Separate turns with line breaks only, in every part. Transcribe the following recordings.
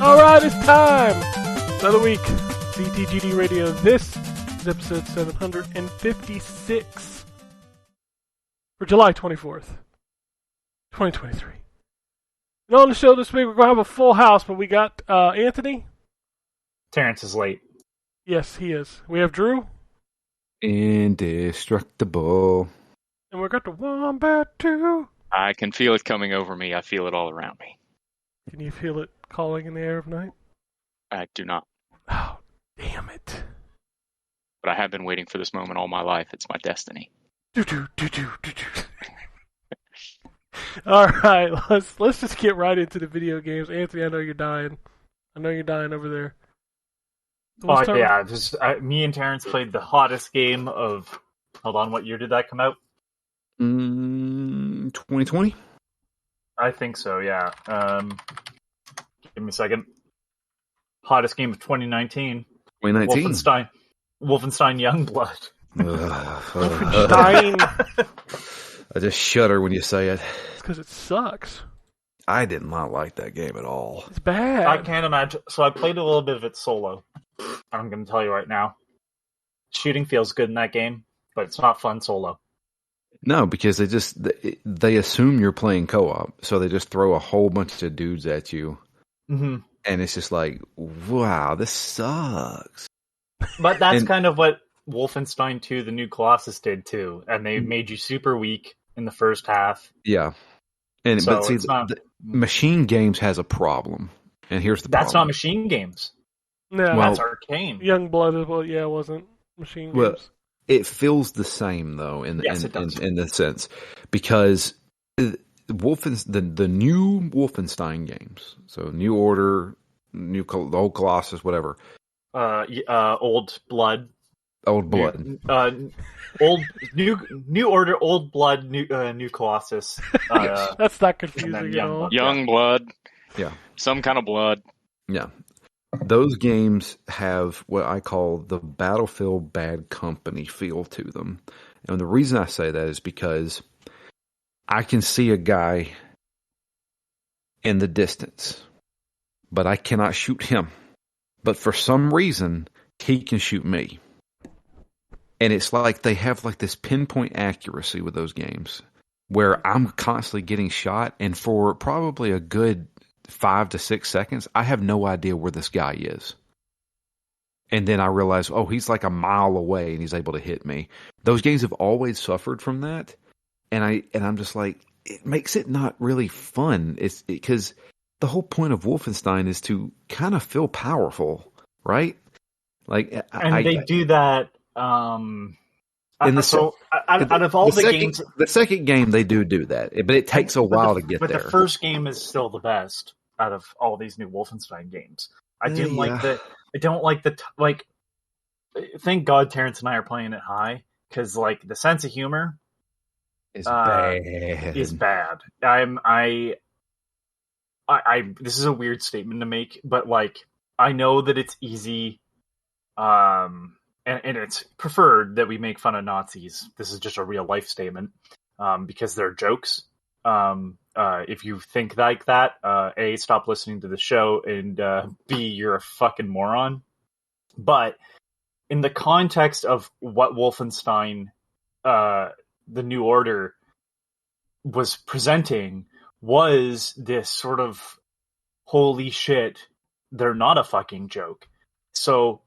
Alright, it's time! Another week, ZTGD Radio. This is episode 756 for July 24th, 2023. And on the show this week, we're going to have a full house, but we got Anthony.
Terrence is late.
Yes, he is. We have Drew.
Indestructible.
And we got the Wombat too.
I can feel it coming over me. I feel it all around me.
Can you feel it calling in the air of night?
I do not.
Oh, damn it.
But I have been waiting for this moment all my life. It's my destiny.
Alright, let's just get right into the video games. Anthony, I know you're dying. I know you're dying over there.
Me and Terrence played the hottest game of... Hold on, what year did that come out?
2020?
I think so, yeah. Give me a second. Hottest game of 2019.
2019.
Wolfenstein Youngblood.
Wolfenstein.
I just shudder when you say it.
It's because it sucks.
I did not like that game at all.
It's bad.
I can't imagine. So I played a little bit of it solo. I'm going to tell you right now. Shooting feels good in that game, but it's not fun solo.
No, because they assume you're playing co-op, so they just throw a whole bunch of dudes at you, and it's just like, wow, this sucks.
But that's kind of what Wolfenstein 2: The New Colossus did too, and they made you super weak in the first half.
Yeah, but Machine Games has a problem, and here's the problem.
That's not Machine Games.
No,
that's Arcane.
Youngblood as well. Yeah, it wasn't Machine Games.
It feels the same though in the sense because the new Wolfenstein games, so New Order, the old Colossus, whatever.
Old Blood.
New
Order, Old Blood, New Colossus.
That's not confusing at all.
Young blood.
Yeah.
Some kind of blood.
Yeah. Those games have what I call the Battlefield Bad Company feel to them. And the reason I say that is because I can see a guy in the distance, but I cannot shoot him. But for some reason, he can shoot me. And it's like they have like this pinpoint accuracy with those games where I'm constantly getting shot, and for probably a good 5 to 6 seconds, I have no idea where this guy is. And then I realize, oh, he's like a mile away and he's able to hit me. Those games have always suffered from that. And I'm just like, it makes it not really fun. It's because the whole point of Wolfenstein is to kind of feel powerful, right? Like,
they do that. Out of all the games,
the second game they do that, but it takes a while to get there.
But the first game is still the best out of all these new Wolfenstein games. I don't like the thank God Terrence and I are playing it high, because like the sense of humor
is bad.
This is a weird statement to make, but like I know that it's easy, and it's preferred that we make fun of Nazis. This is just a real life statement, because they're jokes. If you think like that, A, stop listening to the show, and B, you're a fucking moron. But in the context of what Wolfenstein, the New Order, was presenting, was this sort of, holy shit, they're not a fucking joke. So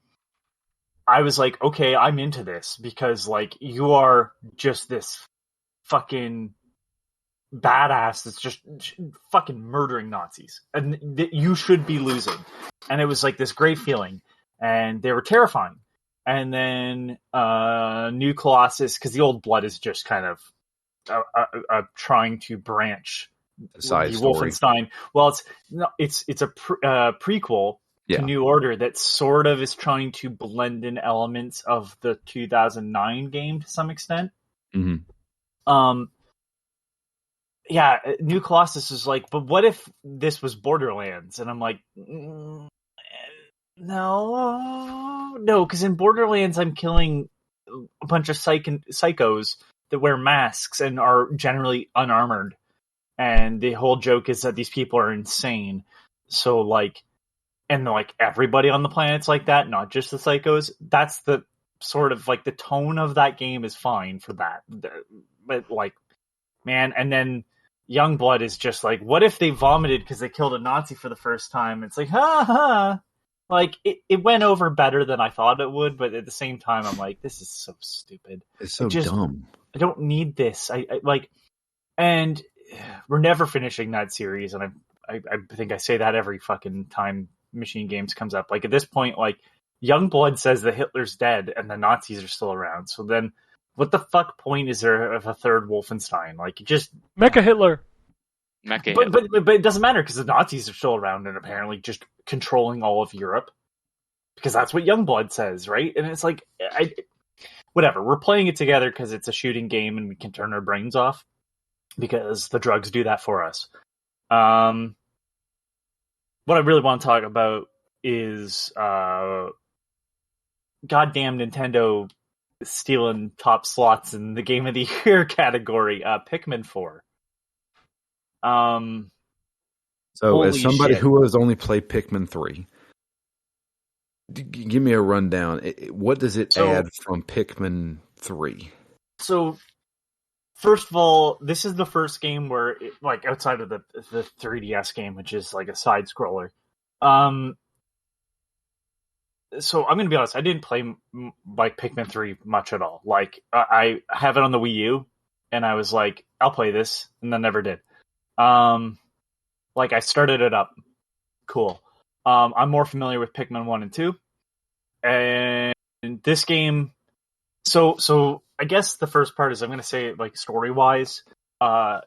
I was like, okay, I'm into this, because like you are just this fucking badass that's just fucking murdering Nazis, and you should be losing. And it was like this great feeling, and they were terrifying. And then New Colossus, because the Old Blood is just kind of trying to branch
side
the
story.
Wolfenstein. Well, it's a prequel to New Order that sort of is trying to blend in elements of the 2009 game to some extent.
Mm-hmm.
Yeah, New Colossus is like, but what if this was Borderlands? And I'm like, no, because in Borderlands I'm killing a bunch of psychos that wear masks and are generally unarmored. And the whole joke is that these people are insane. So, like, and like everybody on the planet's like that, not just the psychos. That's the sort of like the tone of that game is fine for that. But like, man, and then Youngblood is just like, what if they vomited because they killed a Nazi for the first time? It's like, ha ha. Like, it went over better than I thought it would, but at the same time, I'm like, this is so stupid.
It's so dumb.
I don't need this. I like, and we're never finishing that series, and I think I say that every fucking time Machine Games comes up. Like, at this point, like, Youngblood says that Hitler's dead and the Nazis are still around. So then, what the fuck point is there of a third Wolfenstein? Like, just
Mecha Hitler.
But it doesn't matter because the Nazis are still around and apparently just controlling all of Europe because that's what Youngblood says, right? And it's like, whatever. We're playing it together because it's a shooting game and we can turn our brains off because the drugs do that for us. What I really want to talk about is goddamn Nintendo stealing top slots in the Game of the Year category. Pikmin 4.
So, as somebody who has only played Pikmin 3, give me a rundown. What does it add from Pikmin 3?
So, first of all, this is the first game where, like, outside of the 3DS game, which is like a side scroller. So I'm gonna be honest, I didn't play like Pikmin 3 much at all. Like, I have it on the Wii U, and I was like, I'll play this, and then never did. Like, I started it up. Cool. I'm more familiar with Pikmin 1 and 2. And this game... So I guess the first part is I'm going to say, like, story-wise,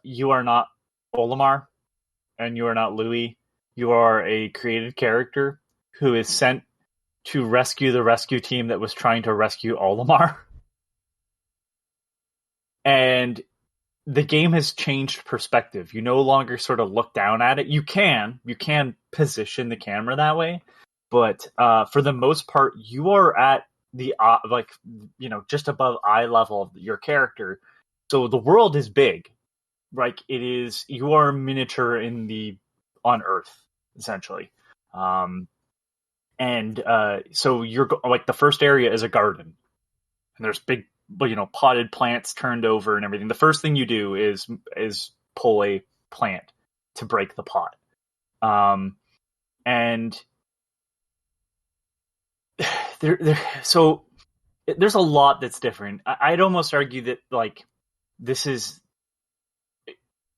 you are not Olimar, and you are not Louis. You are a created character who is sent to rescue the rescue team that was trying to rescue Olimar. And the game has changed perspective. You no longer sort of look down at it. You can position the camera that way, but for the most part, you are at the just above eye level of your character. So the world is big, like it is. You are miniature on Earth essentially, and so you're like the first area is a garden, and there's big, potted plants turned over and everything. The first thing you do is pull a plant to break the pot. And so there's a lot that's different. I'd almost argue that, like, this is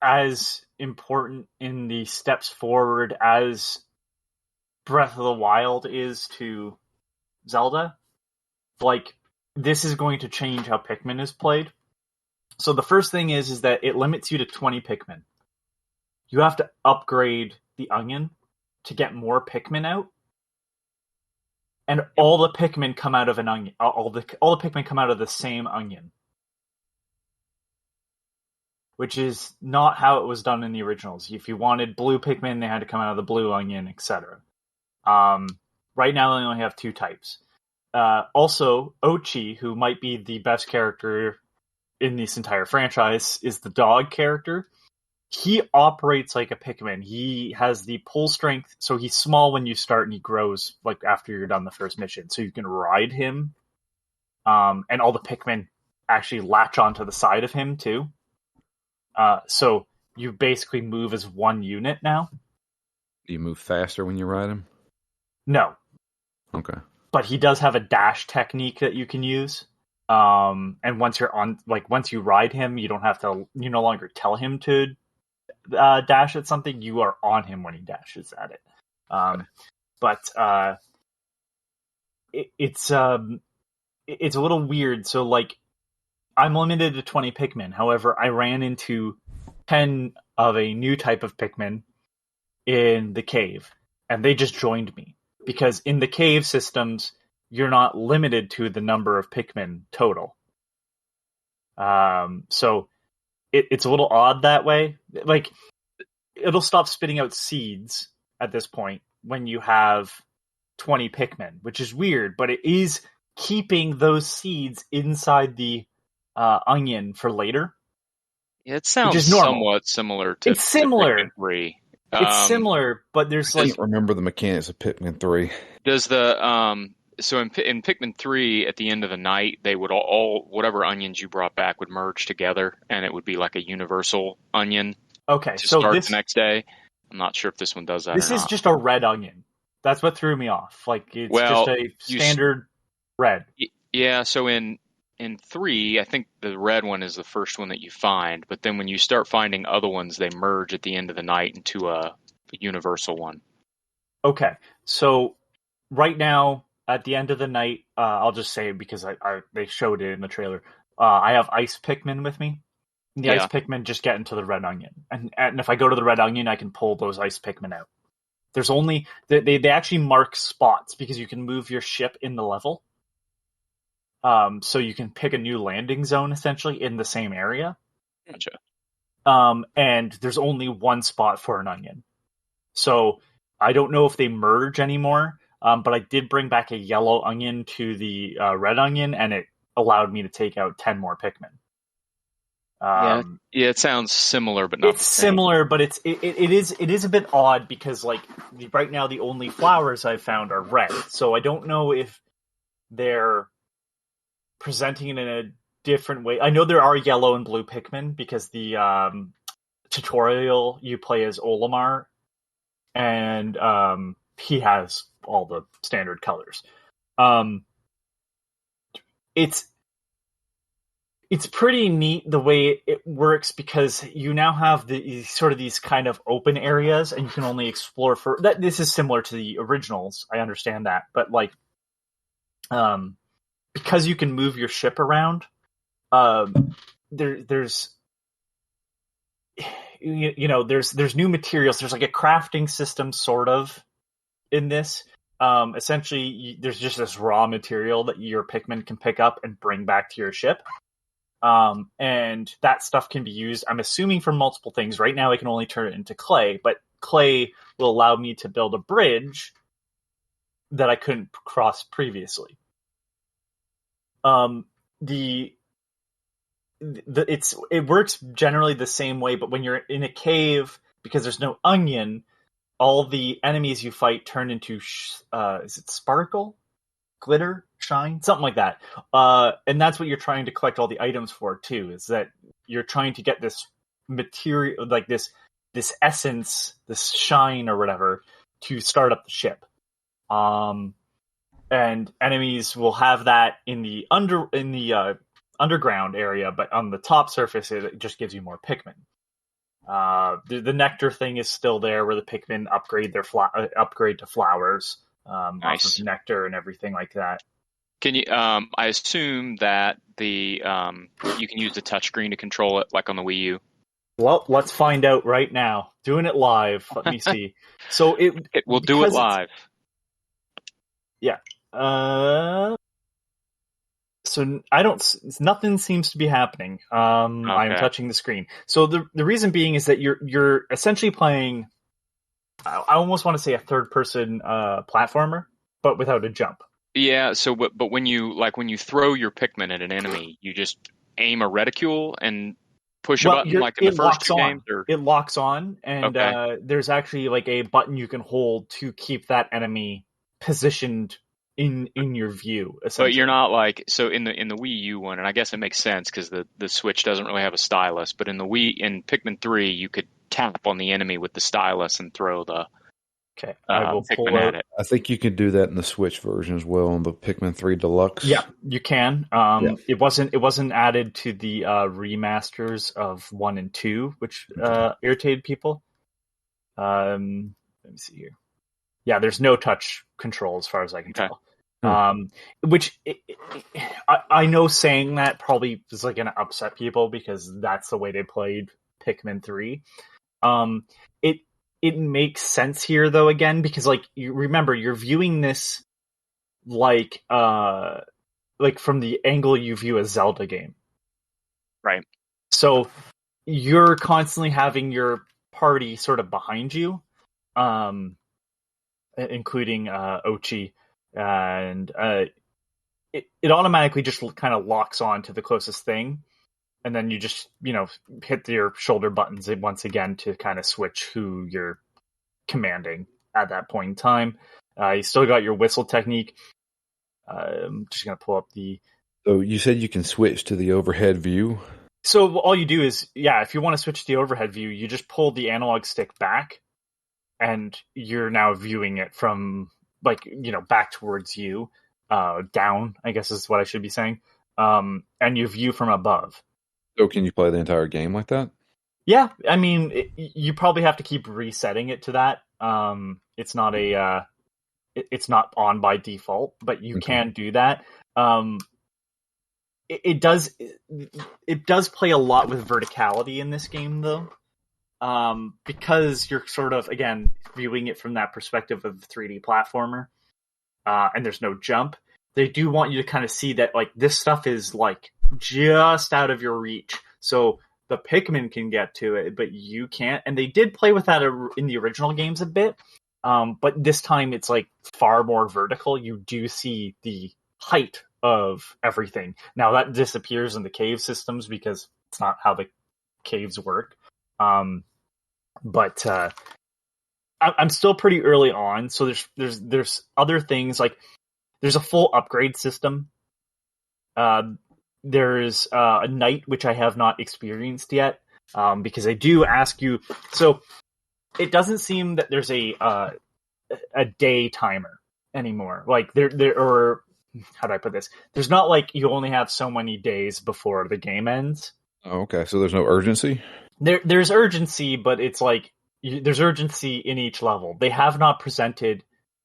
as important in the steps forward as Breath of the Wild is to Zelda. Like, this is going to change how Pikmin is played. So the first thing is that it limits you to 20 Pikmin. You have to upgrade the onion to get more Pikmin out. And all the Pikmin come out of an onion. All the Pikmin come out of the same onion. Which is not how it was done in the originals. If you wanted blue Pikmin, they had to come out of the blue onion, etc. Right now they only have 2 types. Also, Ochi, who might be the best character in this entire franchise, is the dog character. He operates like a Pikmin. He has the pull strength, so he's small when you start, and he grows like after you're done the first mission. So you can ride him, and all the Pikmin actually latch onto the side of him too. So you basically move as one unit now.
Do you move faster when you ride him?
No.
Okay.
But he does have a dash technique that you can use. And once you ride him, you no longer tell him to dash at something. You are on him when he dashes at it. But it's a little weird. So, like, I'm limited to 20 Pikmin. However, I ran into 10 of a new type of Pikmin in the cave, and they just joined me. Because in the cave systems, you're not limited to the number of Pikmin total. So it's a little odd that way. Like, it'll stop spitting out seeds at this point when you have 20 Pikmin, which is weird, but it is keeping those seeds inside the onion for later.
Yeah, it sounds
which is normal.
somewhat similar to
It's similar.
Pikmin 3.
It's similar, but there's
I can't remember the mechanics of Pikmin 3.
Does the so in Pikmin 3, at the end of the night, they would all whatever onions you brought back would merge together, and it would be like a universal onion
okay,
to
so
start
this
the next day. I'm not sure if this one does that.
this
or
is
not.
just a red onion. That's what threw me off. Like, it's
Well,
just a standard red.
Yeah, so in 3, I think the red one is the first one that you find, but then when you start finding other ones, they merge at the end of the night into a universal one.
Okay, so right now at the end of the night, I'll just say it because they showed it in the trailer. I have ice Pikmin with me. The ice Pikmin just get into the red onion, and if I go to the red onion, I can pull those ice Pikmin out. There's only they actually mark spots because you can move your ship in the level. So you can pick a new landing zone essentially in the same area.
Gotcha.
And there's only one spot for an onion. So I don't know if they merge anymore. But I did bring back a yellow onion to the red onion, and it allowed me to take out 10 more Pikmin.
Yeah, it sounds similar, but not.
It's similar, but it is a bit odd because, like, right now the only flowers I've found are red. So I don't know if they're presenting it in a different way. I know there are yellow and blue Pikmin because the tutorial you play as Olimar, and he has all the standard colors. It's pretty neat the way it works because you now have these kind of open areas, and you can only explore for that. This is similar to the originals, I understand that, but like, because you can move your ship around, there's new materials. There's like a crafting system sort of in this. Essentially, there's just this raw material that your Pikmin can pick up and bring back to your ship. And that stuff can be used, I'm assuming, for multiple things. Right now I can only turn it into clay, but clay will allow me to build a bridge that I couldn't cross previously. It works generally the same way, but when you're in a cave, because there's no onion, all the enemies you fight turn into is it sparkle? Glitter? Shine? Something like that. And that's what you're trying to collect all the items for too, is that you're trying to get this material, like this essence, this shine or whatever, to start up the ship. And enemies will have that in the underground area, but on the top surface it just gives you more Pikmin. The nectar thing is still there, where the Pikmin upgrade to flowers.
Nice.
Off of nectar and everything like that.
Can you? I assume that you can use the touchscreen to control it, like on the Wii U.
Well, let's find out right now. Doing it live. Let me see. So
We'll do it live.
Yeah. So nothing seems to be happening. Okay. I'm touching the screen. So the reason being is that you're essentially playing, I almost want to say, a third-person platformer, but without a jump.
Yeah. So, but when you throw your Pikmin at an enemy, you just aim a reticule and push a button like in the first two games. Or...
It locks on, and there's actually like a button you can hold to keep that enemy positioned in your view.
But you're not like, so in the Wii U one, and I guess it makes sense because the Switch doesn't really have a stylus. But in Pikmin 3, you could tap on the enemy with the stylus and throw the Pikmin at it.
I think you can do that in the Switch version as well, on the Pikmin 3 Deluxe.
Yeah, you can. It wasn't added to the remasters of 1 and 2, which irritated people. Let me see here. Yeah, there's no touch control as far as I can tell. Which I know saying that probably is like going to upset people because that's the way they played Pikmin 3. It makes sense here though again because like you remember you're viewing this like from the angle you view a Zelda game.
Right.
So you're constantly having your party sort of behind you, including Ochi, and it automatically just kind of locks on to the closest thing, and then you just hit your shoulder buttons once again to kind of switch who you're commanding at that point in time. You still got your whistle technique. I'm just gonna pull up the.
So you said you can switch to the overhead view?
So all you do is, if you want to switch to the overhead view, you just pull the analog stick back, and you're now viewing it from, back towards you, down, I guess is what I should be saying, and you view from above.
So can you play the entire game like that?
Yeah, I mean, you probably have to keep resetting it to that. It's not it's not on by default, but you can do that. It does play a lot with verticality in this game, though, because you're sort of, again, viewing it from that perspective of the 3D platformer, and there's no jump. They do want you to kind of see that, this stuff is, just out of your reach. So the Pikmin can get to it, but you can't. And they did play with that in the original games a bit, but this time it's, far more vertical. You do see the height of everything. Now that disappears in the cave systems because it's not how the caves work. But I'm still pretty early on, so there's other things, there's a full upgrade system. There's a night which I have not experienced yet, because they do ask you. So it doesn't seem that there's a day timer anymore. Or how do I put this? There's not you only have so many days before the game ends.
Oh, okay. So there's no urgency?
There's urgency, but it's there's urgency in each level. They have not presented,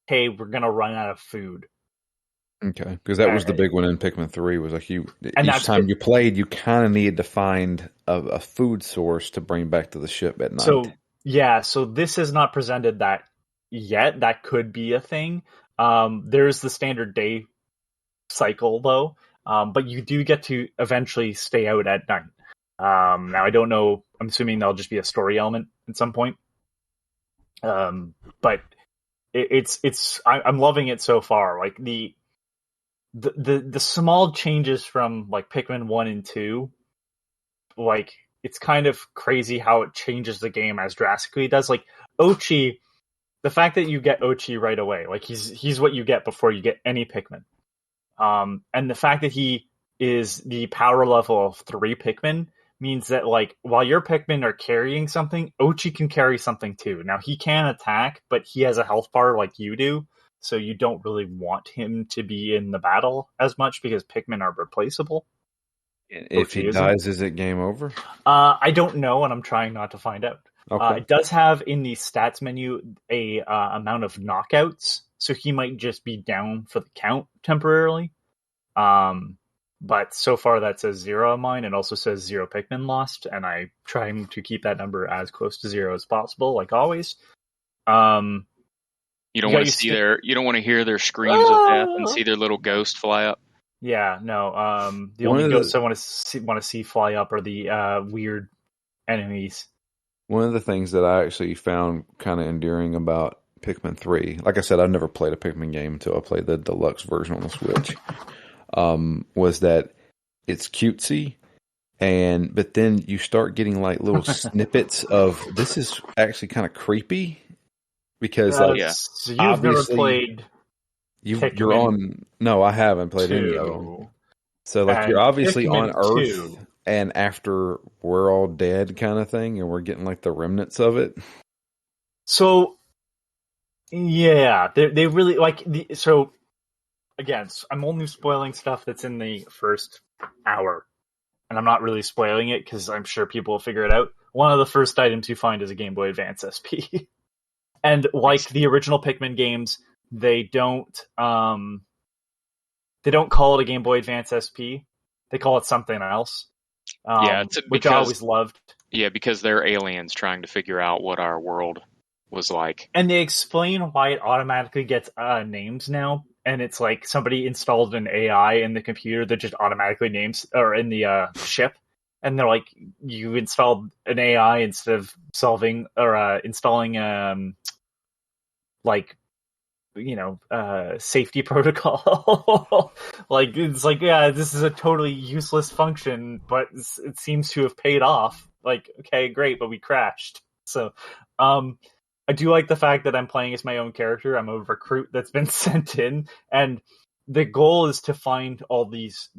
hey, we're going to run out of food.
Okay, because that was the big one in Pikmin 3, was each time you played, you kind of needed to find a food source to bring back to the ship at night.
So this is not presented that yet. That could be a thing. There's the standard day cycle, though, but you do get to eventually stay out at night. Now, I don't know. I'm assuming there'll just be a story element at some point. But I'm loving it so far. The small changes from Pikmin 1 and 2, it's kind of crazy how it changes the game as drastically it does. Ochi, the fact that you get Ochi right away, he's what you get before you get any Pikmin. And the fact that he is the power level of 3 Pikmin means that while your Pikmin are carrying something, Ochi can carry something too. Now he can attack, but he has a health bar like you do, so you don't really want him to be in the battle as much because Pikmin are replaceable.
If he dies, is it game over?
I don't know, and I'm trying not to find out.
Okay.
It does have in the stats menu a amount of knockouts, so he might just be down for the count temporarily. But so far that says 0 on mine. It also says 0 Pikmin lost, and I'm trying to keep that number as close to 0 as possible, like always.
You don't want to see you don't want to hear their screams of death and see their little ghost fly up.
Yeah, no. The only ghosts I want to see fly up are the weird enemies.
One of the things that I actually found kind of endearing about Pikmin 3, like I said, I've never played a Pikmin game until I played the deluxe version on the Switch, was that it's cutesy, but then you start getting little snippets of, this is actually kind of creepy, because
so you've never played
you're on. No, I haven't played any of them. So you're obviously Pikmin on Earth, 2. And after we're all dead kind of thing, and we're getting the remnants of it.
So yeah, they really so again, I'm only spoiling stuff that's in the first hour, and I'm not really spoiling it because I'm sure people will figure it out. One of the first items you find is a Game Boy Advance SP. And the original Pikmin games, they don't call it a Game Boy Advance SP. They call it something else.
It's
which I always loved.
Yeah, because they're aliens trying to figure out what our world was like.
And they explain why it automatically gets names now. And it's like somebody installed an AI in the computer that just automatically names, or in the ship. And they're like, you installed an AI instead of solving or installing like, safety protocol. Like, it's like, yeah, this is a totally useless function, but it seems to have paid off. Like, okay, great, but we crashed. So, I do like the fact that I'm playing as my own character. I'm a recruit that's been sent in, and the goal is to find all these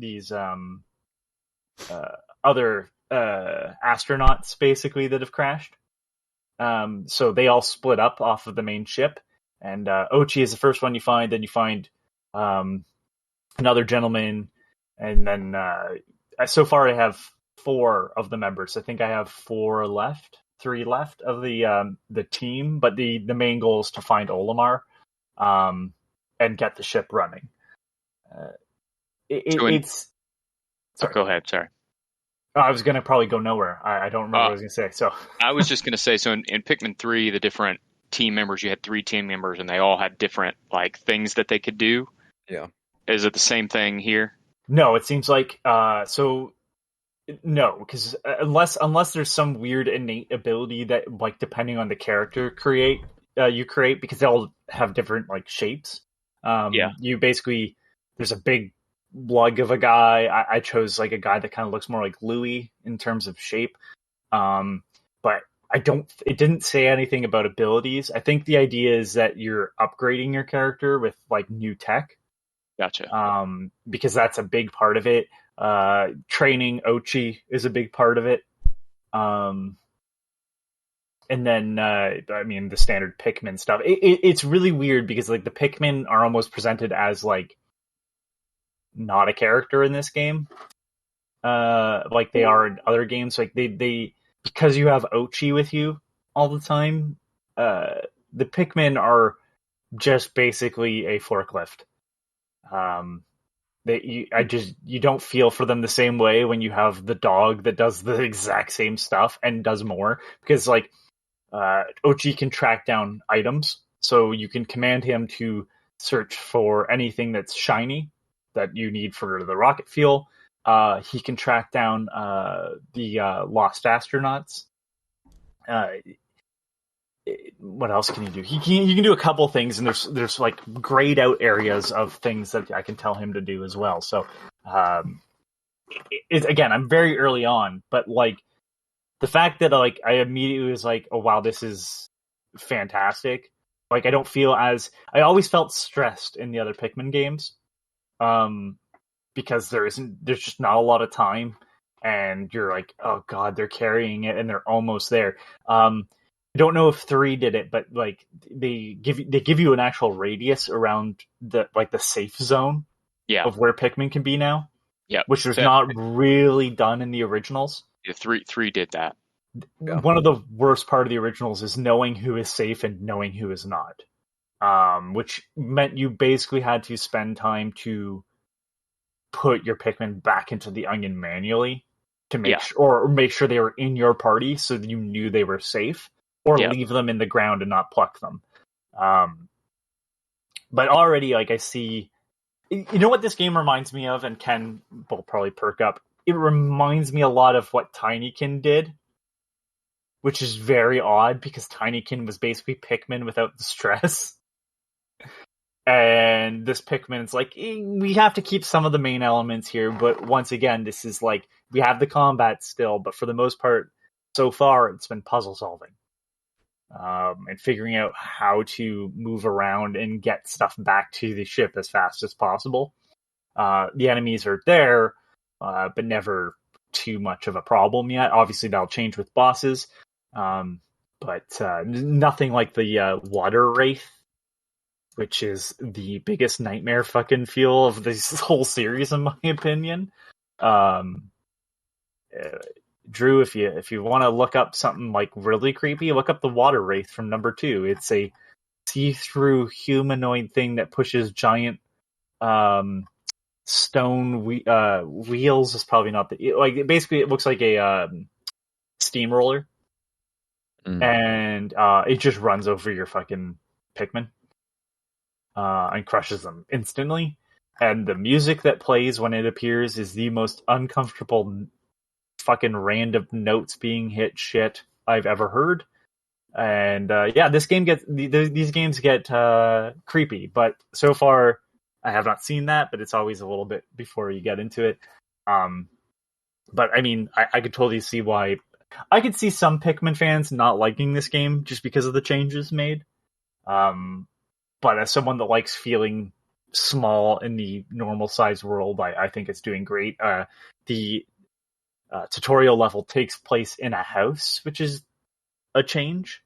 other astronauts basically that have crashed. So they all split up off of the main ship, and Ochi is the first one you find. Then you find another gentleman, and then so far I have 4 of the members. I think I have 3 left of the team, but the main goal is to find Olimar and get the ship running. It's
sorry. Go ahead. Sorry.
I was going to probably go nowhere. I don't remember what I was going to say. So
I was just going to say, so in Pikmin 3, the different team members, you had 3 team members, and they all had different like things that they could do.
Yeah.
Is it the same thing here?
No, it seems like so. No, because unless there's some weird innate ability that, like, depending on the character you create, because they all have different like shapes. You basically, there's a big lug of a guy. I chose like a guy that kind of looks more like Louis in terms of shape. But it didn't say anything about abilities. I think the idea is that you're upgrading your character with like new tech.
Gotcha.
Because that's a big part of it. Training Ochi is a big part of it. And then, the standard Pikmin stuff. It's really weird because like the Pikmin are almost presented as like not a character in this game. Like they are in other games. Like they because you have Ochi with you all the time, the Pikmin are just basically a forklift. You don't feel for them the same way when you have the dog that does the exact same stuff and does more, because like Ochi can track down items, so you can command him to search for anything that's shiny that you need for the rocket fuel. He can track down the lost astronauts. What else can you do? You can do a couple things, and there's like grayed out areas of things that I can tell him to do as well. So, again, I'm very early on, but like the fact that like I immediately was like, oh wow, this is fantastic. Like I I always felt stressed in the other Pikmin games, because there's just not a lot of time, and you're like, oh god, they're carrying it, and they're almost there. I don't know if 3 did it, but like they give you an actual radius around the safe zone of where Pikmin can be now.
Yeah,
which was not really done in the originals.
Yeah, 3 did that.
One of the worst part of the originals is knowing who is safe and knowing who is not, which meant you basically had to spend time to put your Pikmin back into the onion manually to make sure they were in your party so that you knew they were safe. Or leave them in the ground and not pluck them. But already, like, I see... You know what this game reminds me of? And Ken will probably perk up. It reminds me a lot of what Tinykin did. Which is very odd, because Tinykin was basically Pikmin without the stress. And this Pikmin's like, we have to keep some of the main elements here, but once again, this is like, we have the combat still, but for the most part, so far, it's been puzzle solving. And figuring out how to move around and get stuff back to the ship as fast as possible. The enemies are there, but never too much of a problem yet. Obviously, that'll change with bosses, but nothing like the water wraith, which is the biggest nightmare fucking feel of this whole series, in my opinion. Drew, if you want to look up something like really creepy, look up the water wraith from number 2. It's a see-through humanoid thing that pushes giant stone wheels. Is probably not basically it looks like a steamroller, and it just runs over your fucking Pikmin and crushes them instantly. And the music that plays when it appears is the most uncomfortable fucking random notes being hit shit I've ever heard. And this game these games get creepy, but so far I have not seen that, but it's always a little bit before you get into it. But I mean, I could totally see why. I could see some Pikmin fans not liking this game just because of the changes made. But as someone that likes feeling small in the normal sized world, I think it's doing great. The tutorial level takes place in a house, which is a change.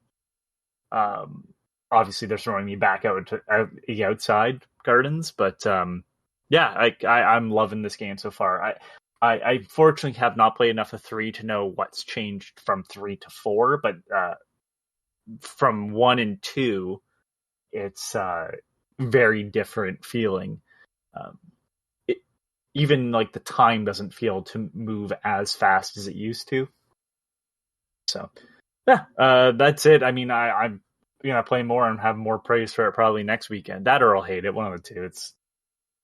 Obviously, they're throwing me back out to the outside gardens, but I'm loving this game so far. I fortunately have not played enough of 3 to know what's changed from 3 to 4, but from 1 and 2, it's very different feeling. Even like the time doesn't feel to move as fast as it used to. So, that's it. I mean, I'm gonna play more and have more praise for it probably next weekend. That or I'll hate it. One of the two. It's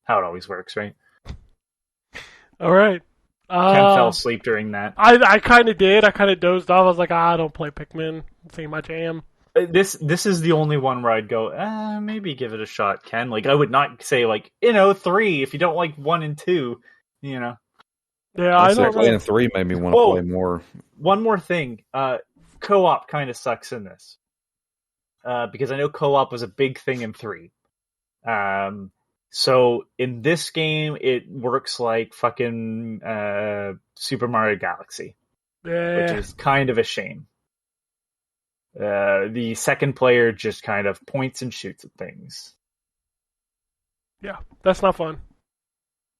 how it always works, right?
All right.
Ken fell asleep during that.
I kind of did. I kind of dozed off. I was like, I don't play Pikmin. It's ain't my jam.
This is the only one where I'd go, maybe give it a shot, Ken. Like, I would not say, 3 if you don't like 1 and 2,
Yeah,
I don't know. 3 made me want to play more.
One more thing. Co-op kind of sucks in this. Because I know co-op was a big thing in 3. So in this game, it works like fucking Super Mario Galaxy, which is kind of a shame. The second player just kind of points and shoots at things.
Yeah, that's not fun.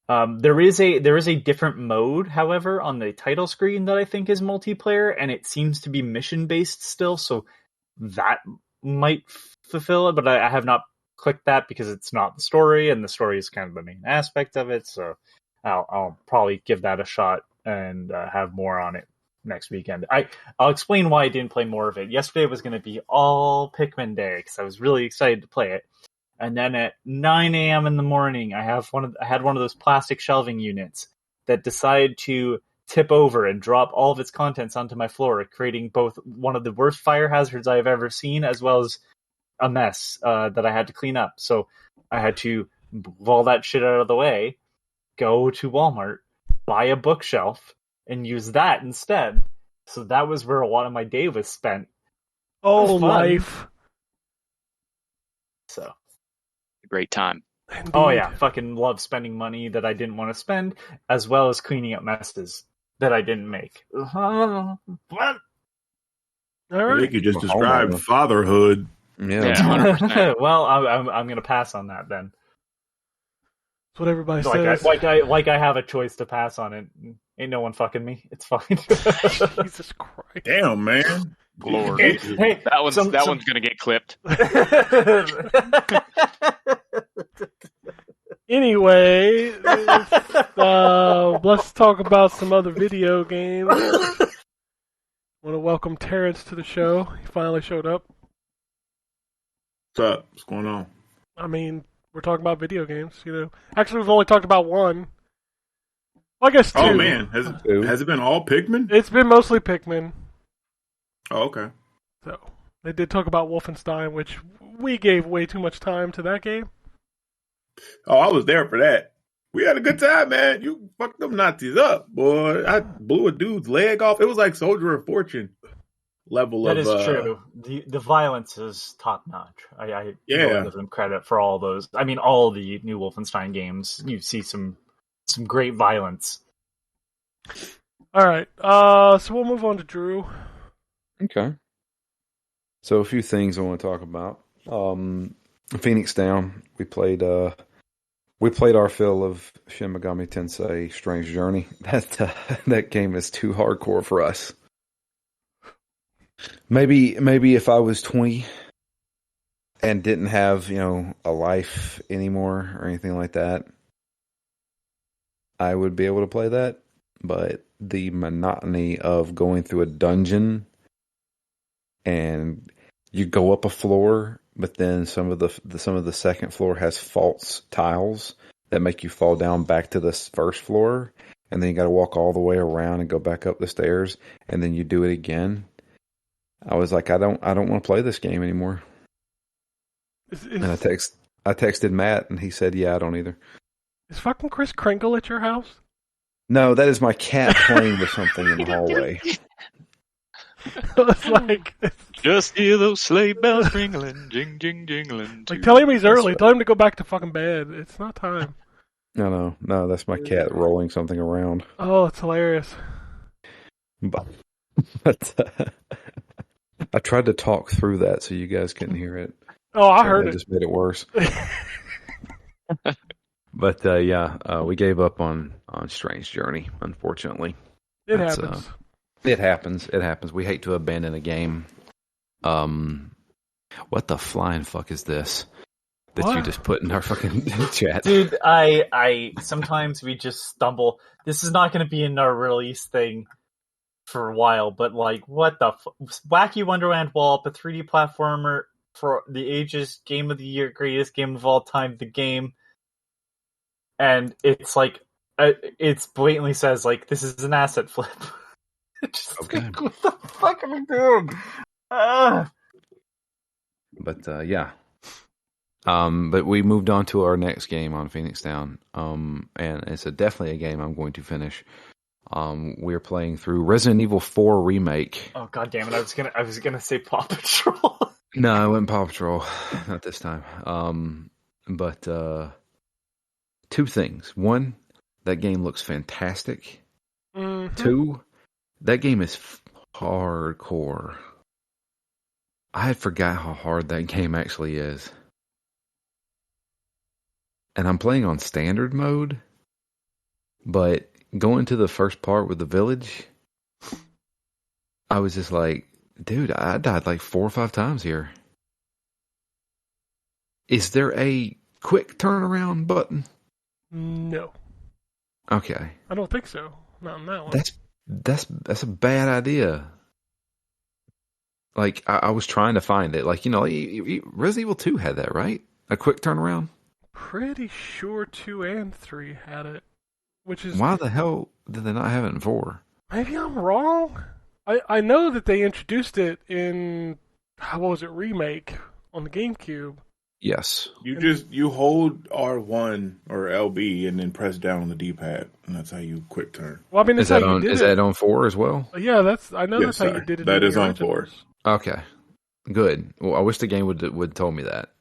There is a different mode, however, on the title screen that I think is multiplayer, and it seems to be mission based still, so that might fulfill it. But I have not clicked that because it's not the story, and the story is kind of the main aspect of it. So I'll probably give that a shot and have more on it next weekend. I'll explain why I didn't play more of it. Yesterday was going to be all Pikmin day because I was really excited to play it. And then at 9 a.m. in the morning, I had one of those plastic shelving units that decided to tip over and drop all of its contents onto my floor, creating both one of the worst fire hazards I've ever seen, as well as a mess that I had to clean up. So I had to move all that shit out of the way, go to Walmart, buy a bookshelf, and use that instead. So that was where a lot of my day was spent.
Oh, life.
So.
Great time.
Indeed.
Oh yeah, fucking love spending money that I didn't want to spend, as well as cleaning up messes that I didn't make. What?
All right.
I think you just described fatherhood.
Yeah, 100%.
Well, I'm gonna pass on that then.
That's what everybody says.
I have a choice to pass on it. Ain't no one fucking me. It's fine.
Jesus Christ!
Damn, man.
Lord,
hey,
that one's gonna get clipped.
Anyway, let's talk about some other video games. Want to welcome Terrence to the show. He finally showed up.
What's up? What's going on?
I mean, we're talking about video games, Actually, we've only talked about one. Well, I guess 2.
Oh, man. Has it been all Pikmin?
It's been mostly Pikmin.
Oh, okay.
So, they did talk about Wolfenstein, which we gave way too much time to that game.
Oh, I was there for that. We had a good time, man. You fucked them Nazis up, boy. I blew a dude's leg off. It was like Soldier of Fortune level
that
of...
That is true. The violence is top-notch. I really give them credit for all those. I mean, all the new Wolfenstein games, you see some great violence.
All right. So we'll move on to Drew.
Okay. So a few things I want to talk about. Phoenix Down. We played our fill of Shin Megami Tensei Strange Journey. That game is too hardcore for us. Maybe if I was 20 and didn't have, a life anymore or anything like that, I would be able to play that. But the monotony of going through a dungeon and you go up a floor, but then some of the second floor has false tiles that make you fall down back to the first floor, and then you got to walk all the way around and go back up the stairs, and then you do it again. I was like, I don't want to play this game anymore. And I texted Matt, and he said, yeah, I don't either.
Is fucking Chris Kringle at your house?
No, that is my cat playing with something in the hallway.
It's like,
just hear those sleigh bells ringling, jing, jing, jingling.
Like, tell him he's early. Tell him to go back to fucking bed. It's not time.
No, that's my cat rolling something around.
Oh, it's hilarious.
But I tried to talk through that so you guys couldn't hear it.
Oh, I heard it.
Just made it worse. But we gave up on Strange Journey, unfortunately.
It happens.
It happens. We hate to abandon a game. What the flying fuck is this that you just put in our fucking chat?
Dude, I sometimes we just stumble. This is not going to be in our release thing for a while, but like, what the Wacky Wonderland Wall, a 3D platformer for the ages, game of the year, greatest game of all time, the game. And it's like, it blatantly says, like, this is an asset flip. Just
okay.
Like, what the fuck are we doing?
But we moved on to our next game on Phoenix Down. And it's definitely a game I'm going to finish. We're playing through Resident Evil 4 Remake.
Oh god damn it! I was gonna say Paw Patrol.
No, I went Paw Patrol. Not this time. But two things. One, that game looks fantastic.
Mm-hmm.
Two, that game is hardcore. I had forgot how hard that game actually is. And I'm playing on standard mode, but going to the first part with the village, I was just like, dude, I died like 4 or 5 times here. Is there a quick turnaround button?
No.
Okay.
I don't think so. Not in that one.
That's a bad idea. Like, I was trying to find it. Like, Resident Evil 2 had that, right? A quick turnaround?
Pretty sure 2 and 3 had it. Which is...
Why the hell did they not have it in 4?
Maybe I'm wrong. I know that they introduced it in... What was it? Remake on the GameCube.
Yes.
You hold R1 or LB and then press down on the D-pad, and that's how you quick turn.
Well, I mean,
is that on 4 as well?
Yeah, I know that's how you did it.
That is on 4.
Okay, good. Well, I wish the game would told me that.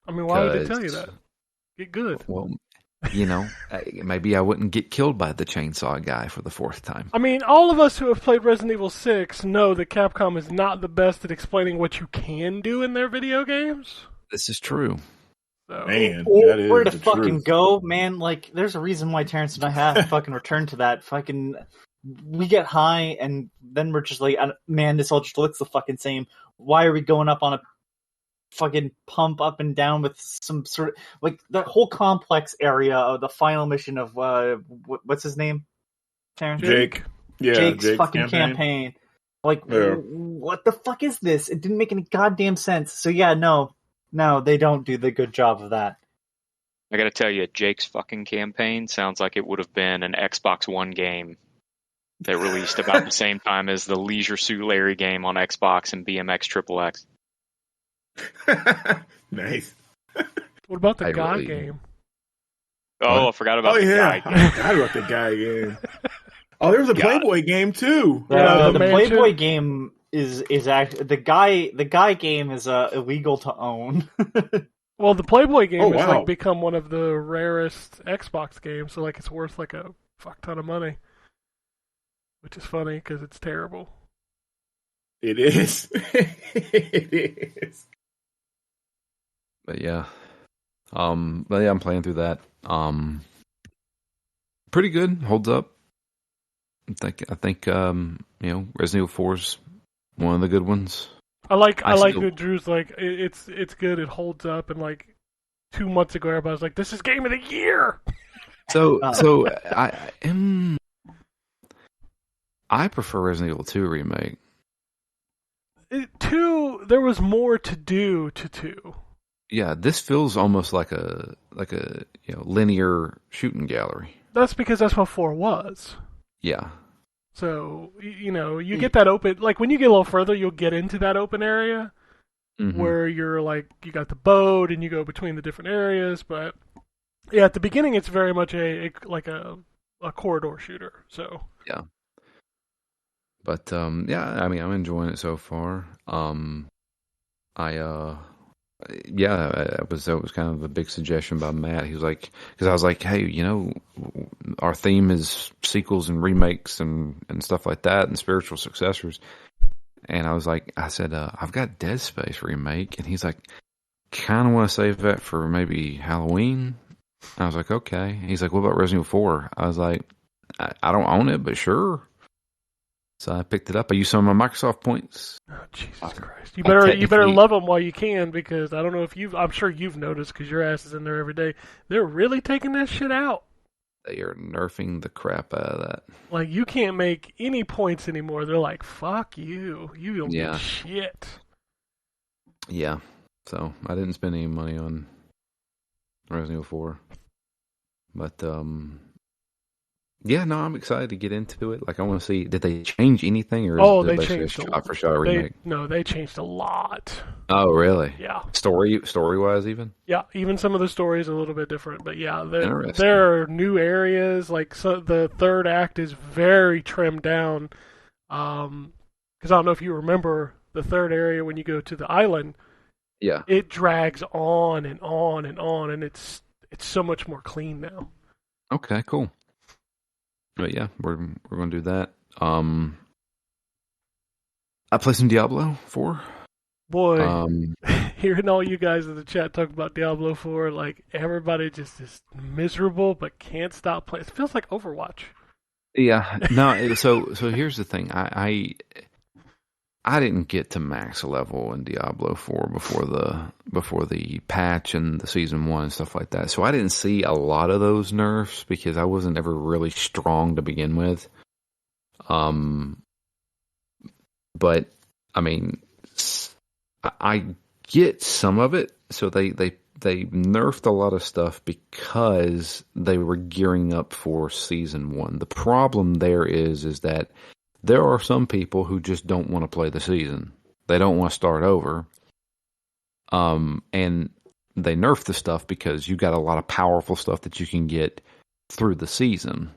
I mean, why would they tell you that? Get good.
Well, maybe I wouldn't get killed by the chainsaw guy for the 4th time.
I mean, all of us who have played Resident Evil 6 know that Capcom is not the best at explaining what you can do in their video games.
This is true.
So.
Man,
where to fucking go, man? Like, there's a reason why Terrence and I have fucking returned to that. Fucking, we get high, and then we're just like, man, this all just looks the fucking same. Why are we going up on a fucking pump up and down with some sort of, like, the whole complex area of the final mission of, what's his name? Terrence?
Jake. Yeah,
Jake's fucking campaign. Like, what the fuck is this? It didn't make any goddamn sense. So yeah, no, they don't do the good job of that.
I gotta tell you, Jake's fucking campaign sounds like it would have been an Xbox One game that released about the same time as the Leisure Suit Larry game on Xbox and BMX XXX.
Nice.
What about the Guy game?
Oh, I forgot about the Guy game.
I forgot about the Guy game. Oh, there was a Playboy game too.
The Playboy game is actually the Guy game is illegal to own.
Well, the Playboy game has like become one of the rarest Xbox games, so like it's worth like a fuck ton of money, which is funny because it's terrible.
It is. It is.
But yeah, I'm playing through that. Pretty good, holds up. I think Resident Evil 4's one of the good ones.
I like that Drew's like it's good, it holds up, and like 2 months ago everybody was like, this is game of the year.
So I am. I prefer Resident Evil 2 remake.
2, there was more to do to 2.
Yeah, this feels almost like a linear shooting gallery.
That's because that's what 4 was.
Yeah.
So, you get that open, like when you get a little further, you'll get into that open area where you're like, you got the boat and you go between the different areas. But yeah, at the beginning, it's very much a corridor shooter. So
yeah. But yeah, I mean, I'm enjoying it so far. That was kind of a big suggestion by Matt. He was like, because I was like, hey, our theme is sequels and remakes and stuff like that and spiritual successors. And I said, I've got Dead Space remake. And he's like, kind of want to save that for maybe Halloween. I was like, okay. He's like, what about Resident Evil 4? I was like, I don't own it, but sure. So I picked it up. I used some of my Microsoft points.
Oh, Jesus Christ! You better love them while you can, because I don't know if I'm sure you've noticed, because your ass is in there every day. They're really taking that shit out.
They are nerfing the crap out of that.
Like, you can't make any points anymore. They're like, fuck you. You don't get shit.
Yeah. So I didn't spend any money on Resident Evil 4. But yeah, no, I'm excited to get into it. Like, I want to see, did they change anything, or is it basically a shot-for-shot remake?
They changed a lot.
Oh, really?
Yeah.
Story-wise, even?
Yeah, even some of the stories are a little bit different. But yeah, there are new areas. Like, so the third act is very trimmed down. Because I don't know if you remember the third area when you go to the island.
Yeah.
It drags on and on and on, and it's so much more clean now.
Okay, cool. But yeah, we're going to do that. I played some Diablo 4.
Boy, hearing all you guys in the chat talk about Diablo 4, like, everybody just is miserable but can't stop playing. It feels like Overwatch.
Yeah, no. So here's the thing. I didn't get to max level in Diablo 4 before the patch and the season 1 and stuff like that. So I didn't see a lot of those nerfs because I wasn't ever really strong to begin with. But I mean, I get some of it. So they nerfed a lot of stuff because they were gearing up for season 1. The problem there is that there are some people who just don't want to play the season. They don't want to start over. And they nerf the stuff because you got a lot of powerful stuff that you can get through the season.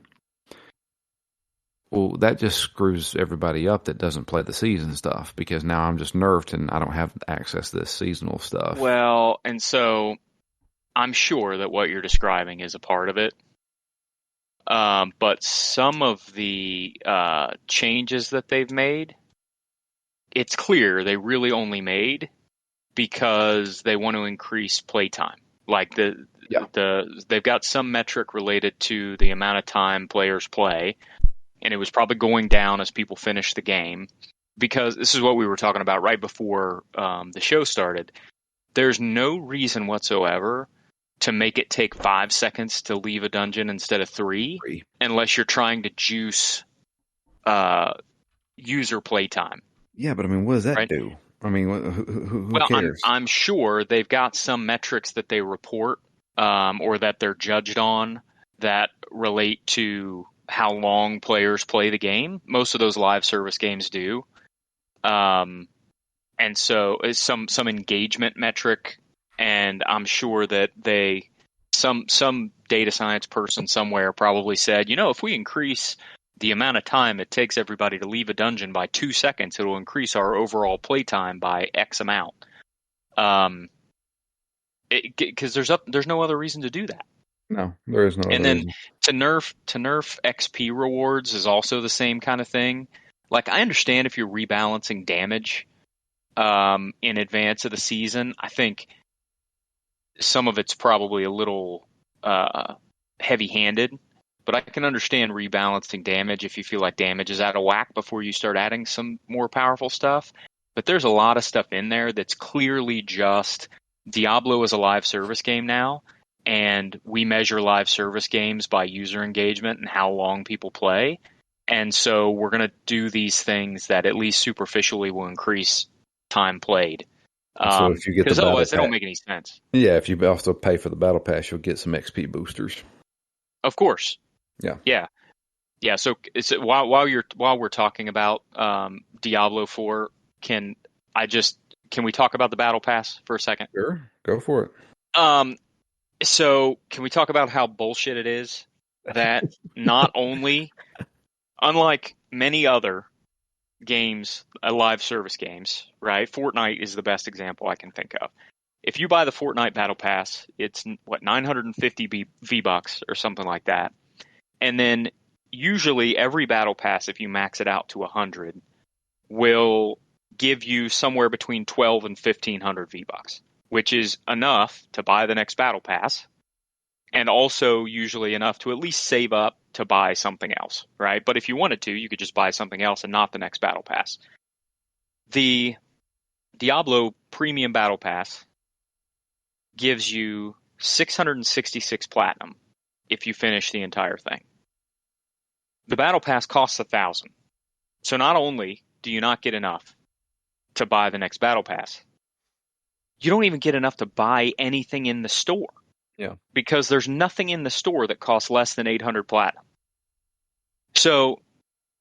Well, that just screws everybody up that doesn't play the season stuff, because now I'm just nerfed and I don't have access to this seasonal stuff.
Well, and so I'm sure that what you're describing is a part of it. But some of the changes that they've made, it's clear they really only made because they want to increase playtime. Like they've got some metric related to the amount of time players play, and it was probably going down as people finished the game. Because this is what we were talking about right before the show started. There's no reason whatsoever to make it take 5 seconds to leave a dungeon instead of 3, unless you're trying to juice user playtime.
Yeah, but I mean, what does that do? I mean, who cares?
I'm sure they've got some metrics that they report or that they're judged on that relate to how long players play the game. Most of those live service games do. And so it's some engagement metric. And I'm sure that some data science person somewhere probably said, if we increase the amount of time it takes everybody to leave a dungeon by 2 seconds, it'll increase our overall playtime by X amount. Because there's no other reason to do that.
No, there is no.
And then to nerf XP rewards is also the same kind of thing. Like, I understand if you're rebalancing damage in advance of the season. I think some of it's probably a little heavy-handed, but I can understand rebalancing damage if you feel like damage is out of whack before you start adding some more powerful stuff. But there's a lot of stuff in there that's clearly just Diablo is a live service game now, and we measure live service games by user engagement and how long people play. And so we're going to do these things that at least superficially will increase time played.
So if you get the battle
otherwise,
pass,
they don't make any sense.
Yeah, if you also pay for the battle pass, you'll get some XP boosters.
Of course. Yeah. So while we're talking about Diablo 4, can we talk about the battle pass for a second?
Sure, go for it.
So can we talk about how bullshit it is that not only, unlike many other games, live service games, right? Fortnite is the best example I can think of. If you buy the Fortnite Battle Pass, it's 950 V-Bucks or something like that. And then usually every Battle Pass, if you max it out to 100, will give you somewhere between 12 and 1500 V-Bucks, which is enough to buy the next Battle Pass, and also usually enough to at least save up to buy something else, right? But if you wanted to, you could just buy something else and not the next Battle Pass. The Diablo Premium Battle Pass gives you 666 platinum if you finish the entire thing. The Battle Pass costs 1,000. So not only do you not get enough to buy the next Battle Pass, you don't even get enough to buy anything in the store.
Yeah.
Because there's nothing in the store that costs less than 800 platinum. So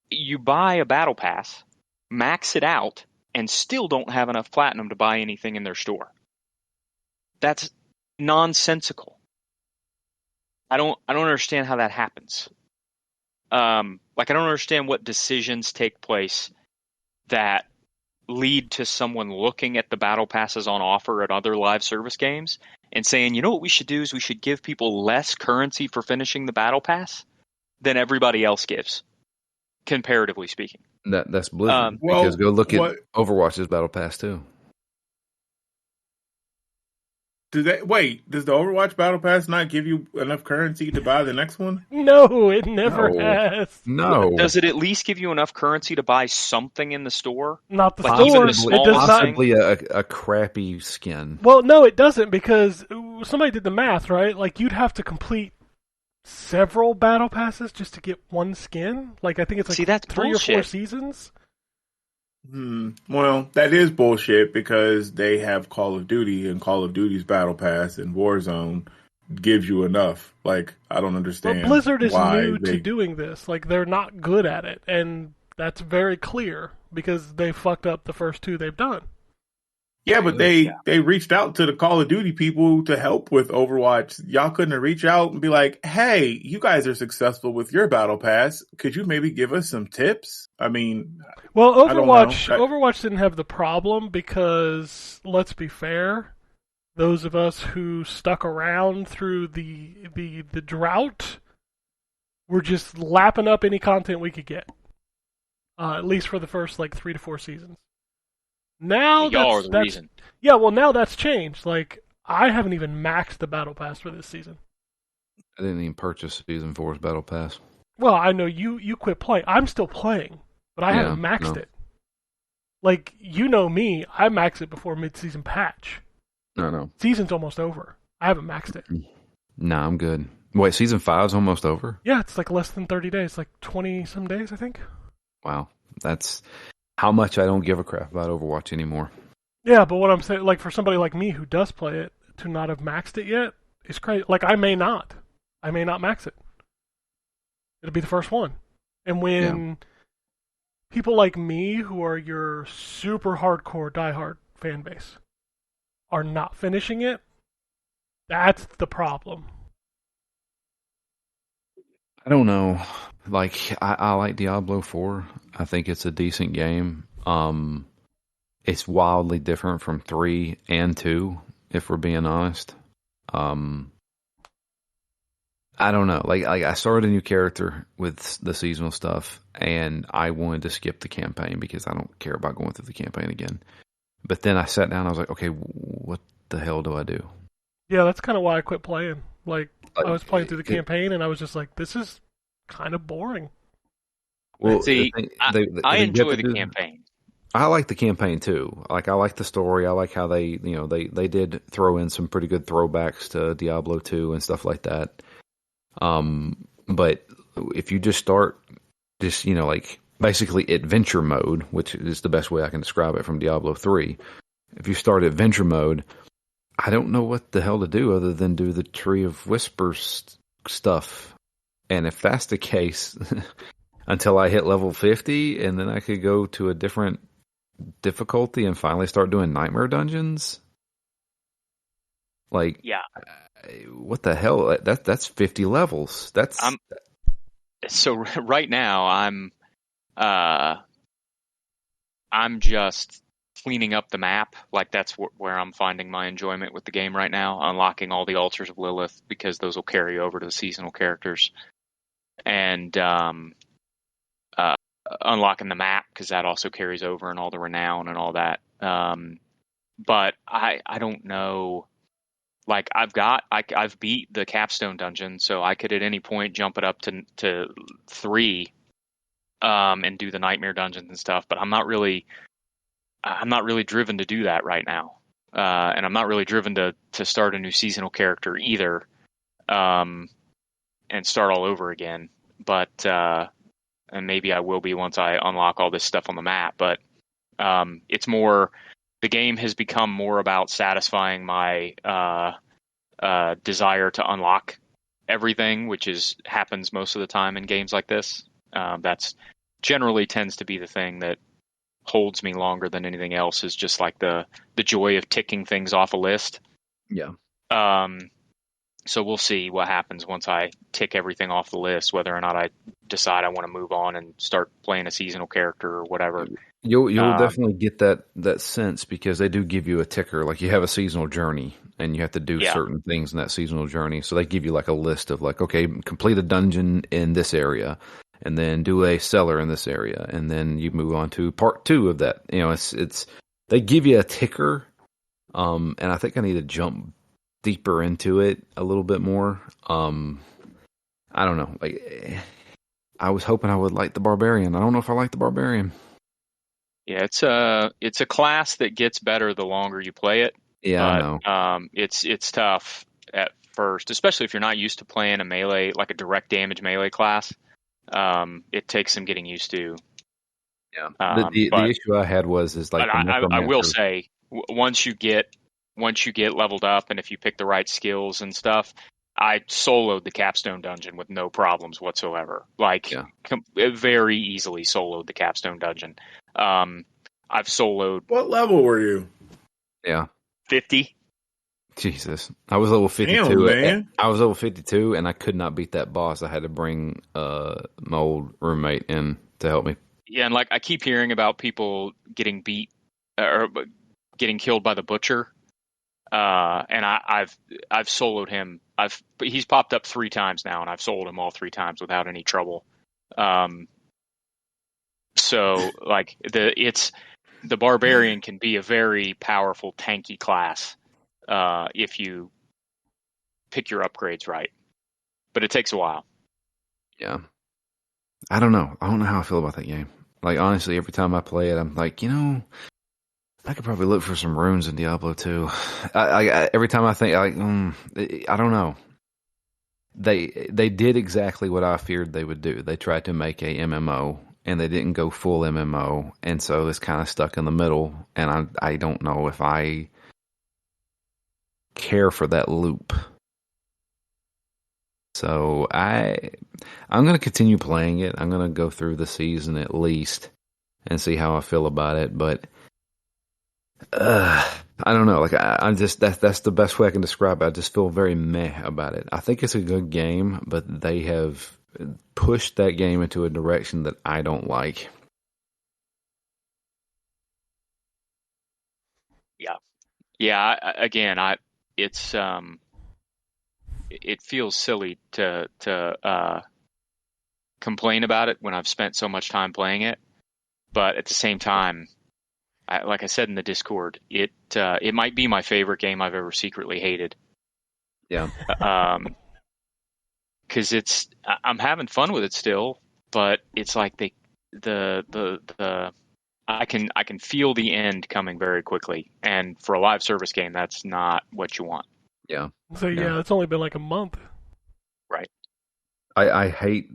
you buy a Battle Pass, max it out, and still don't have enough platinum to buy anything in their store. That's nonsensical. I don't understand how that happens. I don't understand what decisions take place that lead to someone looking at the battle passes on offer at other live service games and saying, you know what we should do is we should give people less currency for finishing the battle pass than everybody else gives, comparatively speaking.
That's Blizzard. Because go look at Overwatch's battle pass too.
Does the Overwatch Battle Pass not give you enough currency to buy the next one?
No, it never has.
No.
Does it at least give you enough currency to buy something in the store?
Not the
like
store.
Even the
It does not.
Possibly a crappy skin.
Well, no, it doesn't, because somebody did the math, right? Like, you'd have to complete several battle passes just to get one skin. Like, I think it's like
that's
3
bullshit.
or 4 seasons.
Well, that is bullshit because they have Call of Duty, and Call of Duty's Battle Pass and Warzone gives you enough. Like, I don't understand.
But Blizzard is
why
new to doing this. Like, they're not good at it, and that's very clear because they fucked up the first 2 they've done.
Yeah, but they reached out to the Call of Duty people to help with Overwatch. Y'all couldn't reach out and be like, hey, you guys are successful with your Battle Pass. Could you maybe give us some tips? I mean,
well, Overwatch didn't have the problem because, let's be fair, those of us who stuck around through the drought were just lapping up any content we could get. At least for the first 3 to 4 seasons. Now
y'all are the reason.
Yeah, well, now that's changed. Like, I haven't even maxed the Battle Pass for this season.
I didn't even purchase Season 4's Battle Pass.
Well, I know you quit playing. I'm still playing, but I haven't maxed it. Like, you know me, I max it before mid-season patch.
No.
Season's almost over. I haven't maxed it.
Nah, I'm good. Wait, Season 5's almost over?
Yeah, it's less than 30 days. 20-some days, I think.
Wow. That's how much I don't give a crap about Overwatch anymore.
Yeah, but what I'm saying, for somebody like me who does play it, to not have maxed it yet is crazy. I may not max it. It'll be the first one. And when people like me, who are your super hardcore diehard fan base, are not finishing it, that's the problem.
I don't know. I like Diablo 4. I think it's a decent game. It's wildly different from 3 and 2, if we're being honest. I don't know. I started a new character with the seasonal stuff, and I wanted to skip the campaign because I don't care about going through the campaign again. But then I sat down and I was like, okay, what the hell do I do?
Yeah, that's kind of why I quit playing. I was playing through the campaign, and I was just like, this is kind of boring.
Well,
see, I enjoy the campaign.
I like the campaign too. I like the story. I like how they did throw in some pretty good throwbacks to Diablo 2 and stuff like that. But if you just start just, like basically adventure mode, which is the best way I can describe it from Diablo 3. If you start adventure mode, I don't know what the hell to do other than do the Tree of Whispers stuff. And if that's the case, until I hit level 50, and then I could go to a different difficulty and finally start doing nightmare dungeons. Like,
yeah,
what the hell? That's 50 levels.
So right now I'm just cleaning up the map. Like, that's where I'm finding my enjoyment with the game right now, unlocking all the altars of Lilith, because those will carry over to the seasonal characters, and unlocking the map, because that also carries over, and all the renown and all that. But I don't know. Like, I've beat the capstone dungeon, so I could at any point jump it up to 3, and do the nightmare dungeons and stuff. But I'm not really driven to do that right now, and I'm not really driven to start a new seasonal character either, and start all over again. But and maybe I will be once I unlock all this stuff on the map. But it's more, the game has become more about satisfying my desire to unlock everything, which happens most of the time in games like this. That's generally tends to be the thing that holds me longer than anything else, is just like the joy of ticking things off a list.
Yeah.
So we'll see what happens once I tick everything off the list, whether or not I decide I want to move on and start playing a seasonal character or whatever.
You'll definitely get that sense, because they do give you a ticker. Like, you have a seasonal journey, and you have to do certain things in that seasonal journey. So they give you like a list of like, okay, complete a dungeon in this area, and then do a cellar in this area, and then you move on to part 2 of that. It's they give you a ticker, and I think I need to jump deeper into it a little bit more. I don't know. Like, I was hoping I would like the Barbarian. I don't know if I like the Barbarian.
Yeah, it's a class that gets better the longer you play it.
Yeah,
but,
I know.
It's tough at first, especially if you're not used to playing a melee, like a direct damage melee class. It takes some getting used to.
Yeah. The issue I had is like,
I will say, once you get leveled up, and if you pick the right skills and stuff, I soloed the capstone dungeon with no problems whatsoever. Like, very easily soloed the capstone dungeon. I've soloed.
What level were you?
Yeah.
50.
Jesus. I was level 52.
Damn, man.
I was level 52, and I could not beat that boss. I had to bring my old roommate in to help me.
Yeah, and like, I keep hearing about people getting beat or getting killed by the butcher. And I've soloed him. He's popped up 3 times now, and I've soloed him all 3 times without any trouble. So like, the Barbarian can be a very powerful, tanky class, if you pick your upgrades right. But it takes a while.
Yeah. I don't know. I don't know how I feel about that game. Like, honestly, every time I play it, I'm like, I could probably look for some runes in Diablo 2. Every time I think, I don't know. They did exactly what I feared they would do. They tried to make a MMO, and they didn't go full MMO, and so it's kind of stuck in the middle. And I don't know if I care for that loop. So I'm going to continue playing it. I'm going to go through the season at least and see how I feel about it. But I don't know. Like, I'm just that's the best way I can describe it. I just feel very meh about it. I think it's a good game, but they have pushed that game into a direction that I don't like.
Yeah. Again, it feels silly to complain about it when I've spent so much time playing it, but at the same time, like I said in the Discord, it might be my favorite game I've ever secretly hated.
Yeah.
Because I'm having fun with it still, but it's like I can feel the end coming very quickly, and for a live service game, that's not what you want.
Yeah.
So yeah, it's only been like a month.
Right.
I hate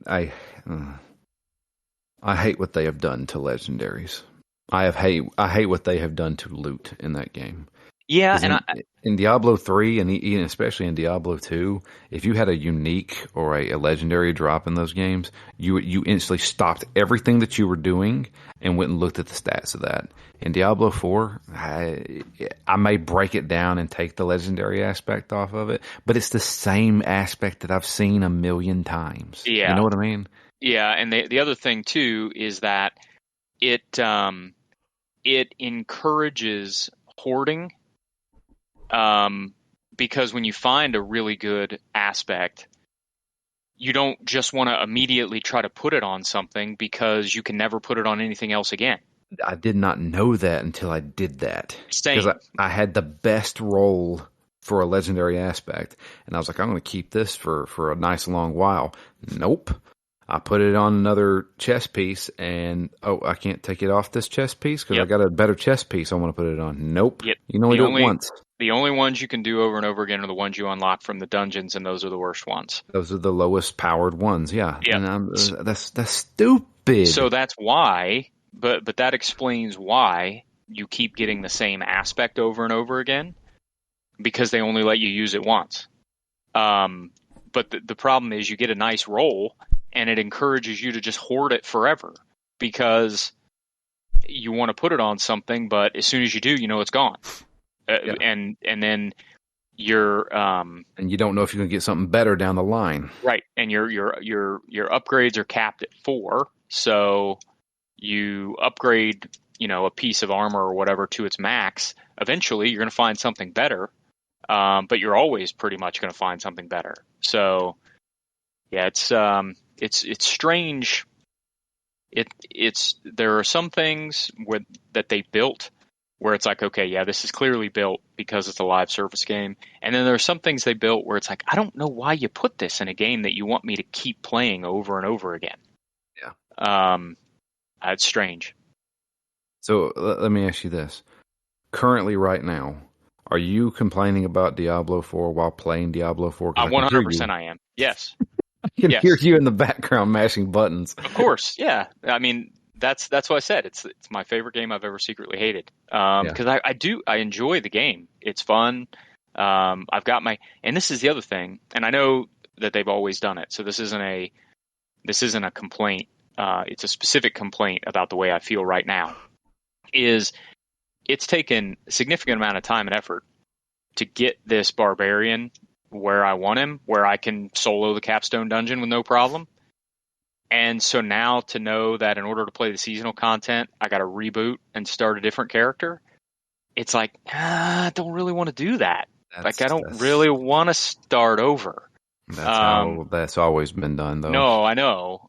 I hate what they have done to legendaries. I hate what they have done to loot in that game.
Yeah,
and in Diablo 3 and especially in Diablo 2, if you had a unique or a legendary drop in those games, you instantly stopped everything that you were doing and went and looked at the stats of that. In Diablo 4, I may break it down and take the legendary aspect off of it, but it's the same aspect that I've seen a million times.
Yeah.
You know what I mean?
Yeah, and the other thing too is that it encourages hoarding. Because when you find a really good aspect, you don't just want to immediately try to put it on something because you can never put it on anything else again.
I did not know that until I did that.
Same.
Because I had the best roll for a legendary aspect, and I was like, I'm going to keep this for a nice long while. Nope. I put it on another chess piece, and I can't take it off this chess piece because I got a better chess piece I want to put it on. Nope.
Yep.
You can only do it once.
The only ones you can do over and over again are the ones you unlock from the dungeons, and those are the worst ones.
Those are the lowest powered ones, yeah.
Yep.
And that's stupid.
So that's why, but that explains why you keep getting the same aspect over and over again, because they only let you use it once. But the problem is you get a nice roll, and it encourages you to just hoard it forever because you want to put it on something, but as soon as you do, you know it's gone. And then you're and
you don't know if you're going to get something better down the line,
right? And your upgrades are capped at 4, so you upgrade a piece of armor or whatever to its max. Eventually, you're going to find something better, but you're always pretty much going to find something better. So yeah, it's strange. There are some things that they built where it's like, okay, yeah, this is clearly built because it's a live service game. And then there are some things they built where it's like, I don't know why you put this in a game that you want me to keep playing over and over again.
Yeah.
It's strange.
So let me ask you this. Currently, right now, are you complaining about Diablo 4 while playing Diablo 4?
100% I am. Yes.
I can hear you in the background mashing buttons.
Of course, yeah. I mean, that's what I said. It's my favorite game I've ever secretly hated. Because I enjoy the game. It's fun. I've got and this is the other thing, and I know that they've always done it. So this isn't a complaint. It's a specific complaint about the way I feel right now. It's taken a significant amount of time and effort to get this barbarian where I want him, where I can solo the capstone dungeon with no problem. And so now to know that in order to play the seasonal content, I got to reboot and start a different character. It's like, I don't really want to do that. I don't really want to start over.
That's always been done, though.
No, I know.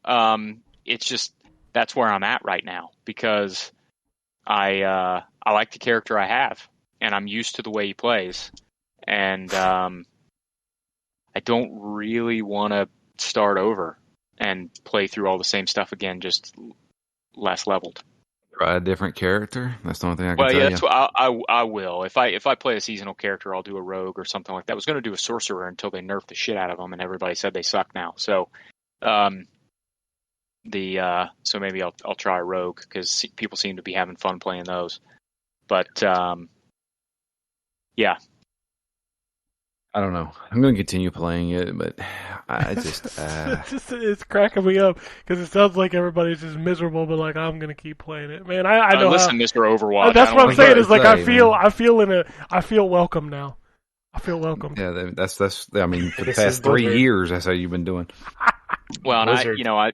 It's just, that's where I'm at right now because I like the character I have and I'm used to the way he plays. And, I don't really want to start over and play through all the same stuff again, just less leveled.
Try a different character. That's the only thing I can tell you.
Well, yeah, that's what I will. If I play a seasonal character, I'll do a rogue or something like that. I was going to do a sorcerer until they nerfed the shit out of them, and everybody said they suck now. So, so maybe I'll try a rogue because people seem to be having fun playing those. But yeah.
I don't know. I'm going to continue playing it, but I just...
it's cracking me up because it sounds like everybody's just miserable, but like I'm going to keep playing it, man. I know.
Listen, Mr. Overwatch.
That's what I'm saying. Is like I feel welcome now. I feel welcome.
Yeah, that's. I mean, for the past 3 years, that's how you've been doing.
Well, and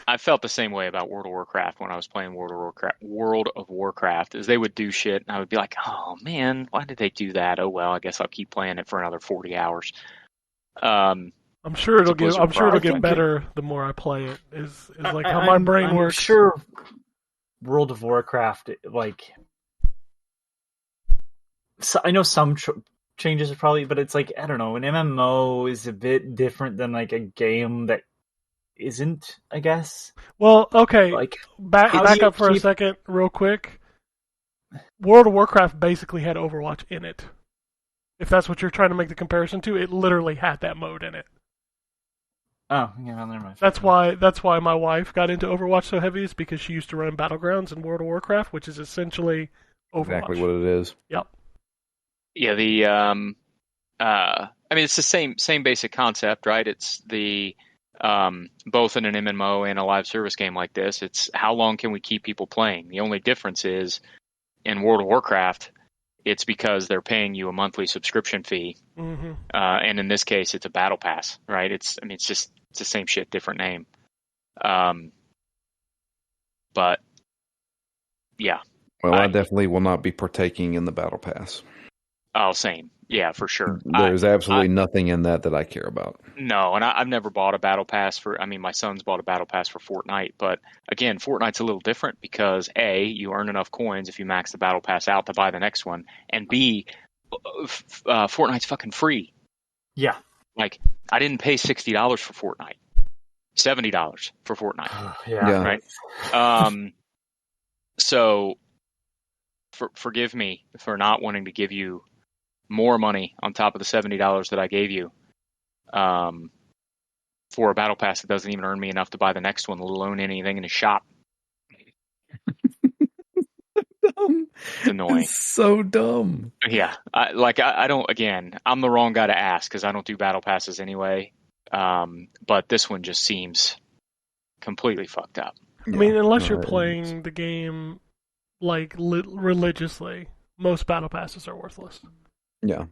I felt the same way about World of Warcraft when I was playing World of Warcraft, is they would do shit, and I would be like, oh, man, why did they do that? Oh, well, I guess I'll keep playing it for another 40 hours.
I'm sure it'll get better the more I play it, is like how my brain works.
I'm sure World of Warcraft, like... So I know some changes are probably, but it's like, I don't know, an MMO is a bit different than like a game that isn't, I guess.
Well, okay.
Like,
back up for a second, real quick. World of Warcraft basically had Overwatch in it. If that's what you're trying to make the comparison to, it literally had that mode in it.
Oh, yeah, never mind.
That's why my wife got into Overwatch so heavy, is because she used to run Battlegrounds in World of Warcraft, which is essentially Overwatch.
Exactly what it is.
Yep.
Yeah, I mean, it's the same basic concept, right? It's the both in an MMO and a live service game like this. It's how long can we keep people playing? The only difference is in World of Warcraft, it's because they're paying you a monthly subscription fee, and in this case, it's a battle pass, right? It's the same shit, different name. But yeah.
Well, I definitely will not be partaking in the battle pass.
Oh, same. Yeah, for sure.
There's absolutely nothing in that I care about.
No, and I've never bought a battle pass my son's bought a battle pass for Fortnite, but again, Fortnite's a little different because A, you earn enough coins if you max the battle pass out to buy the next one, and B, Fortnite's fucking free.
Yeah.
Like, I didn't pay $60 for Fortnite. $70 for Fortnite.
Yeah.
Right? So, forgive me for not wanting to give you more money on top of the $70 that I gave you for a battle pass that doesn't even earn me enough to buy the next one, let alone anything in the shop.
Dumb.
It's annoying.
It's so dumb.
Yeah. I don't, again, I'm the wrong guy to ask because I don't do battle passes anyway. But this one just seems completely fucked up.
I mean, unless you're playing the game like religiously, most battle passes are worthless.
Yeah.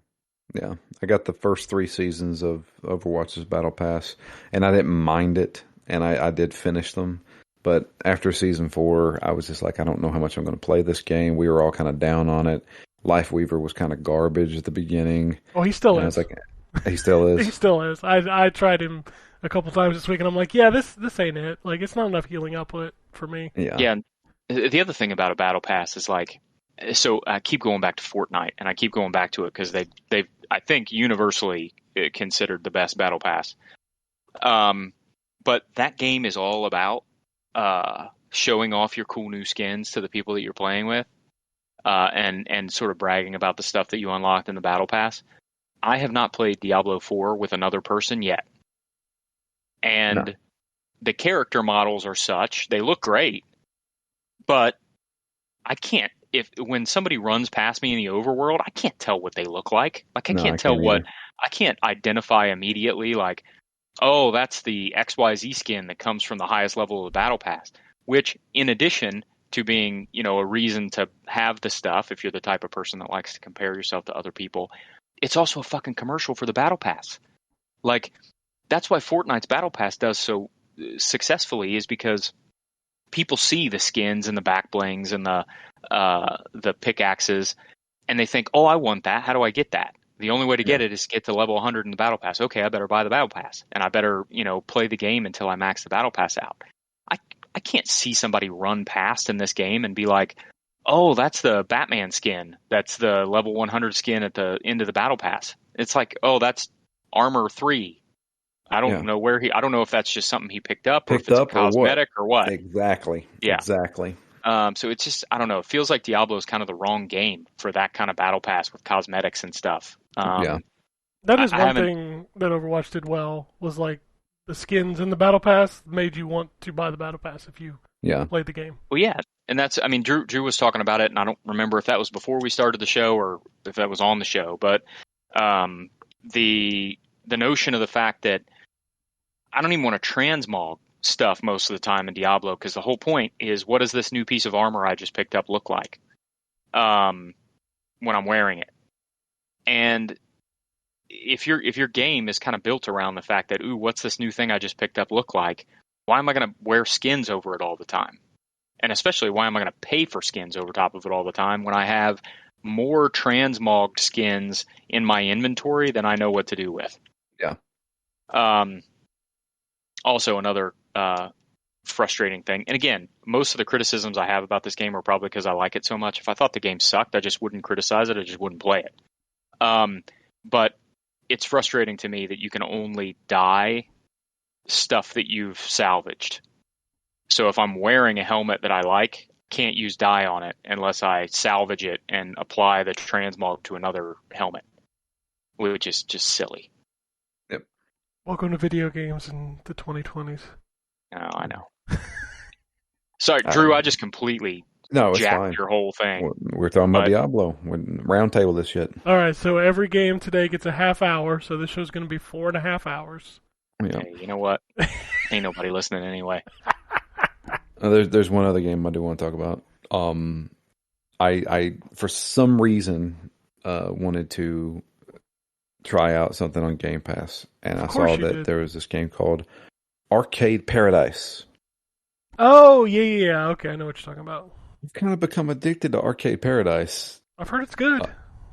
I got the first 3 seasons of Overwatch's Battle Pass, and I didn't mind it, and I did finish them. But after season 4, I was just like, I don't know how much I'm going to play this game. We were all kind of down on it. Lifeweaver was kind of garbage at the beginning.
Oh, he still is.
I was like, he still is?
He still is. I tried him a couple times this week, and I'm like, yeah, this ain't it. Like, it's not enough healing output for me.
Yeah. The other thing about a battle pass is like, so I keep going back to Fortnite, and I keep going back to it because they've I think universally considered the best battle pass. But that game is all about showing off your cool new skins to the people that you're playing with, and sort of bragging about the stuff that you unlocked in the battle pass. I have not played Diablo 4 with another person yet, and the character models are such, they look great, but I can't. When somebody runs past me in the overworld, I can't tell what they look like. Like, I can't identify immediately, like, oh, that's the XYZ skin that comes from the highest level of the battle pass, which, in addition to being, a reason to have the stuff, if you're the type of person that likes to compare yourself to other people, it's also a fucking commercial for the battle pass. Like, that's why Fortnite's battle pass does so successfully, is because people see the skins and the back blings and the pickaxes, and they think, oh, I want that. How do I get that? The only way to get it is to get to level 100 in the battle pass. Okay, I better buy the battle pass, and I better, play the game until I max the battle pass out. I can't see somebody run past in this game and be like, oh, that's the Batman skin. That's the level 100 skin at the end of the battle pass. It's like, oh, that's armor 3. I don't know I don't know if that's just something he picked up or if it's a cosmetic or what.
Exactly.
Yeah.
Exactly.
So it's just, I don't know. It feels like Diablo is kind of the wrong game for that kind of battle pass with cosmetics and stuff.
That is one thing that Overwatch did well, was like the skins in the battle pass made you want to buy the battle pass if you played the game.
Well, yeah. And that's, I mean, Drew was talking about it, and I don't remember if that was before we started the show or if that was on the show, but the notion of the fact that I don't even want to transmog stuff most of the time in Diablo, because the whole point is, what does this new piece of armor I just picked up look like when I'm wearing it? And if your game is kind of built around the fact that, ooh, what's this new thing I just picked up look like? Why am I going to wear skins over it all the time? And especially, why am I going to pay for skins over top of it all the time when I have more transmogged skins in my inventory than I know what to do with?
Yeah.
Also, another frustrating thing, and again, most of the criticisms I have about this game are probably because I like it so much. If I thought the game sucked, I just wouldn't criticize it. I just wouldn't play it. But it's frustrating to me that you can only dye stuff that you've salvaged. So if I'm wearing a helmet that I like, can't use dye on it unless I salvage it and apply the transmog to another helmet, which is just silly.
Yep.
Welcome to video games in the 2020s.
Oh, I know. Sorry, Drew, I just completely
it's
jacked
fine.
your whole thing.
We're talking about Diablo. We're round table this shit.
All right, so every game today gets a half hour, so this show's going to be 4.5 hours.
Yeah.
Hey, you know what? Ain't nobody listening anyway.
There's one other game I do want to talk about. I for some reason wanted to try out something on Game Pass, and I saw that there was this game called Arcade Paradise.
Oh, yeah. Okay, I know what you're talking about.
I've kind of become addicted to Arcade Paradise.
I've heard it's good.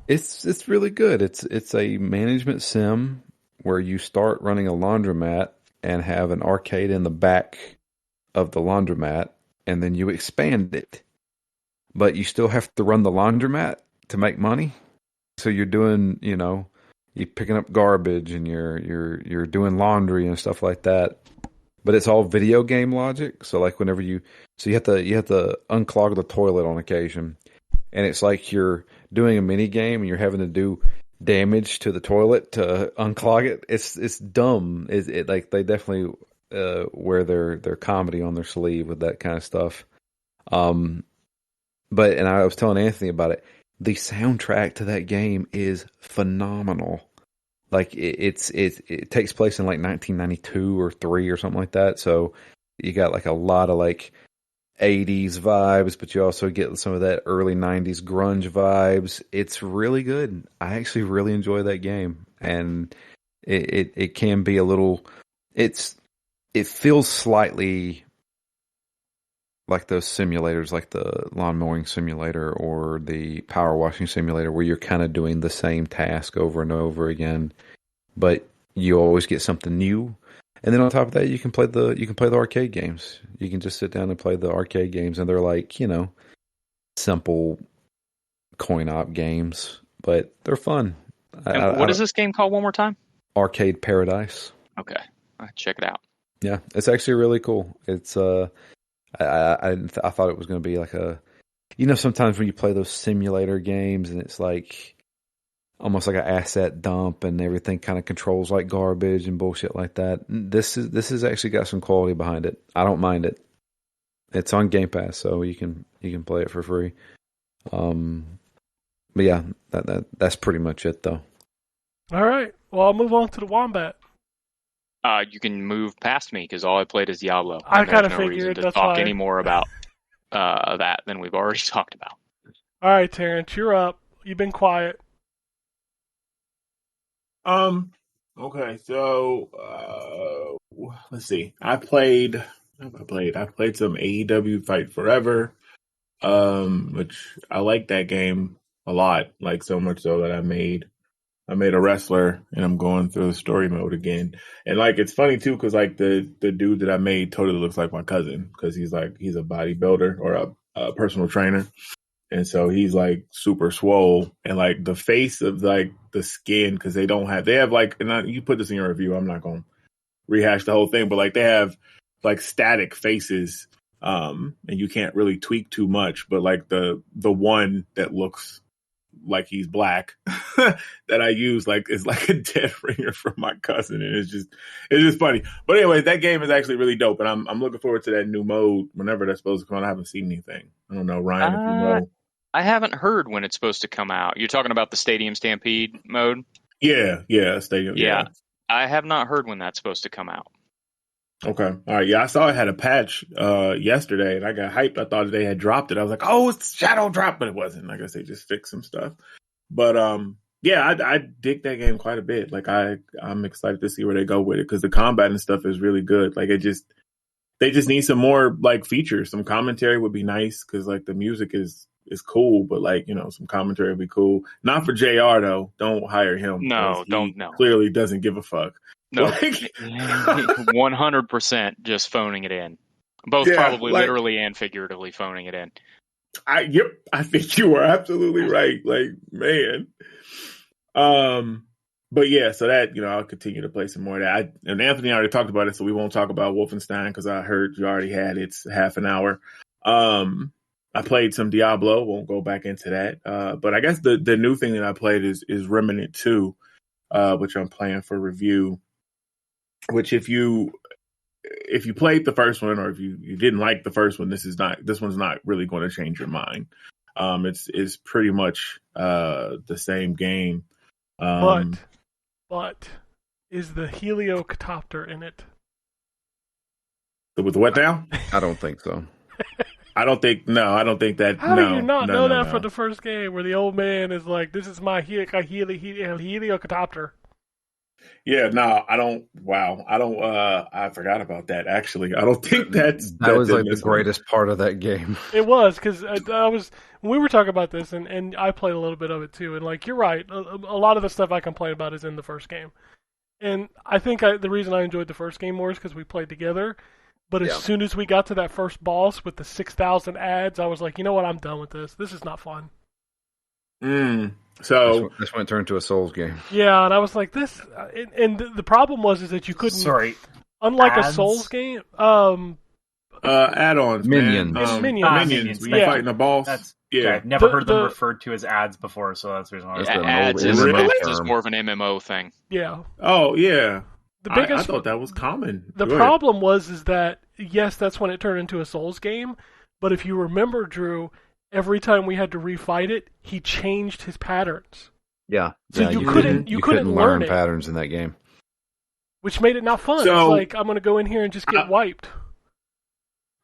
It's really good. It's a management sim where you start running a laundromat and have an arcade in the back of the laundromat, and then you expand it. But you still have to run the laundromat to make money. So you're doing, you're picking up garbage and you're doing laundry and stuff like that. But it's all video game logic. So like whenever you have to unclog the toilet on occasion, and it's like you're doing a mini game and you're having to do damage to the toilet to unclog it. It's dumb. It like they definitely wear their comedy on their sleeve with that kind of stuff. But I was telling Anthony about it. The soundtrack to that game is phenomenal. Like it takes place in like 1992 or 3 or something like that. So you got like a lot of like 80s vibes, but you also get some of that early 90s grunge vibes. It's really good. I actually really enjoy that game, and it can be a little. It feels slightly like those simulators, like the lawn mowing simulator or the power washing simulator, where you're kind of doing the same task over and over again, but you always get something new. And then on top of that, you can play the arcade games. You can just sit down and play the arcade games, and they're like, simple coin op games, but they're fun.
What is this game called one more time?
Arcade Paradise.
Okay, I'll check it out.
Yeah, it's actually really cool. It's I thought it was going to be like sometimes when you play those simulator games and it's like almost like an asset dump and everything kind of controls like garbage and bullshit like that. This has actually got some quality behind it. I don't mind it. It's on Game Pass, so you can play it for free. But yeah, that's pretty much it though.
All right. Well, I'll move on to the Wombat.
You can move past me because all I played is Diablo.
I kind of
no
figured
reason to
that's
talk
why.
any more about that than we've already talked about.
All right, Terrence, you're up. You've been quiet.
Okay, so let's see. I played some AEW Fight Forever, which I like that game a lot, like so much so that I made a wrestler, and I'm going through the story mode again. And like it's funny too, because like the dude that I made totally looks like my cousin, because he's a bodybuilder or a personal trainer. And so he's like super swole, and like the face of like the skin, because they have like, and you put this in your review, I'm not going to rehash the whole thing, but like they have like static faces, and you can't really tweak too much. But like the one that looks like he's black that I use like is like a dead ringer from my cousin, and it's just funny. But anyway, that game is actually really dope, and I'm looking forward to that new mode whenever that's supposed to come out. I haven't seen anything. I don't know, Ryan, if you know.
I haven't heard when it's supposed to come out. You're talking about the Stadium Stampede mode?
Yeah, Stadium.
Yeah. I have not heard when that's supposed to come out.
Okay. All right. Yeah, I saw it had a patch yesterday, and I got hyped. I thought they had dropped it. I was like, oh, it's Shadow Drop, but it wasn't. I guess they just fixed some stuff. But yeah, I dig that game quite a bit. Like I'm excited to see where they go with it, because the combat and stuff is really good. Like they just need some more like features. Some commentary would be nice, because like the music is cool, but like, some commentary would be cool. Not for JR though. Don't hire him.
No, don't. No.
Clearly doesn't give a fuck.
No, 100% just phoning it in. Both probably literally and figuratively phoning it in.
I think you are absolutely right. Like, man. But yeah, so that, I'll continue to play some more of that. And Anthony already talked about it, so we won't talk about Wolfenstein, because I heard you already had it's half an hour. I played some Diablo. Won't go back into that. But I guess the new thing that I played is Remnant 2, which I'm playing for review. which if you played the first one or if you didn't like the first one, this one's not really going to change your mind. It's pretty much the same game.
But is the heliocopter in it?
With what now?
I don't think so.
I don't think that.
How do you not know that from the first game where the old man is like, "This is my heliocopter"?
Yeah, no, I don't. Wow, I don't. I forgot about that. Actually, I don't think that
was like the greatest part of that game.
It was because we were talking about this, and I played a little bit of it too. And like you're right, a lot of the stuff I complain about is in the first game. And I think the reason I enjoyed the first game more is because we played together. But as soon as we got to that first boss with the 6,000 ads, I was like, you know what? I'm done with this. This is not fun.
So
this one turned to a Souls game.
Yeah, and I was like, this. And the problem was that you couldn't.
Sorry.
Unlike a Souls game,
add-ons,
minions,
minions. When you're fighting a boss.
Okay, I've never heard them referred to as ads before, so that's the reason why.
Ads is more of an MMO thing.
Yeah.
Oh yeah.
I
thought that was common.
The problem was that yes, that's when it turned into a Souls game. But if you remember, Drew, every time we had to refight it, he changed his patterns.
Yeah.
So you couldn't
learn patterns in that game,
which made it not fun. So, it's like I'm going to go in here and just get wiped.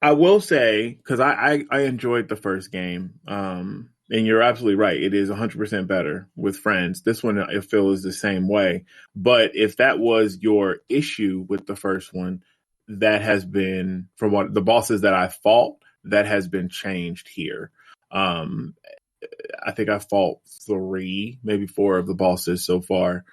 I will say, because I enjoyed the first game, and you're absolutely right. It is 100% better with friends. This one, I feel, is the same way. But if that was your issue with the first one, that has been, from what the bosses that I fought, that has been changed here. I think I fought 3, maybe 4 of the bosses so far.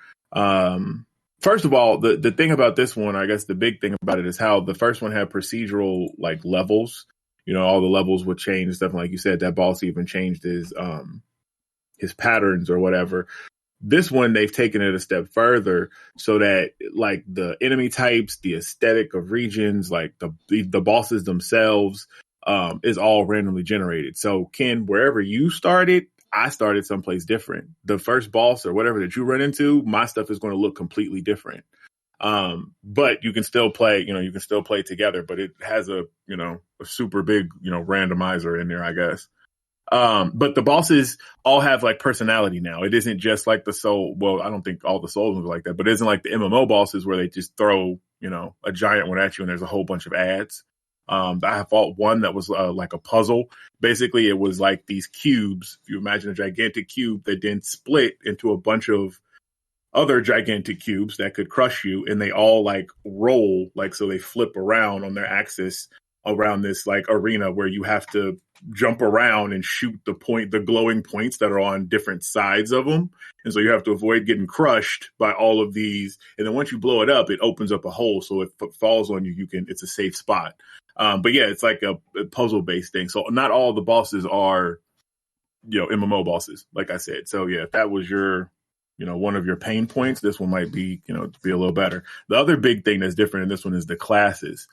First of all, the thing about this one, I guess the big thing about it is how the first one had procedural like levels. You know, all the levels would change and stuff. Like you said, that boss even changed his patterns or whatever. This one, they've taken it a step further so that like the enemy types, the aesthetic of regions, like the bosses themselves, is all randomly generated. So Ken, wherever you started, I started someplace different. The first boss or whatever that you run into, my stuff is going to look completely different. But you can still play, together, but it has a super big, randomizer in there, I guess. But the bosses all have like personality now. It isn't just like the Soul. Well, I don't think all the Souls are like that, but it isn't like the MMO bosses where they just throw, a giant one at you and there's a whole bunch of ads. I fought one that was like a puzzle. Basically, it was like these cubes. If you imagine a gigantic cube that then split into a bunch of other gigantic cubes that could crush you, and they all like roll, like so they flip around on their axis around this like arena where you have to jump around and shoot the glowing points that are on different sides of them. And so you have to avoid getting crushed by all of these. And then once you blow it up, it opens up a hole. So if it falls on you, it's a safe spot. But yeah, it's like a puzzle based thing. So not all the bosses are, MMO bosses, like I said. So yeah, if that was your, one of your pain points, this one might be, be a little better. The other big thing that's different in this one is the classes.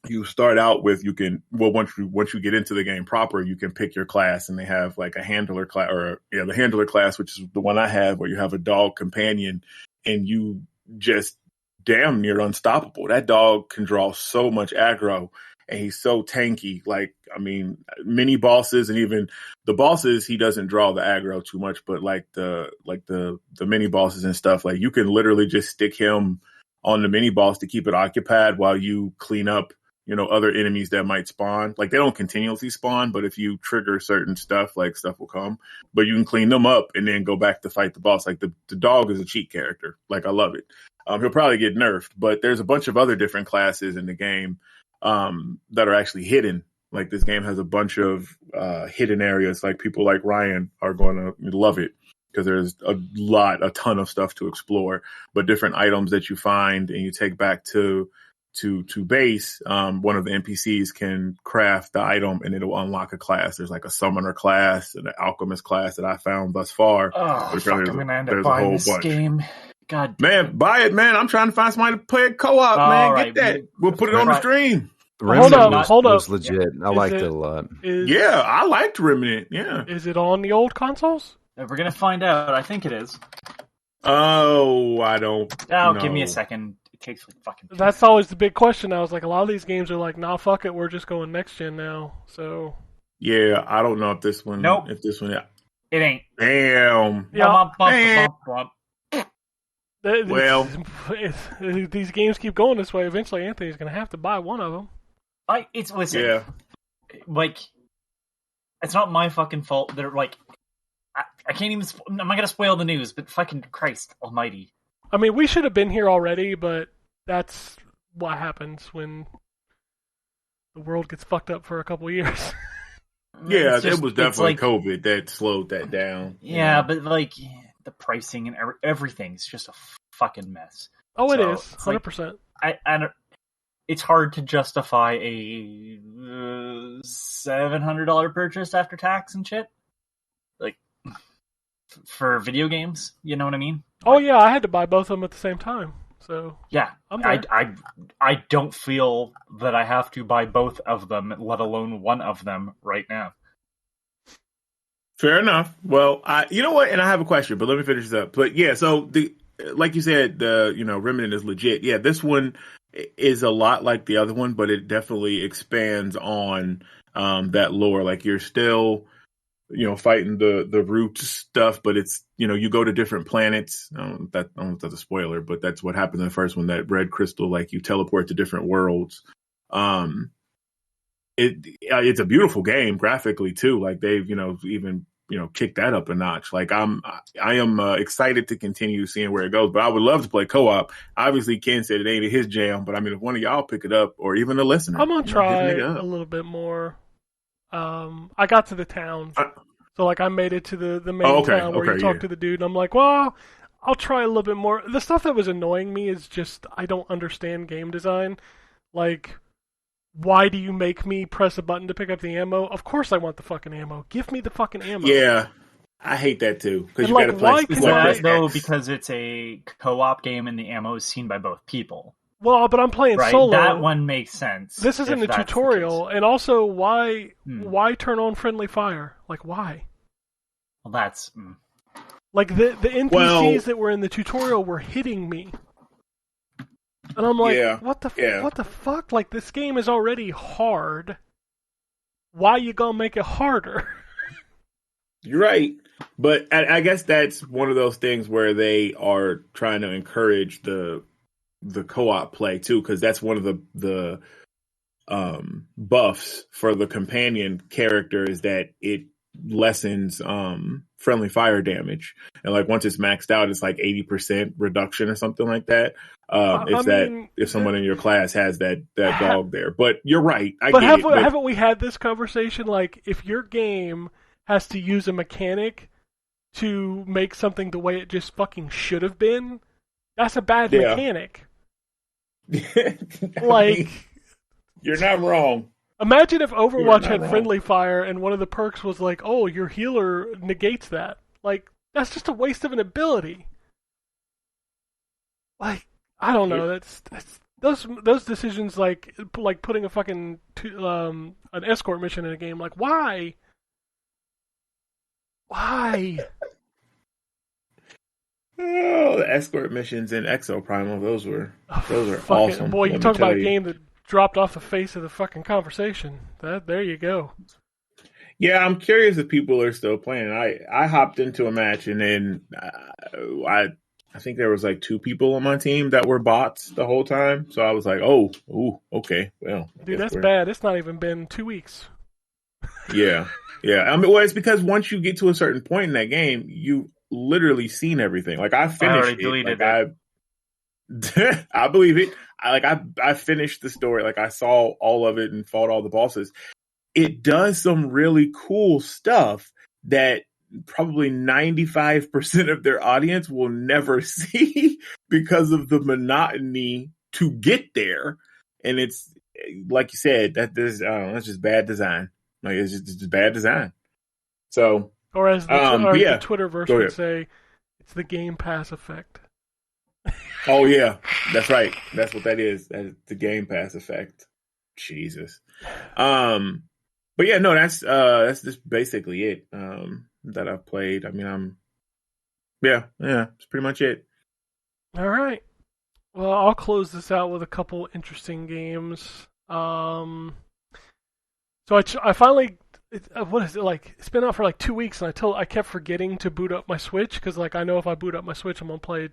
You start out with, once you get into the game proper, you can pick your class, and they have like a handler class, the handler class, which is the one I have, where you have a dog companion, and you just damn near unstoppable. That dog can draw so much aggro, and he's so tanky. Like, I mean, mini bosses and even the bosses, he doesn't draw the aggro too much, but like the mini bosses and stuff, like you can literally just stick him on the mini boss to keep it occupied while you clean up other enemies that might spawn. Like, they don't continuously spawn, but if you trigger certain stuff, like, stuff will come. But you can clean them up and then go back to fight the boss. Like, the dog is a cheat character. Like, I love it. He'll probably get nerfed, but there's a bunch of other different classes in the game that are actually hidden. Like, this game has a bunch of hidden areas. Like, people like Ryan are going to love it because there's a ton of stuff to explore. But different items that you find and you take back to base, one of the NPCs can craft the item and it'll unlock a class. There's like a summoner class and an alchemist class that I found thus far.
Oh, fuck, I'm gonna end up buying this game. God,
man, buy it, man. I'm trying to find somebody to play it co-op, man.
Right,
get that. We'll put it on the stream.
Hold up.
Was legit. I liked it a lot.
Yeah, I liked Remnant. Yeah.
Is it on the old consoles?
We're gonna find out. I think it is.
Oh, I don't.
Oh, give me a second. takes like fucking.
That's always the big question. I was like, a lot of these games are like, nah, fuck it, we're just going next gen now. So.
Yeah, I don't know if this one.
Nope.
If this one.
It ain't.
Damn.
Yeah.
Well,
these games keep going this way. Eventually, Anthony's going to have to buy one of them.
Listen.
Yeah.
Like, it's not my fucking fault. They're like, I can't even. I'm not going to spoil the news, but fucking Christ Almighty.
I mean, we should have been here already, but that's what happens when the world gets fucked up for a couple years.
Yeah, it was definitely COVID that slowed that down.
Yeah, but like the pricing and everything's just a fucking mess.
Oh, it is 100%.
I don't. It's hard to justify a $700 purchase after tax and shit. Like for video games, you know what I mean?
Oh yeah, I had to buy both of them at the same time. So
yeah, I don't feel that I have to buy both of them, let alone one of them right now.
Fair enough. Well, you know what? And I have a question, but let me finish this up. But yeah, so like you said, Remnant is legit. Yeah, this one is a lot like the other one, but it definitely expands on that lore. Like you're still, fighting the root stuff, but it's, you go to different planets. I don't know if that's a spoiler, but that's what happens in the first one, that red crystal, like you teleport to different worlds. It's a beautiful game graphically too. Like they've, even, kicked that up a notch. Like I am excited to continue seeing where it goes, but I would love to play co-op. Obviously Ken said it ain't his jam, but I mean, if one of y'all pick it up or even a listener,
I'm going to try a little bit more. I got to the towns. So, like, I made it to the main town where you talk to the dude, and I'm like, well, I'll try a little bit more. The stuff that was annoying me is just, I don't understand game design. Like, why do you make me press a button to pick up the ammo? Of course I want the fucking ammo. Give me the fucking ammo.
Yeah, I hate that too. Because you
like,
gotta play
though, because it's a co-op game and the ammo is seen by both people.
Well, but I'm playing solo.
That one makes sense.
This isn't a tutorial, and also why turn on friendly fire? Like why?
Well, that's
like the NPCs that were in the tutorial were hitting me, and I'm like, what the fuck? Like this game is already hard. Why you gonna make it harder?
You're right, but I guess that's one of those things where they are trying to encourage the co-op play too, because that's one of the buffs for the companion character is that it lessens friendly fire damage, and like once it's maxed out, it's like 80% reduction or something like that. If someone in your class has that dog there, but you're right.
Haven't we had this conversation? Like if your game has to use a mechanic to make something the way it just fucking should have been, that's a bad mechanic. Like,
you're not wrong.
Imagine if Overwatch had friendly fire and one of the perks was like, oh, your healer negates that. Like, that's just a waste of an ability. Like, I don't know. That's those decisions like putting a fucking an escort mission in a game. Like, why? Why?
Oh, the escort missions in Exo Primal, those are awesome.
Boy, you talk about a game that dropped off the face of the fucking conversation. There you go.
Yeah, I'm curious if people are still playing. I hopped into a match and then I think there was like 2 people on my team that were bots the whole time. So I was like, oh, okay, well,
dude, that's bad. It's not even been 2 weeks.
Yeah. I mean, well, it's because once you get to a certain point in that game, you literally seen everything. Like I finished it. I believe it. I finished the story. Like I saw all of it and fought all the bosses. It does some really cool stuff that probably 95% of their audience will never see because of the monotony to get there. And it's like you said, that's just bad design. Like it's just bad design. So.
Or as the Twitterverse would say, it's the Game Pass effect.
Oh yeah, that's right. That's what that is. That's the Game Pass effect. Jesus. But yeah, no, that's just basically it. That I've played. I mean, it's pretty much it.
All right. Well, I'll close this out with a couple interesting games. So I finally, what is it like? It's been out for like 2 weeks, and I kept forgetting to boot up my Switch because like I know if I boot up my Switch, I'm gonna play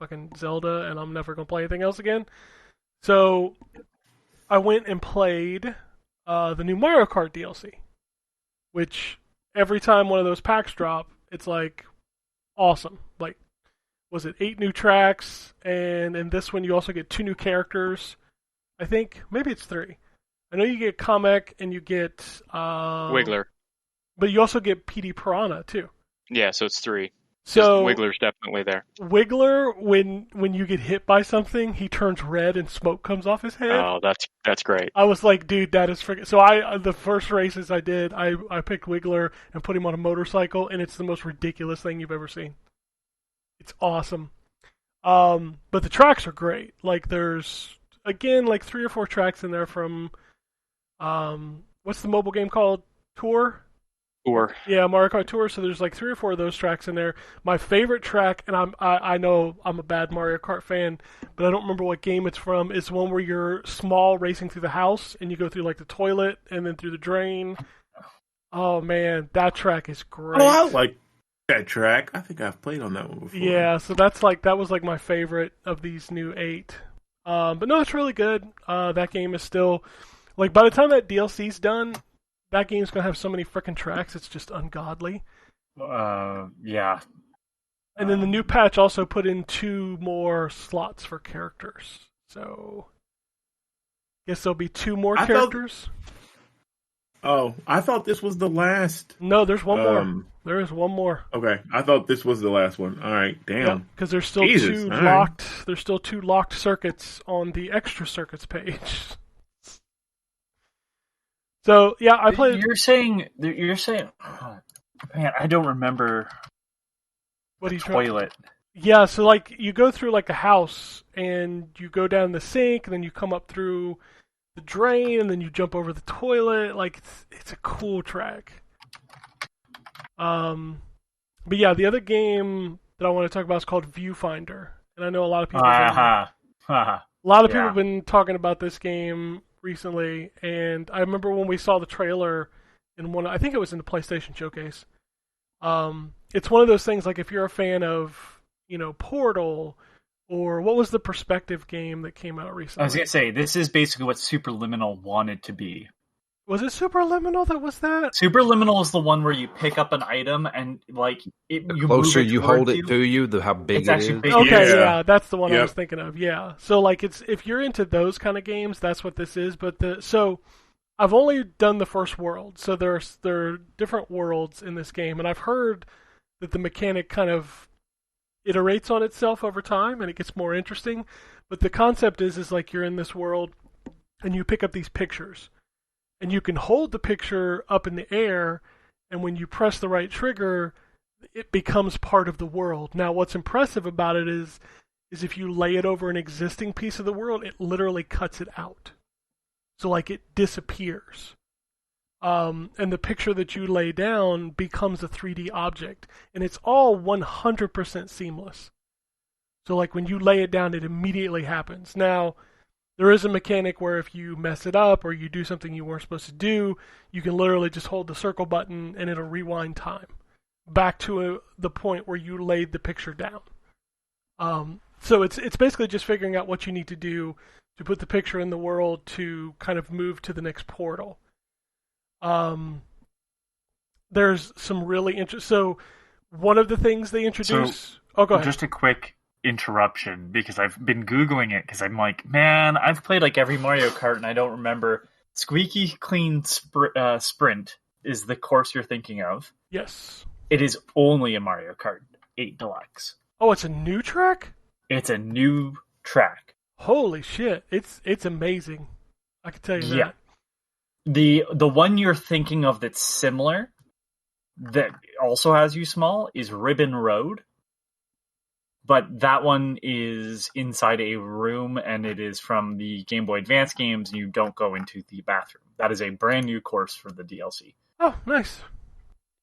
fucking Zelda, and I'm never gonna play anything else again. So I went and played the new Mario Kart DLC, which every time one of those packs drop, it's like awesome. Like, was it 8 new tracks, and in this one you also get 2 new characters. I think maybe it's 3. I know you get Kamek and you get
Wiggler,
but you also get PD Piranha too.
Yeah, so it's 3.
So
Wiggler's definitely there.
Wiggler, when you get hit by something, he turns red and smoke comes off his head.
Oh, that's great.
I was like, dude, that is freaking. So the first races I did, I picked Wiggler and put him on a motorcycle, and it's the most ridiculous thing you've ever seen. It's awesome. But the tracks are great. Like there's again like 3 or 4 tracks in there from what's the mobile game called? Tour? Yeah, Mario Kart Tour. So there's like 3 or 4 of those tracks in there. My favorite track, and I know I'm a bad Mario Kart fan, but I don't remember what game it's from, is one where you're small racing through the house and you go through like the toilet and then through the drain. Oh man, that track is great.
Oh, I like that track. I think I've played on that one before.
Yeah, so that was like my favorite of these new 8. But no, it's really good. That game is still like by the time that DLC's done, that game's gonna have so many frickin' tracks, it's just ungodly.
Yeah.
And then the new patch also put in 2 more slots for characters. So, guess there'll be 2 more characters.
I thought this was the last.
No, there's one more. There is one more.
Okay, I thought this was the last one. All right, damn.
Because there's still 2 locked. Right. There's still 2 locked circuits on the extra circuits page. So yeah, I played.
You're saying, oh, man, I don't remember.
What are you
toilet?
Yeah, so like you go through like a house and you go down the sink, and then you come up through the drain, and then you jump over the toilet. Like it's a cool track. But yeah, the other game that I want to talk about is called Viewfinder, and I know a lot of people. A lot of people have been talking about this game recently, and I remember when we saw the trailer in I think it was in the PlayStation Showcase. It's one of those things like if you're a fan of, Portal, or what was the Perspective game that came out recently?
I was gonna say this is basically what Superliminal wanted to be.
Was it Superliminal that was that?
Superliminal is the one where you pick up an item and the
closer you hold it to you, how big it is.
Big. Okay, yeah, that's the one I was thinking of. Yeah, so like if you're into those kind of games, that's what this is. But so I've only done the first world, so there are different worlds in this game, and I've heard that the mechanic kind of iterates on itself over time, and it gets more interesting. But the concept is like you're in this world, and you pick up these pictures. And you can hold the picture up in the air, and when you press the right trigger, it becomes part of the world. Now, what's impressive about it is if you lay it over an existing piece of the world, it literally cuts it out. So, like, it disappears. And the picture that you lay down becomes a 3D object. And it's all 100% seamless. So, like, when you lay it down, it immediately happens. Now, there is a mechanic where if you mess it up or you do something you weren't supposed to do, you can literally just hold the circle button and it'll rewind time back to the point where you laid the picture down. So it's basically just figuring out what you need to do to put the picture in the world to kind of move to the next portal. There's some really interesting. So one of the things they introduce. Go ahead.
Just a quick interruption, because I've been Googling it, because I'm like, man, I've played like every Mario Kart and I don't remember. Squeaky Clean Sprint is the course you're thinking of.
Yes.
It is only a Mario Kart 8 Deluxe.
Oh, it's a new track?
It's a new track.
Holy shit. It's amazing. I can tell you that.
The one you're thinking of that's similar, that also has you small, is Ribbon Road. But that one is inside a room, and it is from the Game Boy Advance games, and you don't go into the bathroom. That is a brand new course for the DLC.
Oh, nice.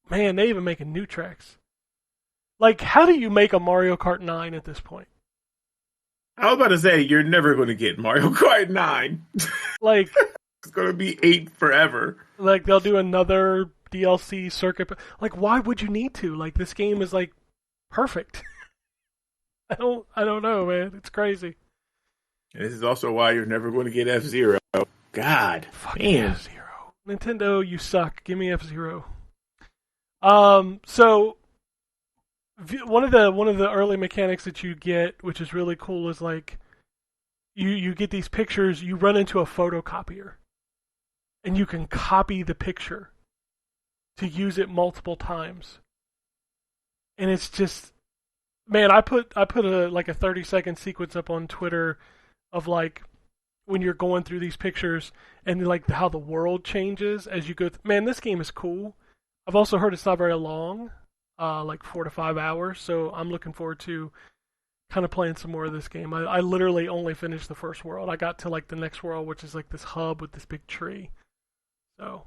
Man, they even making new tracks. Like, how do you make a Mario Kart 9 at this point?
I was about to say, you're never going to get Mario Kart 9.
Like,
it's going to be 8 forever.
Like, they'll do another DLC circuit. Like, why would you need to? Like, this game is, like, perfect. I don't know, man. It's crazy.
And this is also why you're never going to get F-Zero. God.
Fucking F-Zero. Nintendo, you suck. Give me F-Zero. So one of the early mechanics that you get, which is really cool, is like you get these pictures, you run into a photocopier, and you can copy the picture to use it multiple times. And it's just, man, I put a 30-second sequence up on Twitter of like when you're going through these pictures and like how the world changes as you go. Man, this game is cool. I've also heard it's not very long, like 4 to 5 hours. So I'm looking forward to kind of playing some more of this game. I literally only finished the first world. I got to like the next world, which is like this hub with this big tree. So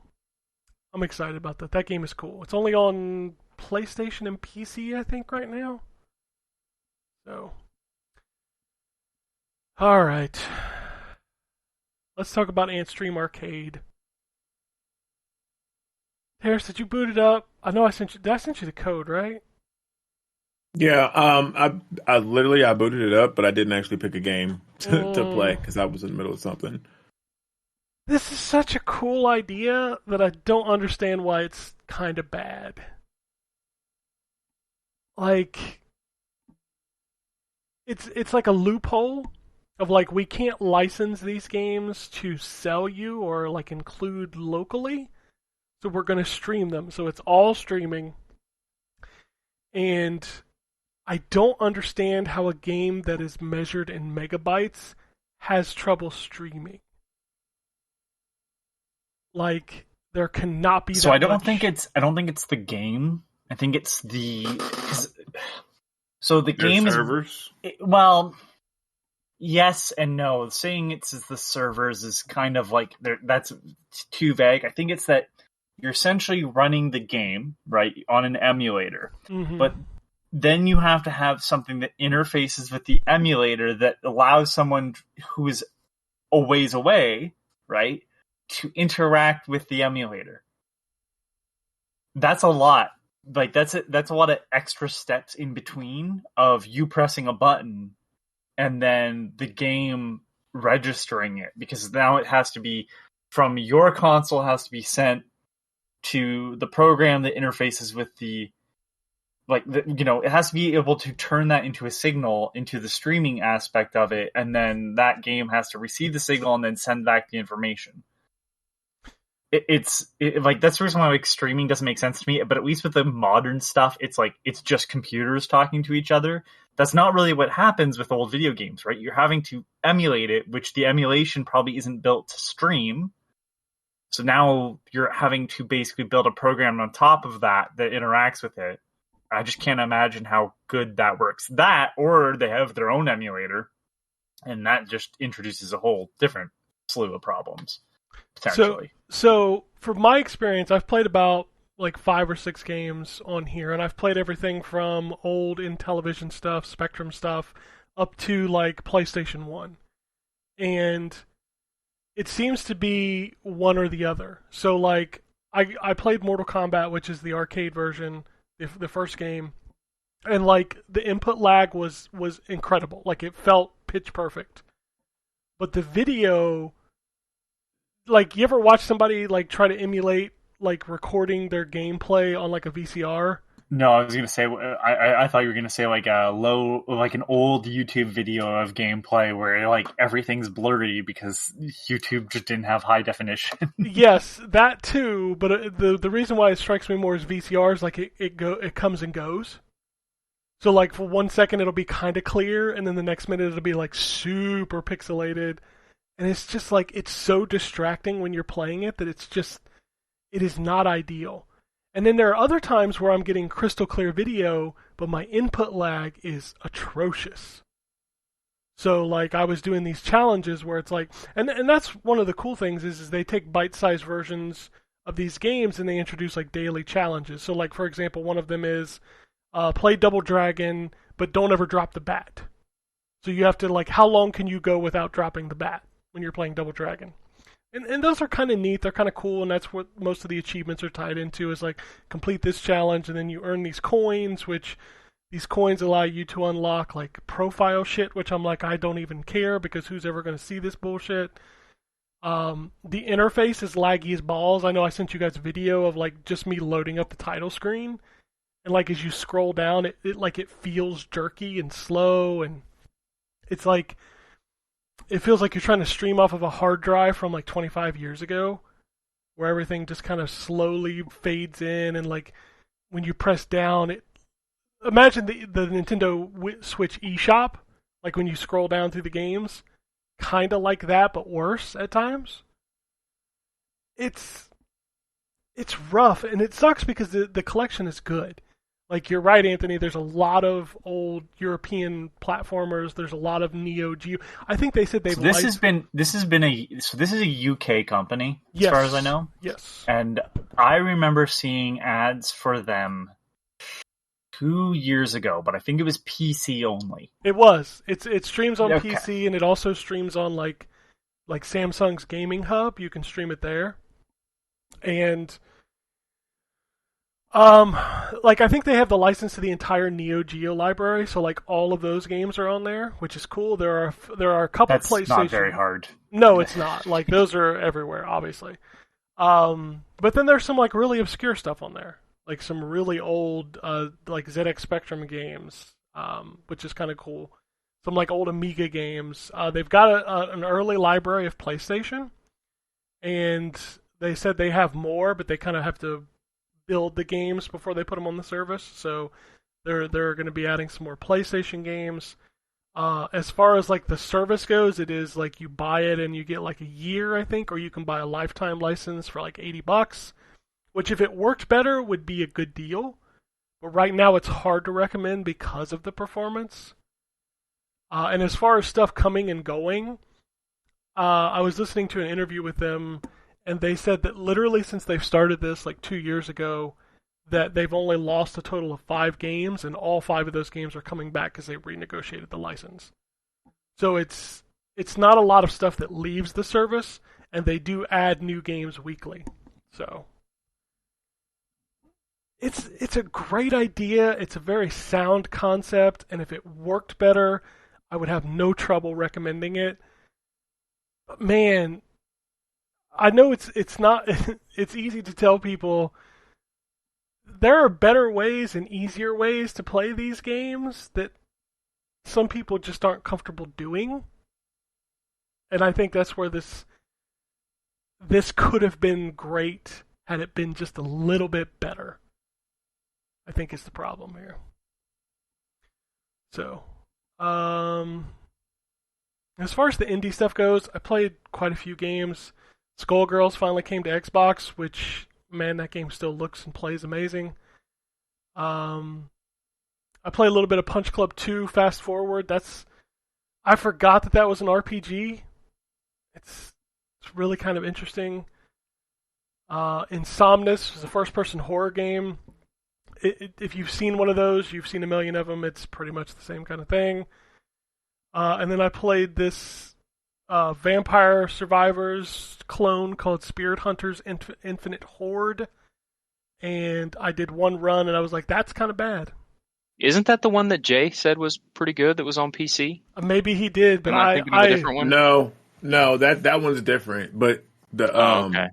I'm excited about that. That game is cool. It's only on PlayStation and PC, I think, right now. So, all right. Let's talk about Antstream Arcade. Harris, did you boot it up? I know I sent you. Did I send you the code, right?
Yeah. I literally booted it up, but I didn't actually pick a game to play because I was in the middle of something.
This is such a cool idea that I don't understand why it's kind of bad. Like, it's like a loophole of like, we can't license these games to sell you or like include locally, so we're going to stream them. So it's all streaming, and I don't understand how a game that is measured in megabytes has trouble streaming. Like, there cannot be.
So I don't think it's the game. I think it's the. So the game
servers?
Well, yes and no. Saying it's the servers is kind of like that's too vague. I think it's that you're essentially running the game right on an emulator, but then you have to have something that interfaces with the emulator that allows someone who is a ways away, right, to interact with the emulator. That's a lot. Like that's a lot of extra steps in between of you pressing a button and then the game registering it, because now it has to be from your console, has to be sent to the program that interfaces with it has to be able to turn that into a signal into the streaming aspect of it, and then that game has to receive the signal and then send back the information. It's that's the reason why like streaming doesn't make sense to me. But at least with the modern stuff, it's like it's just computers talking to each other. That's not really what happens with old video games, right? You're having to emulate it, which the emulation probably isn't built to stream. So now you're having to basically build a program on top of that interacts with it. I just can't imagine how good that works. That, or they have their own emulator, and that just introduces a whole different slew of problems. Potentially.
So from my experience, I've played about like 5 or 6 games on here, and I've played everything from old Intellivision stuff, Spectrum stuff, up to like PlayStation 1. And it seems to be one or the other. So like I played Mortal Kombat, which is the arcade version, the first game, and like the input lag was incredible. Like it felt pitch perfect. But the video, like, you ever watch somebody like try to emulate like recording their gameplay on like a VCR?
No, I was gonna say I thought you were gonna say like an old YouTube video of gameplay where like everything's blurry because YouTube just didn't have high definition.
Yes, that too. But the reason why it strikes me more as VCRs, like it comes and goes. So like for 1 second it'll be kind of clear, and then the next minute it'll be like super pixelated. And it's just like, it's so distracting when you're playing it that it is not ideal. And then there are other times where I'm getting crystal clear video, but my input lag is atrocious. So like I was doing these challenges where it's like, and that's one of the cool things is they take bite-sized versions of these games and they introduce like daily challenges. So like, for example, one of them is play Double Dragon, but don't ever drop the bat. So you have to, like, how long can you go without dropping the bat when you're playing Double Dragon? And those are kind of neat. They're kind of cool, and that's what most of the achievements are tied into, is like complete this challenge, and then you earn these coins, which these coins allow you to unlock like profile shit, which I'm like, I don't even care, because who's ever going to see this bullshit? The interface is laggy as balls. I know I sent you guys a video of like just me loading up the title screen, and like as you scroll down, it feels jerky and slow, and it's like, it feels like you're trying to stream off of a hard drive from like 25 years ago, where everything just kind of slowly fades in, and like when you press down, imagine the Nintendo Switch eShop, like when you scroll down through the games, kind of like that, but worse at times. It's rough, and it sucks because the collection is good. Like, you're right, Anthony, there's a lot of old European platformers, there's a lot of Neo Geo. I think they said they've
this is a UK company, as far as I know.
Yes.
And I remember seeing ads for them 2 years ago, but I think it was PC only.
It was. It streams on PC, and it also streams on like Samsung's gaming hub. You can stream it there. And like, I think they have the license to the entire Neo Geo library, so like all of those games are on there, which is cool. There are a couple
That's
PlayStation.
Not very hard.
No, it's not. Like, those are everywhere, obviously. But then there's some like really obscure stuff on there, like some really old like ZX Spectrum games, which is kind of cool. Some like old Amiga games. They've got an early library of PlayStation, and they said they have more, but they kind of have to build the games before they put them on the service. So they're going to be adding some more PlayStation games. As far as like the service goes, it is like you buy it and you get like a year, I think, or you can buy a lifetime license for like $80, which if it worked better would be a good deal. But right now it's hard to recommend because of the performance. And as far as stuff coming and going, I was listening to an interview with them, and they said that literally since they've started this like 2 years ago, that they've only lost a total of 5 games, and all 5 of those games are coming back because they renegotiated the license. So it's not a lot of stuff that leaves the service, and they do add new games weekly. So it's a great idea. It's a very sound concept, and if it worked better, I would have no trouble recommending it. But man, I know it's not it's easy to tell people there are better ways and easier ways to play these games that some people just aren't comfortable doing. And I think that's where this could have been great had it been just a little bit better. I think is the problem here. So, as far as the indie stuff goes, I played quite a few games. Skullgirls finally came to Xbox, which, man, that game still looks and plays amazing. I played a little bit of Punch Club 2 Fast Forward. I forgot that was an RPG. It's really kind of interesting. Insomnus is a first-person horror game. If you've seen one of those, you've seen a million of them. It's pretty much the same kind of thing. And then I played this Vampire Survivors clone called Spirit Hunters Infinite Horde. And I did one run, and I was like, that's kind of bad.
Isn't that the one that Jay said was pretty good that was on PC?
Maybe he did, but
I thinking of a different one?
No, that one's different. But the
okay.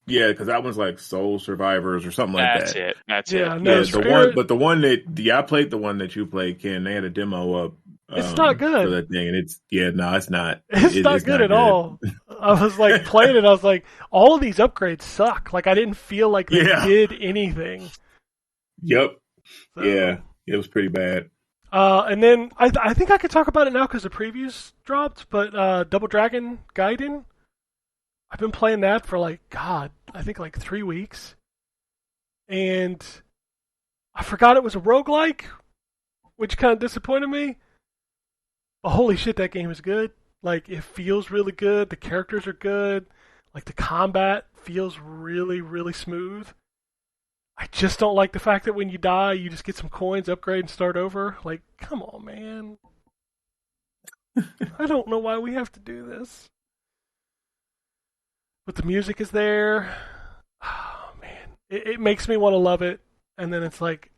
Yeah, because that one's like Soul Survivors or something like that.
That's
it.
No,
the one that I played the one that you played, Ken. They had a demo up.
It's not good.
For that thing, and it's not.
It's not good at all. I was like playing it. I was like, all of these upgrades suck. Like I didn't feel like they did anything.
Yep.
So,
yeah, it was pretty bad.
And then I think I could talk about it now because the previews dropped. But Double Dragon Gaiden, I've been playing that for I think 3 weeks, and I forgot it was a roguelike, which kind of disappointed me. But holy shit, that game is good. Like, it feels really good. The characters are good. Like, the combat feels really, really smooth. I just don't like the fact that when you die, you just get some coins, upgrade, and start over. Like, come on, man. I don't know why we have to do this. But the music is there. Oh, man. It makes me want to love it. And then it's like,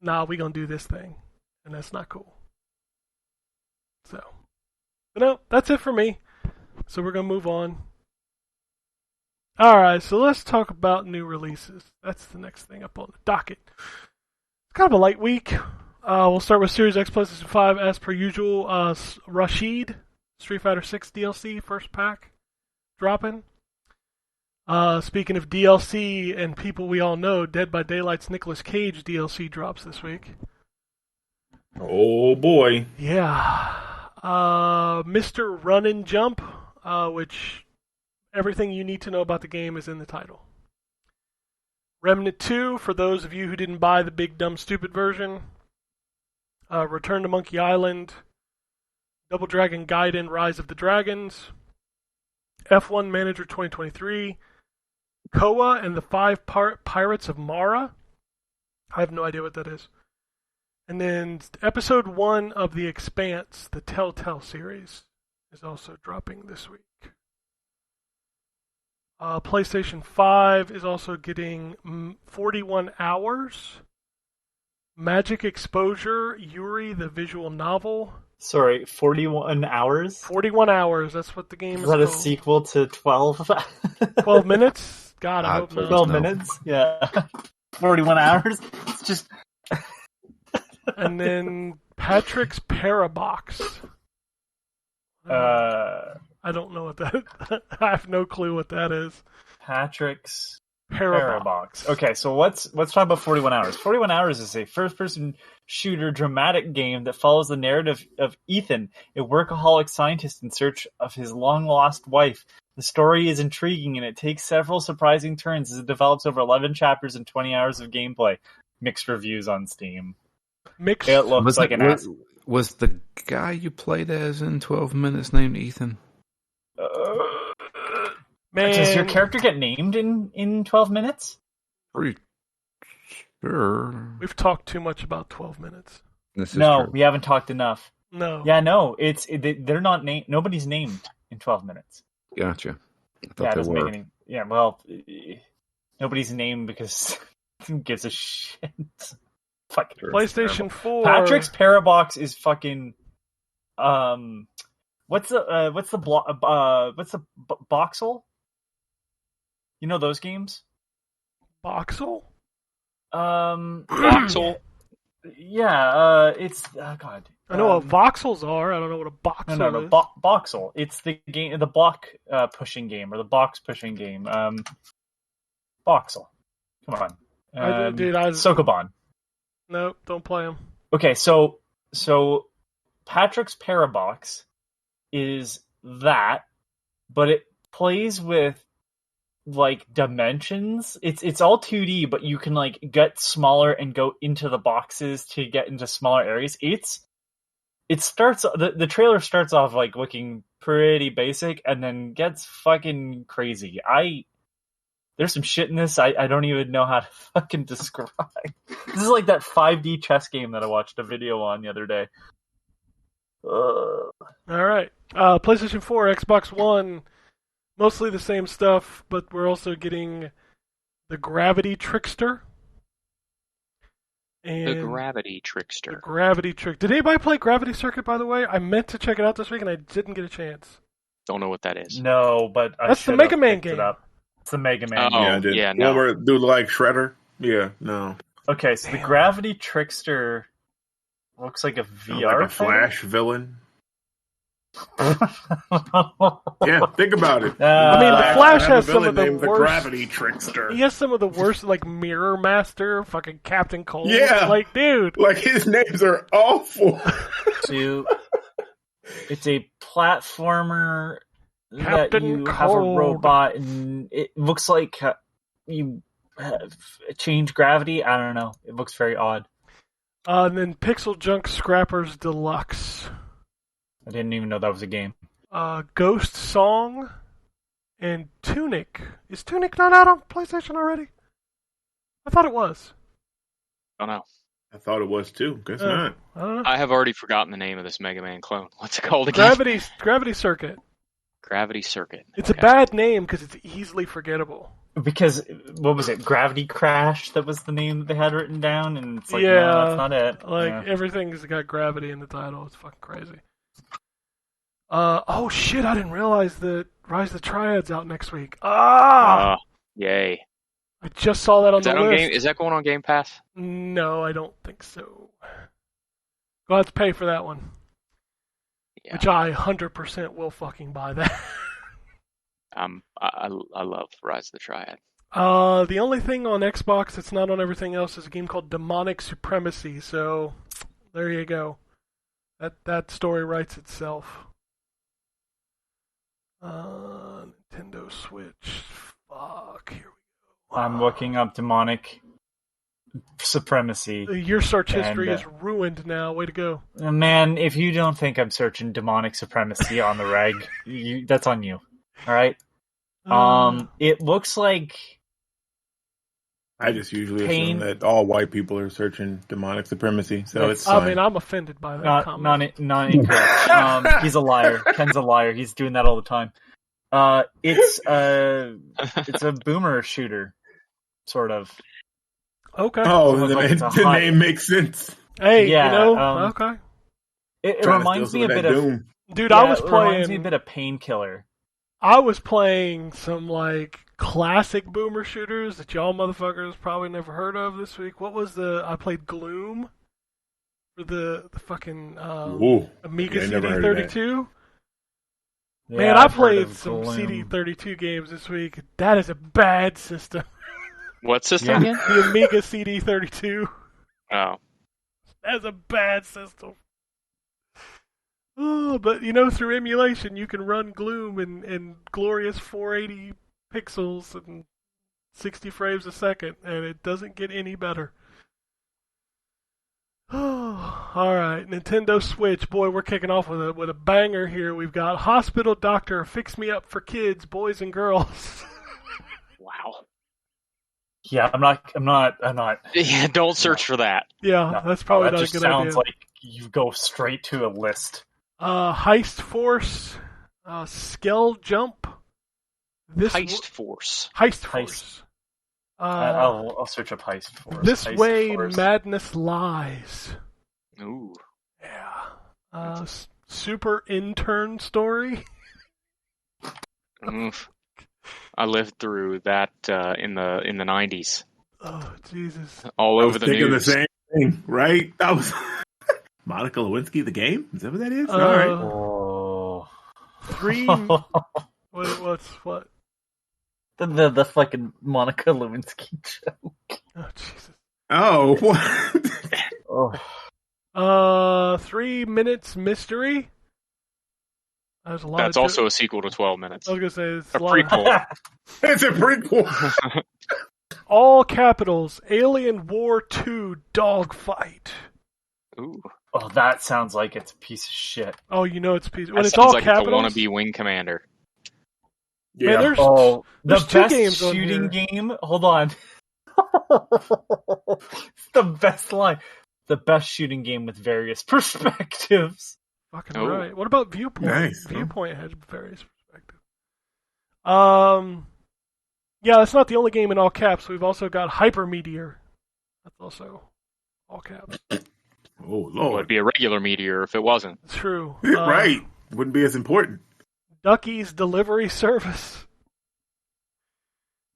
nah, we gonna do this thing. And that's not cool. So. But no, that's it for me. So we're gonna move on. Alright, so let's talk about new releases. That's the next thing up on the docket. It's kind of a light week. We'll start with Series X PlayStation 5 as per usual. Rashid, Street Fighter 6 DLC, first pack, dropping. Speaking of DLC and people we all know, Dead by Daylight's Nicolas Cage DLC drops this week.
Oh boy.
Yeah. Mr. Run and Jump, which everything you need to know about the game is in the title. Remnant 2, for those of you who didn't buy the big dumb stupid version. Return to Monkey Island. Double Dragon Gaiden Rise of the Dragons. F1 Manager 2023. Koa and the Five Pirates of Mara. I have no idea what that is. And then Episode 1 of The Expanse, the Telltale series, is also dropping this week. PlayStation 5 is also getting 41 Hours. Magic Exposure, Yuri, the visual novel.
Sorry, 41 hours?
41 Hours, that's what the game is
that
called.
A sequel to 12?
12 minutes? God, I hope not.
12 minutes? Yeah. 41 hours? It's just...
And then Patrick's Parabox. I don't know what that... I have no clue what that is.
Patrick's
Parabox.
Okay, so let's talk about 41 Hours. 41 Hours is a first-person shooter dramatic game that follows the narrative of Ethan, a workaholic scientist in search of his long-lost wife. The story is intriguing, and it takes several surprising turns as it develops over 11 chapters and 20 hours of gameplay. Mixed reviews on Steam.
Mixed.
It looks like an ass.
Was the guy you played as in 12 minutes named Ethan?
Man.
Does your character get named in 12 minutes?
Pretty sure.
We've talked too much about 12 minutes.
No,
true.
we haven't talked enough.
No.
Yeah, no, they're not named. Nobody's named in 12 minutes.
Gotcha. I thought
Yeah, it
they
doesn't
were.
make any. Yeah, well, nobody's named because who gives a shit? Fucking
PlayStation 4.
Patrick's Parabox is fucking. What's the Boxel? You know those games?
Boxel?
Voxel.
Yeah, it's God.
I know what voxels are. I don't know what a boxel
No,
is.
Boxel. It's the game, the block pushing game or the box pushing game. Boxel. Come on, Sokoban.
Nope, don't play them.
Okay, so Patrick's Parabox is that, but it plays with like dimensions. It's all 2D, but you can like get smaller and go into the boxes to get into smaller areas. The trailer starts off like looking pretty basic and then gets fucking crazy. There's some shit in this I don't even know how to fucking describe. This is like that 5D chess game that I watched a video on the other day.
All right. PlayStation 4, Xbox One, mostly the same stuff, but we're also getting the Gravity Trickster. And
The Gravity Trickster.
The Gravity Trick. Did anybody play Gravity Circuit, by the way? I meant to check it out this week, and I didn't get a chance.
Don't know what that is.
No, but
that's the Mega Man game.
It's the Mega Man
game.
Yeah,
no.
One where do like Shredder? Yeah, no.
Okay, so the Gravity Trickster looks like a VR
like a Flash villain. Yeah, think about it.
I mean, the Flash has some of the
named
worst.
The Gravity Trickster.
He has some of the worst, like Mirror Master, fucking Captain Cold.
Yeah,
like dude,
like his names are awful.
It's a platformer
Captain
that you
Cold.
have a robot, and it looks like you have changed gravity. I don't know. It looks very odd.
And then Pixel Junk Scrappers Deluxe.
I didn't even know that was a game.
Ghost Song and Tunic. Is Tunic not out on PlayStation already? I thought it was.
Don't know.
I thought it was too. Guess not.
I don't know.
I have already forgotten the name of this Mega Man clone. What's it called again?
Gravity Circuit.
Gravity Circuit.
It's a bad name because it's easily forgettable.
Because, what was it, Gravity Crash that was the name that they had written down? And it's like, no, that's not it.
Everything's got gravity in the title. It's fucking crazy. Oh shit, I didn't realize that Rise of the Triad's out next week.
Yay.
I just saw that on the list.
Is that going on Game Pass?
No, I don't think so. I'll have to pay for that one. Yeah. Which I 100% will fucking buy that.
I love Rise of the Triad.
The only thing on Xbox that's not on everything else is a game called Demonic Supremacy, so there you go. That story writes itself. Nintendo Switch. Fuck, here we go.
I'm looking up Demonic Supremacy.
Your search history is ruined now. Way to go.
Man, if you don't think I'm searching Demonic Supremacy on the reg, that's on you. All right? It looks like...
I just usually assume that all white people are searching Demonic Supremacy, so it's fine.
I mean, I'm offended by that comment.
Not incorrect. He's a liar. Ken's a liar. He's doing that all the time. It's a boomer shooter, sort of.
Okay.
Oh, the name makes sense.
Hey, yeah, okay.
It reminds me a bit of
Doom.
Dude, I was playing.
It reminds me a bit of Painkiller.
I was playing some classic boomer shooters that y'all motherfuckers probably never heard of this week. What was I played Gloom for the fucking Amiga CD32.
Yeah,
Man, I played some CD32 games this week. That is a bad system.
What system again?
The Amiga CD32.
Oh.
That's a bad system. Oh, but through emulation, you can run Gloom in glorious 480 pixels and 60 frames a second, and it doesn't get any better. Oh, all right, Nintendo Switch. Boy, we're kicking off with a banger here. We've got Hospital Doctor, Fix Me Up for Kids, Boys and Girls.
Wow.
Yeah, I'm not.
Yeah, don't search for that.
Yeah, that's probably not a good idea.
That sounds like you go straight to a list.
Heist Force, Skell Jump.
Heist Force.
I'll search up Heist Force.
This
Heist
Way
Force.
Madness Lies.
Ooh.
Yeah. Super Intern Story.
Oof. I lived through that in the 90s.
Oh Jesus!
All over the news.
The same thing, right? That was Monica Lewinsky. The game? Is that what that is? All right.
Oh.
3. What?
The fucking Monica Lewinsky joke.
Oh Jesus!
Oh, what?
Oh.
3 Minutes Mystery.
That's also a sequel to 12 Minutes.
I was gonna say it's
a prequel.
It's a prequel.
All capitals. Alien War 2 Dogfight.
Ooh.
Oh, that sounds like it's a piece of shit.
Oh, it's a piece. When
That
it's all
sounds like
capitals.
It's a wannabe Wing Commander.
Yeah.
Man,
the
there's 2
best
games on
shooting
here.
game. Hold on. It's the best line. The best shooting game with various perspectives.
Fucking right. What about Viewpoint?
Nice.
Viewpoint has various perspectives. Yeah, that's not the only game in all caps. We've also got Hyper Meteor. That's also all caps.
Oh
Well,
Lord.
it'd be a regular meteor if it wasn't.
True.
Right. Wouldn't be as important.
Ducky's Delivery Service.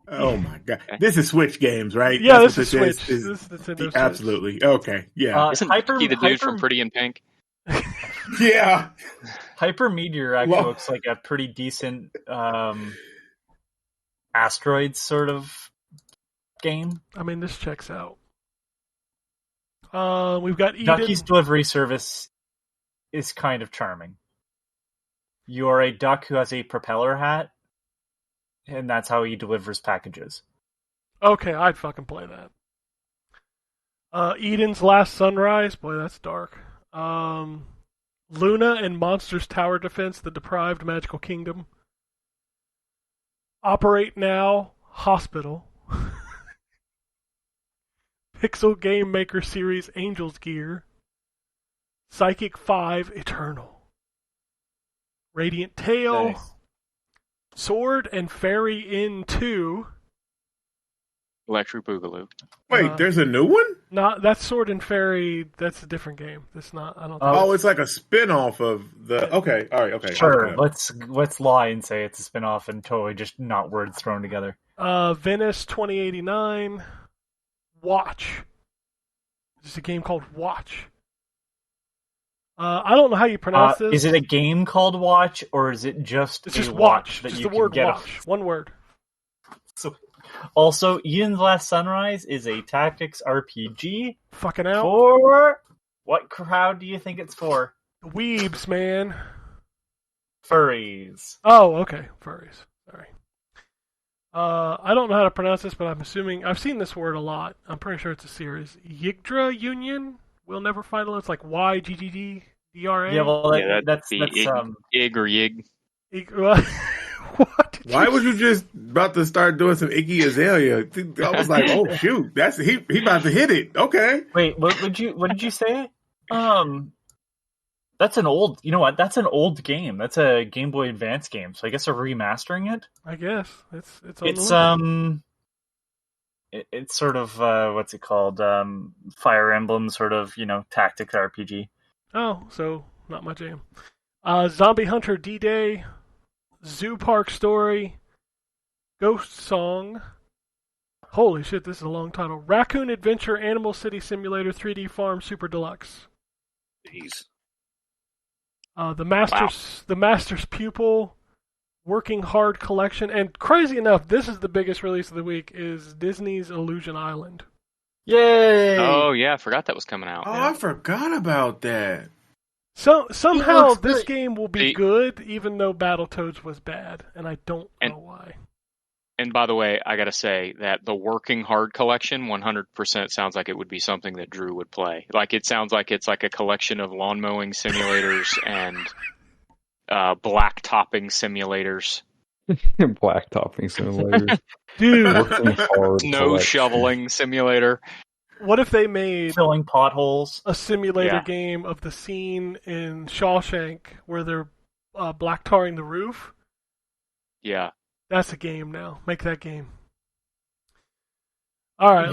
Oh my God. This is Switch games, right?
Yeah,
That's
this
what
is Switch. This is Nintendo Switch.
Absolutely. Okay. Yeah.
Isn't Ducky the dude from Pretty in Pink?
Yeah.
Hyper Meteor actually looks like a pretty decent asteroids sort of game.
I mean, this checks out. We've got Eden.
Ducky's Delivery Service is kind of charming. You are a duck who has a propeller hat, and that's how he delivers packages.
Okay, I'd fucking play that. Eden's Last Sunrise. Boy, that's dark. Luna and Monsters Tower Defense, The Deprived Magical Kingdom. Operate Now, Hospital. Pixel Game Maker Series Angel's Gear, Psychic 5 Eternal, Radiant Tail,
Nice.
Sword and Fairy Inn 2.
Electric Boogaloo.
Wait, there's a new one?
Not that's Sword and Fairy. That's a different game. That's not. I don't.
Oh, it's like a spin-off of the. Okay, all right, okay.
Sure,
Okay.
let's lie and say it's a spin-off and totally just not words thrown together.
Venice 2089. Watch. It's a game called Watch. I don't know how you pronounce this.
Is it a game called Watch, or is it just
It's just
watch that
just
you
the
can
word
get?
watch. One word.
So, also, Eden's Last Sunrise is a tactics RPG
Fucking out.
for what crowd do you think it's for?
The weebs, man.
Furries.
Oh, okay. Furries. Sorry. I don't know how to pronounce this, but I'm assuming I've seen this word a lot. I'm pretty sure it's a series. Yggdra Union. We'll never find it. It's like YGGDRA.
Yeah, well, that's
Ig or Yig.
What?
Why was you just about to start doing some Iggy Azalea? I was like, oh shoot, that's he about to hit it. Okay.
Wait, what did you say? That's an old. You know what? That's an old game. That's a Game Boy Advance game. So I guess they're remastering it.
I guess it's
It's sort of what's it called? Fire Emblem sort of tactics RPG.
Oh, so not my jam. Zombie Hunter D-Day, Zoo Park Story, Ghost Song. Holy shit, this is a long title. Raccoon Adventure Animal City Simulator 3D Farm Super Deluxe.
Jeez.
The Master's Pupil, Working Hard Collection, and crazy enough, this is the biggest release of the week, is Disney's Illusion Island.
Yay!
Oh yeah, I forgot that was coming out.
Oh, I forgot about that.
So somehow
looks
this
great.
game will be good, even though Battletoads was bad, and I don't know why.
And by the way, I gotta say that the Working Hard collection 100% sounds like it would be something that Drew would play. Like it sounds like it's like a collection of lawn mowing simulators and black topping simulators.
Black topping simulators.
Dude,
Working hard
Snow
collection.
shoveling simulator.
what if they made
Filling potholes.
a simulator
Yeah.
game of the scene in Shawshank where they're black tarring the roof?
Yeah.
That's a game now. Make that game. All right,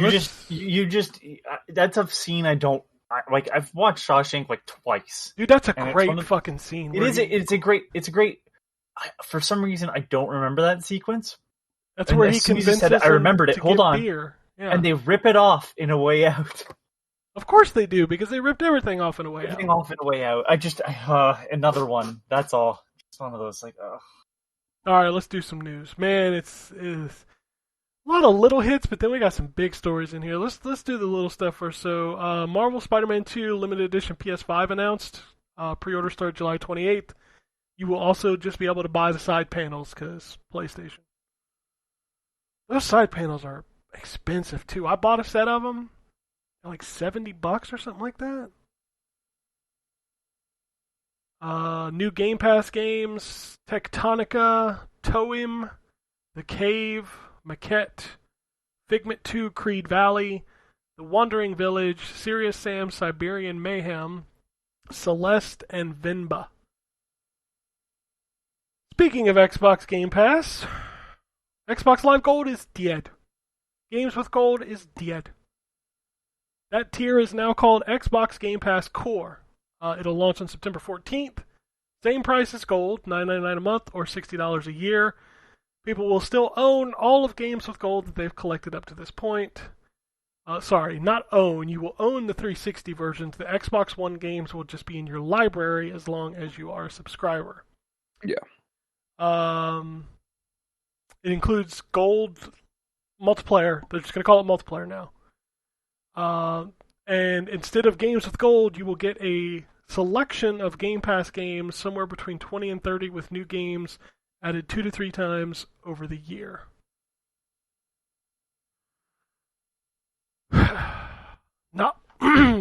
That's a scene I don't like. I've watched Shawshank like twice.
dude, that's a
and it's
great
one of-
fucking scene.
It is. It's a great. For some reason, I don't remember that sequence.
That's
and
where
as
he
soon as you
convinces
said it, I
him
remembered it.
to
Hold
get
on.
beer. Yeah.
And they rip it off in A Way Out.
Of course they do, because they ripped everything off in a way.
Everything off in A Way Out. Another one. That's all. It's one of those like.
All right, let's do some news. Man, it's a lot of little hits, but then we got some big stories in here. Let's do the little stuff first. So, Marvel Spider-Man 2 Limited Edition PS5 announced. Pre-order started July 28th. You will also just be able to buy the side panels because PlayStation. Those side panels are expensive too. I bought a set of them, like $70 or something like that. New Game Pass games: Tectonica, Toem, The Cave, Maquette, Figment 2, Creed Valley, The Wandering Village, Serious Sam, Siberian Mayhem, Celeste, and Vinba. Speaking of Xbox Game Pass, Xbox Live Gold is dead. Games with Gold is dead. That tier is now called Xbox Game Pass Core. It'll launch on September 14th. Same price as Gold, $9.99 a month or $60 a year. People will still own all of Games with Gold that they've collected up to this point. Sorry, not own. You will own the 360 versions. The Xbox One games will just be in your library as long as you are a subscriber.
Yeah.
It includes Gold multiplayer. They're just going to call it multiplayer now. And instead of Games with Gold, you will get a selection of Game Pass games, somewhere between 20 and 30, with new games added 2 to 3 times over the year.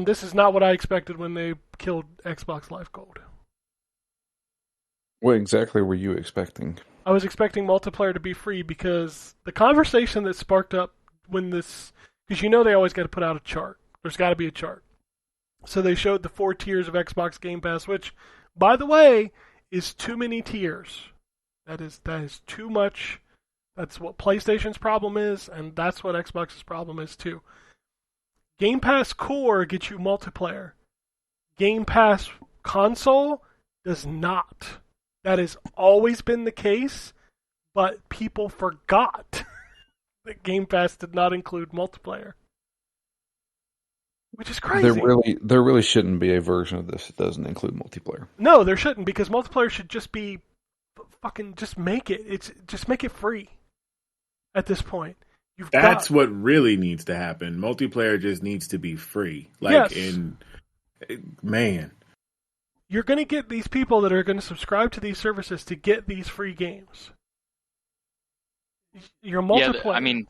This is not what I expected when they killed Xbox Live Gold.
What exactly were you expecting?
I was expecting multiplayer to be free because the conversation that sparked up when this Because you know they always got to put out a chart. There's got to be a chart. So they showed the 4 tiers of Xbox Game Pass, which, by the way, is too many tiers. That is too much. That's what PlayStation's problem is, and that's what Xbox's problem is too. Game Pass Core gets you multiplayer. Game Pass Console does not. That has always been the case, but people forgot that Game Pass did not include multiplayer. Which is crazy.
There really shouldn't be a version of this that doesn't include multiplayer.
No, there shouldn't, because multiplayer should just be fucking just make it. Just make it free. At this point,
that's what really needs to happen. Multiplayer just needs to be free. Like,
yes.
Man,
you're going to get these people that are going to subscribe to these services to get these free games. Your multiplayer.
Yeah, I mean,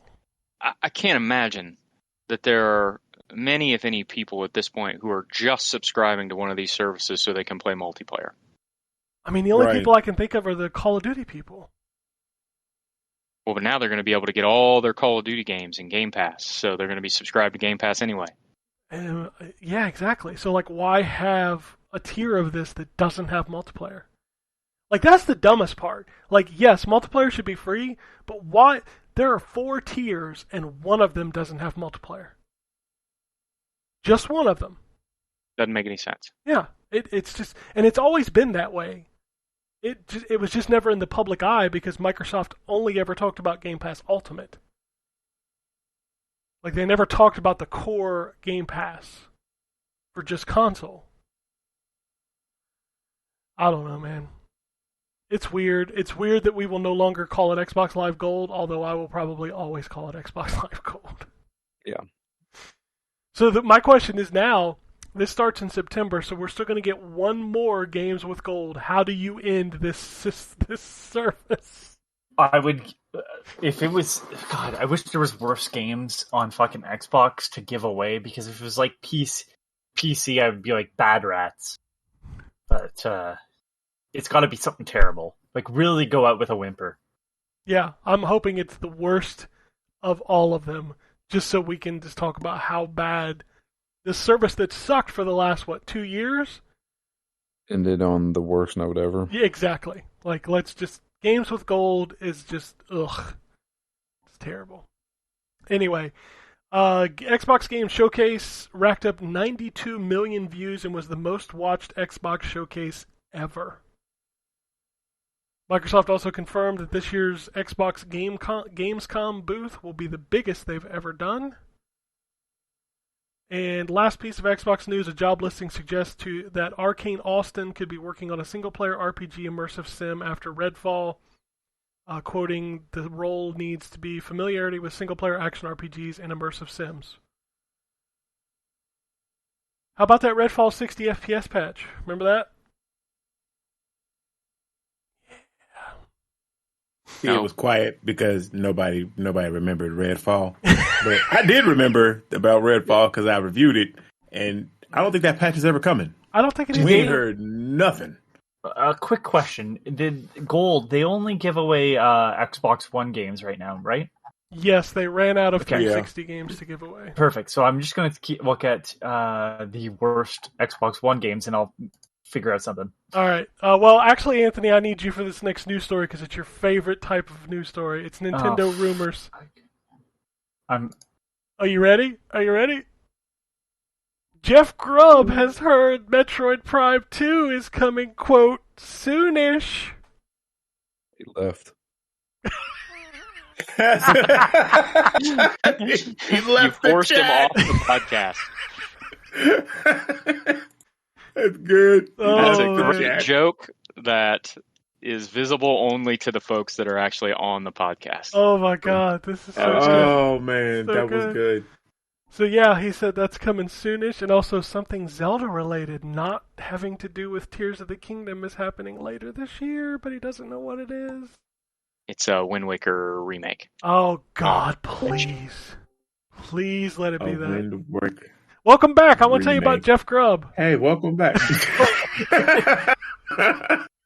I can't imagine that there are many, if any, people at this point who are just subscribing to one of these services so they can play multiplayer.
I mean, the only people I can think of are the Call of Duty people.
Well, but now they're going to be able to get all their Call of Duty games in Game Pass, so they're going to be subscribed to Game Pass anyway.
Yeah, exactly. So, like, why have a tier of this that doesn't have multiplayer? Like, that's the dumbest part. Like, yes, multiplayer should be free, but why? There are 4 tiers, and one of them doesn't have multiplayer. Just one of them.
Doesn't make any sense.
Yeah, it's just, and it's always been that way. It was just never in the public eye because Microsoft only ever talked about Game Pass Ultimate. Like, they never talked about the core Game Pass for just console. I don't know, man. It's weird. It's weird that we will no longer call it Xbox Live Gold, although I will probably always call it Xbox Live Gold.
Yeah.
So my question is now, this starts in September, so we're still going to get one more Games with Gold. How do you end this service?
I would, if it was, God, I wish there was worse games on fucking Xbox to give away, because if it was like PC, I would be like Bad Rats. But it's got to be something terrible. Like, really go out with a whimper.
Yeah, I'm hoping it's the worst of all of them, just so we can just talk about how bad this service that sucked for the last, 2 years?
Ended on the worst note ever.
Yeah, exactly. Like, let's just... Games with Gold is just... Ugh. It's terrible. Anyway, Xbox Game Showcase racked up 92 million views and was the most watched Xbox Showcase ever. Microsoft also confirmed that this year's Xbox Gamescom booth will be the biggest they've ever done. And last piece of Xbox news, a job listing suggests that Arcane Austin could be working on a single-player RPG immersive sim after Redfall. Quoting, the role needs to be familiarity with single-player action RPGs and immersive sims. How about that Redfall 60 FPS patch? Remember that?
Yeah. It was quiet because nobody remembered Redfall. But I did remember about Redfall because I reviewed it, and I don't think that patch is ever coming.
I don't think it is.
We ain't heard nothing.
A quick question. Did Gold, they only give away Xbox One games right now, right?
Yes, they ran out of 360 games to give away.
Perfect. So I'm just going to look at the worst Xbox One games, and I'll figure out something.
All right. Well, actually, Anthony, I need you for this next news story because it's your favorite type of news story. It's Nintendo rumors. Are you ready? Jeff Grubb has heard Metroid Prime 2 is coming, quote, soonish.
He left.
He left.
You forced him off the podcast.
That's good.
That's a great joke that is visible only to the folks that are actually on the podcast.
Oh my god, this is so good.
Oh man,
so
that was good.
So yeah, he said that's coming soonish, and also something Zelda related, not having to do with Tears of the Kingdom, is happening later this year, but he doesn't know what it is.
It's a Wind Waker remake.
Oh god, please. Please let it be that.
Wind Waker.
Welcome back. I want to tell you about Jeff Grubb.
Hey, welcome back.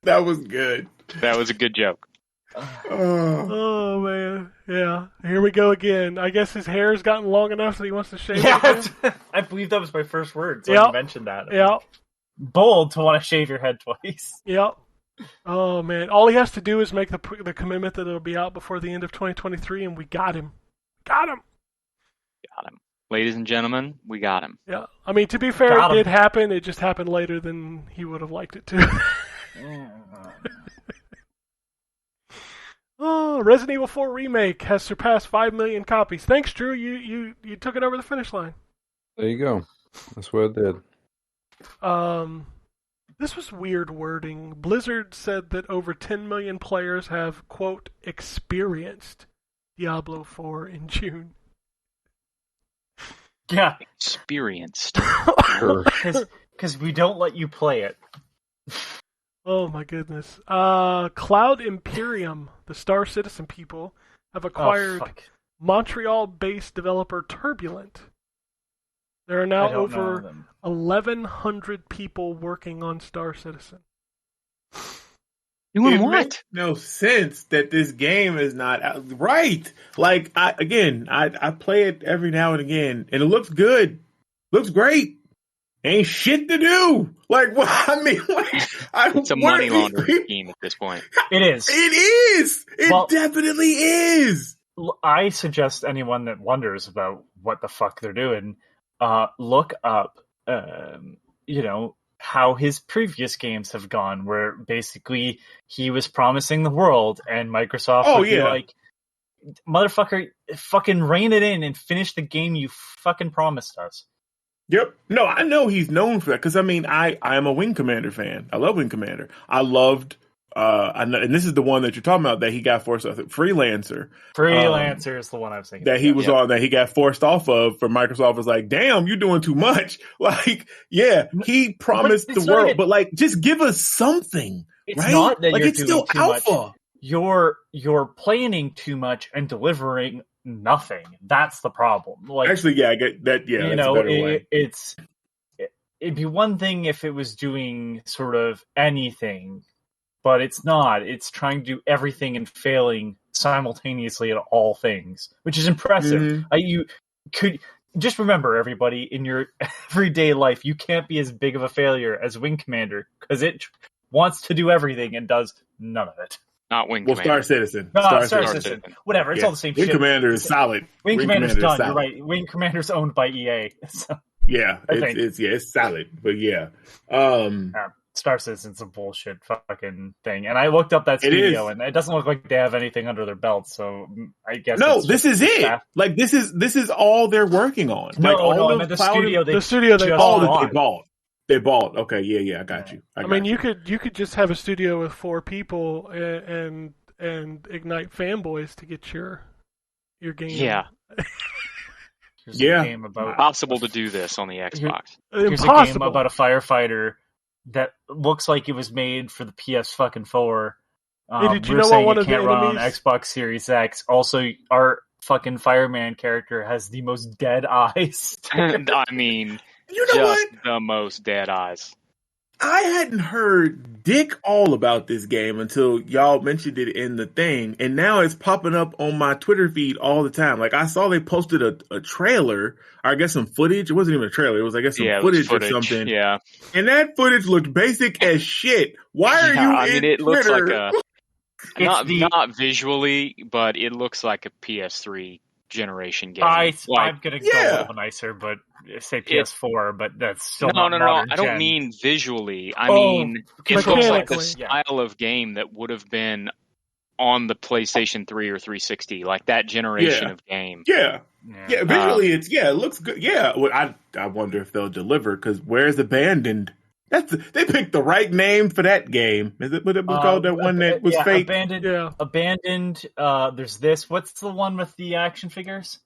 That was good.
That was a good joke.
Oh man, yeah. Here we go again. I guess his hair's gotten long enough that he wants to shave it.
I believe that was my first word. So
Yep.
you mentioned that.
Yeah.
Bold to want to shave your head twice.
Yep. Oh man, all he has to do is make the commitment that it'll be out before the end of 2023, and we got him. Got him.
Ladies and gentlemen, we got him.
Yeah. I mean, to be fair, it did happen. It just happened later than he would have liked it to. Oh, Resident Evil 4 Remake has surpassed 5 million copies. Thanks, Drew. You took it over the finish line.
There you go. That's what it did.
This was weird wording. Blizzard said that over 10 million players have, quote, experienced Diablo 4 in June.
Yeah.
Experienced.
Because we don't let you play it.
Oh my goodness. Cloud Imperium, the Star Citizen people, have acquired Montreal-based developer Turbulent. There are now over 1,100 people working on Star Citizen.
Doing
it
what?
Makes no sense that this game is not out. Right. Like, I play it every now and again, and it looks good. Looks great. Ain't shit to do. Like, well, I mean,
it's a money laundering scheme at this point.
It is.
It is. It definitely is.
I suggest anyone that wonders about what the fuck they're doing, look up, how his previous games have gone, where basically he was promising the world, and Microsoft would be like, motherfucker, fucking rein it in and finish the game you fucking promised us.
Yep. No, I know he's known for that because, I mean, I am a Wing Commander fan. I love Wing Commander. I loved, and this is the one that you're talking about that he got forced off. Freelancer.
Freelancer is the one I was thinking.
That he was on, that he got forced off of, for Microsoft was like, damn, you're doing too much. Like, yeah, he promised the world, but like, just give us something.
It's
right?
not that
like,
you're
it's
doing
still
too
alpha.
Much. You're planning too much and delivering nothing. That's the problem. Like,
actually, yeah, I get that. Yeah, that's a better way.
It'd be one thing if it was doing sort of anything, but it's not. It's trying to do everything and failing simultaneously at all things, which is impressive.
Mm-hmm.
You could just remember, everybody, in your everyday life, you can't be as big of a failure as Wing Commander because it wants to do everything and does none of it.
Not Wing Commander.
Star Citizen.
No, Star Citizen. Whatever. It's all the same
Wing
shit.
Commander is solid.
Wing Commander's done. You're right. Wing Commander's owned by EA. So,
yeah, it's solid. But yeah.
Star Citizen's a bullshit fucking thing. And I looked up that studio, and it doesn't look like they have anything under their belt. So I guess
this is it. Staff. Like this is all they're working on.
No,
like all
I meant the studio they
bought. They bought. Okay, yeah, I got you.
I mean, you could just have a studio with 4 people and ignite fanboys to get your game.
Yeah.
A game about
possible to do this on the Xbox.
Here's a game about a firefighter that looks like it was made for the PS4.
Hey, did you know what one of the
run on Xbox Series X? Also, our fucking fireman character has the most dead eyes.
I mean,
you know
just what? The most dead eyes.
I hadn't heard dick all about this game until y'all mentioned it in the thing, and now it's popping up on my Twitter feed all the time. Like, I saw they posted a trailer, or I guess some footage. It wasn't even a trailer. It was, I guess, some footage or something.
Yeah.
And that footage looked basic as shit. Why are you in
it looks
Twitter?
Like not visually, but it looks like a PS3 generation game.
I'm gonna go a little nicer, but say PS4, but that's still
no. I don't mean visually. I mean it looks like the style of game that would have been on the PlayStation 3 or 360, like that generation of game.
Yeah. Visually, it looks good. Yeah, well, I wonder if they'll deliver, because Where's Abandoned? They picked the right name for that game. Is it what it was called? That one that was fake.
Abandoned. Yeah. Abandoned. There's this. What's the one with the action figures?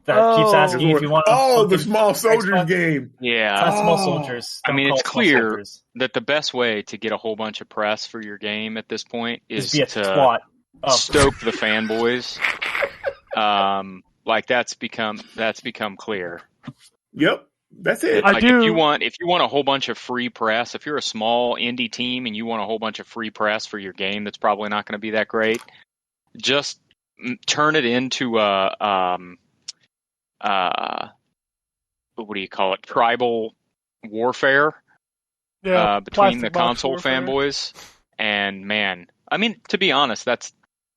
That keeps asking if you want.
The Small Soldiers game.
Yeah,
Small Soldiers.
I mean, it's clear that the best way to get a whole bunch of press for your game at this point is to stoke the fanboys. Like that's become clear.
Yep. That's it.
Like, if you want a whole bunch of free press, if you're a small indie team and you want a whole bunch of free press for your game that's probably not going to be that great, just turn it into a what do you call it? Tribal warfare between the console fanboys. And man, I mean, to be honest, that's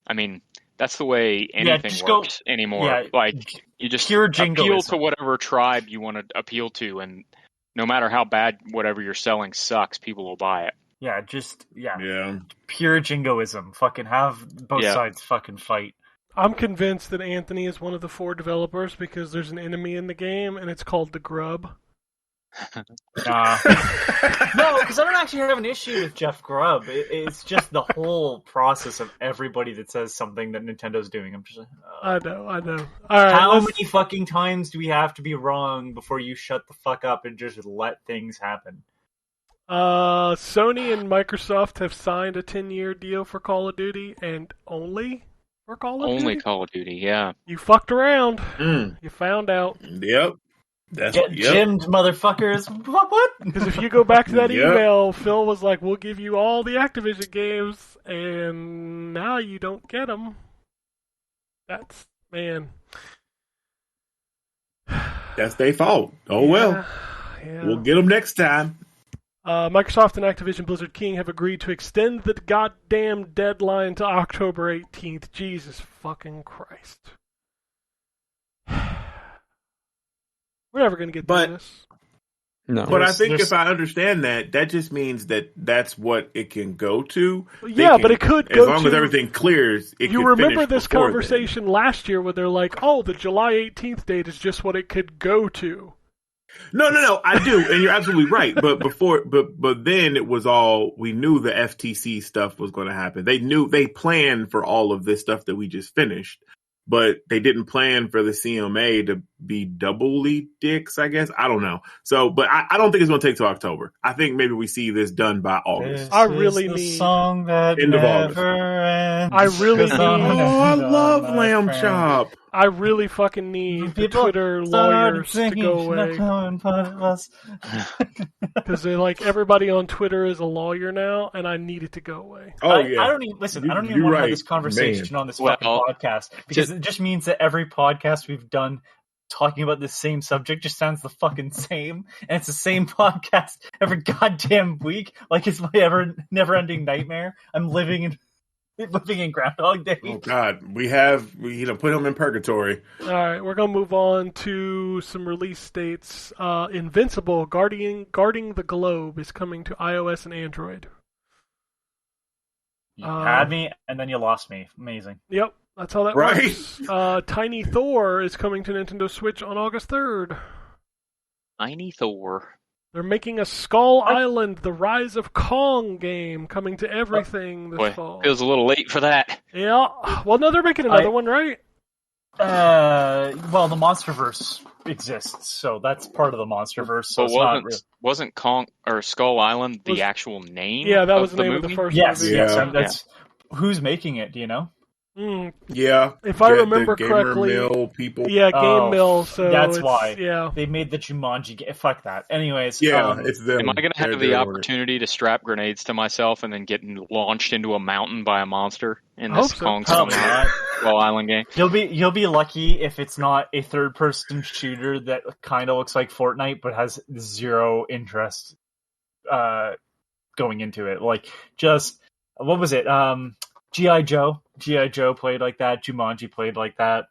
the way anything works anymore.
Yeah,
like, you just appeal to whatever tribe you want to appeal to, and no matter how bad whatever you're selling sucks, people will buy it.
Yeah, pure jingoism. Fucking have both sides fucking fight.
I'm convinced that Anthony is one of the 4 developers because there's an enemy in the game, and it's called the Grub.
No, because I don't actually have an issue with Jeff Grubb. It's just the whole process of everybody that says something that Nintendo's doing. I'm just like,
I know. All right,
how many fucking times do we have to be wrong before you shut the fuck up and just let things happen?
Sony and Microsoft have signed a 10-year deal for Call of Duty, and only for Call of Duty?
Only Call of Duty, yeah.
You fucked around. You found out.
Yep.
Gymmed, motherfuckers. What?
Because if you go back to that email, Phil was like, we'll give you all the Activision games, and now you don't get them. That's, man.
That's their fault. Oh, well.
Yeah.
We'll get them next time.
Microsoft and Activision Blizzard King have agreed to extend the goddamn deadline to October 18th. Jesus fucking Christ. We're never going to get through this.
No.
But I think if I understand that just means that that's what it can go to.
Yeah, but it could go to...
As long as everything clears, it
You remember this conversation last year where they're like, oh, the July 18th date is just what it could go to.
No, I do, and you're absolutely right. But then it was all, we knew the FTC stuff was going to happen. They planned for all of this stuff that we just finished. But they didn't plan for the CMA to be doubly dicks, I guess. I don't know. So, but I don't think it's going to take till October. I think maybe we see this done by August.
I really need
song that
end of August.
I really need.
Oh, I love Lamb Chop.
I really fucking need the Twitter lawyers to go away. Because they're like, everybody on Twitter is a lawyer now, and I need it to go away.
Oh, yeah.
I don't even want to have this conversation on this fucking podcast, because it just means that every podcast we've done talking about this same subject just sounds the fucking same, and it's the same podcast every goddamn week. Like, it's my never-ending nightmare. I'm living in Groundhog Day.
Oh God, we put him in purgatory.
All right, we're gonna move on to some release dates. Invincible: Guarding the Globe is coming to iOS and Android.
You had me, and then you lost me. Amazing.
Yep, that's how that works. Tiny Thor is coming to Nintendo Switch on August 3rd.
Tiny Thor.
They're making a Skull Island: The Rise of Kong game coming to everything this fall.
Feels a little late for that.
Yeah. Well, no, they're making another one, right?
Well, the MonsterVerse exists, so that's part of the MonsterVerse. So
wasn't Kong or Skull Island the actual name?
Yeah, that was the
name
of the first
movie.
Yeah.
That's who's making it. Do you know?
Yeah,
if I remember correctly,
Mill people.
Yeah, Game Mill. So
that's why.
Yeah,
they made the Jumanji game. Fuck that. Anyways,
it's them.
Am I going to have the opportunity to strap grenades to myself and then get launched into a mountain by a monster in this Kong Skull Island game?
You'll be lucky if it's not a third-person shooter that kind of looks like Fortnite but has zero interest going into it. Like, just what was it? G.I. Joe played like that. Jumanji played like that.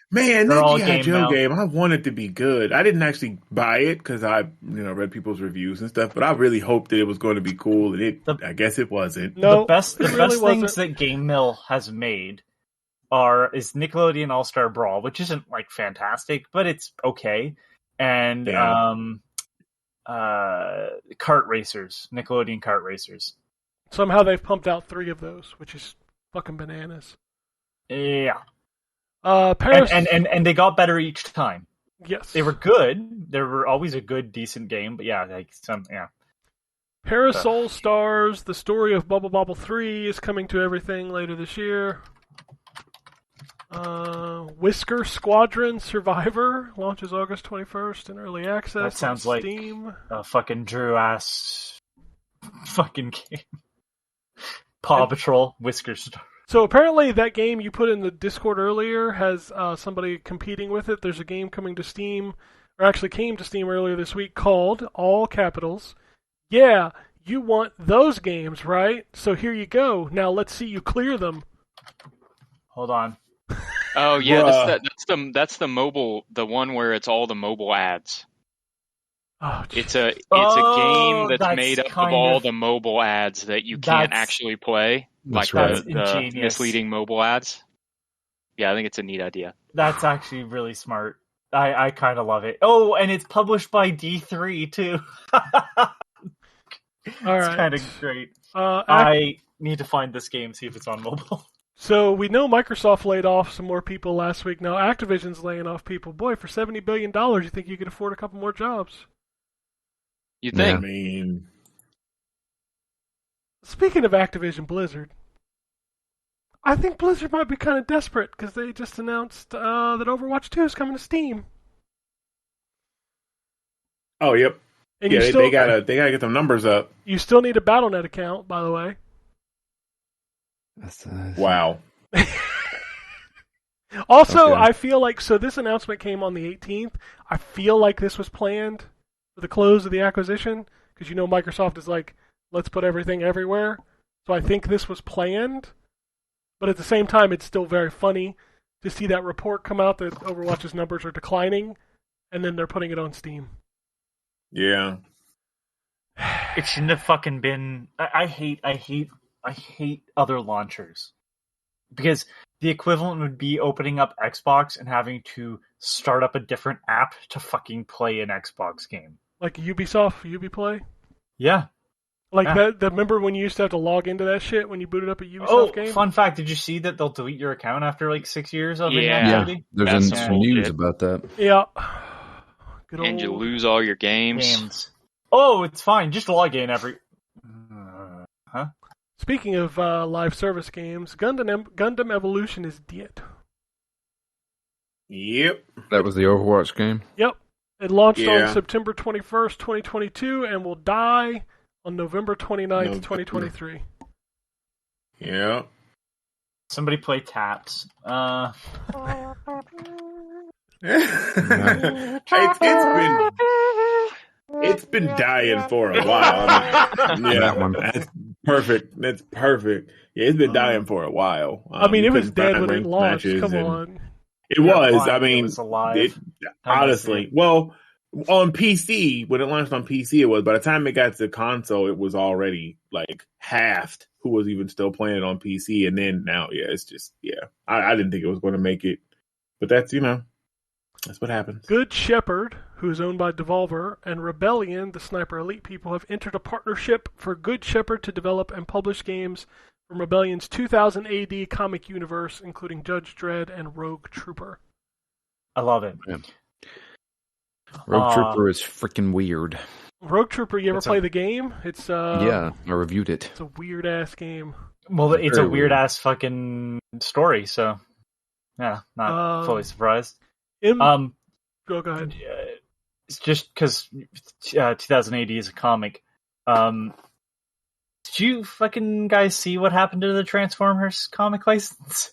Man, that G.I. Joe game, I wanted to be good. I didn't actually buy it because I read people's reviews and stuff, but I really hoped that it was going to be cool, and I guess it wasn't.
No, the best things that Game Mill has made is Nickelodeon All-Star Brawl, which isn't like fantastic, but it's okay. And Kart Racers, Nickelodeon Kart Racers.
Somehow they've pumped out 3 of those, which is fucking bananas.
Yeah.
Paris...
And they got better each time.
Yes.
They were good. They were always a good, decent game, but
Parasol Stars, the story of Bubble Bobble 3 is coming to everything later this year. Whisker Squadron Survivor launches August 21st in early access.
That sounds
on
like
Steam.
A fucking Drew-ass fucking game. Paw Patrol, Whiskers.
So apparently that game you put in the Discord earlier has somebody competing with it. There's a game coming to Steam, or actually came to Steam earlier this week called, all capitals, "Yeah, you want those games, right? So here you go. Now let's see you clear them."
Hold on.
Oh yeah, that's the mobile, the one where it's all the mobile ads.
Oh,
it's a game that's made up of all the mobile ads that you can't actually play, like the misleading mobile ads. Yeah, I think it's a neat idea.
That's actually really smart. I kind of love it. Oh, and it's published by D3 too. It's kind of great. I need to find this game, see if it's on mobile.
So we know Microsoft laid off some more people last week. Now Activision's laying off people. Boy, for $70 billion, you think you could afford a couple more jobs?
You think?
I mean,
speaking of Activision Blizzard, I think Blizzard might be kind of desperate because they just announced that Overwatch 2 is coming to Steam.
Oh, yep. And yeah, they gotta get them numbers up.
You still need a Battle.net account, by the way.
Wow.
Also, okay. I feel like, so this announcement came on the 18th. I feel like this was planned for the close of the acquisition, because you know Microsoft is like, let's put everything everywhere. So I think this was planned, but at the same time, it's still very funny to see that report come out that Overwatch's numbers are declining, and then they're putting it on Steam.
Yeah.
It shouldn't have fucking been. I hate other launchers, because the equivalent would be opening up Xbox and having to start up a different app to fucking play an Xbox game.
Like Ubisoft, Ubiplay?
Yeah.
Like that. Remember when you used to have to log into that shit when you booted up a Ubisoft game?
Fun fact, did you see that they'll delete your account after like 6 years of
inactivity? Yeah, there's some news about that.
Yeah.
And you lose all your games.
Oh, it's fine. Just log in every... Huh?
Speaking of live service games, Gundam Evolution is dead.
Yep.
That was the Overwatch game?
Yep. It launched on September 21st, 2022, and will die on November 29th, 2023.
Yeah.
Somebody play Taps.
It's been dying for a while. I mean, yeah, that one. That's perfect. That's perfect. Yeah, it's been dying for a while.
I mean, it was dead when it launched. Come on.
It was. I mean, it was alive. Honestly, well, on PC, when it launched on PC, it was. By the time it got to console, it was already like halved who was even still playing it on PC. And then now, it's just, I didn't think it was going to make it. But that's, that's what happens.
Good Shepherd, who is owned by Devolver, and Rebellion, the Sniper Elite people, have entered a partnership for Good Shepherd to develop and publish games from Rebellion's 2000 AD comic universe, including Judge Dredd and Rogue Trooper.
I love it.
Yeah. Rogue Trooper is freaking weird.
Rogue Trooper, you ever play the game? It's
yeah, I reviewed it.
It's a weird-ass game.
Well, it's a weird-ass fucking story, so yeah, not fully surprised.
Go ahead.
It's just because 2000 AD is a comic. Did you fucking guys see what happened to the Transformers comic license?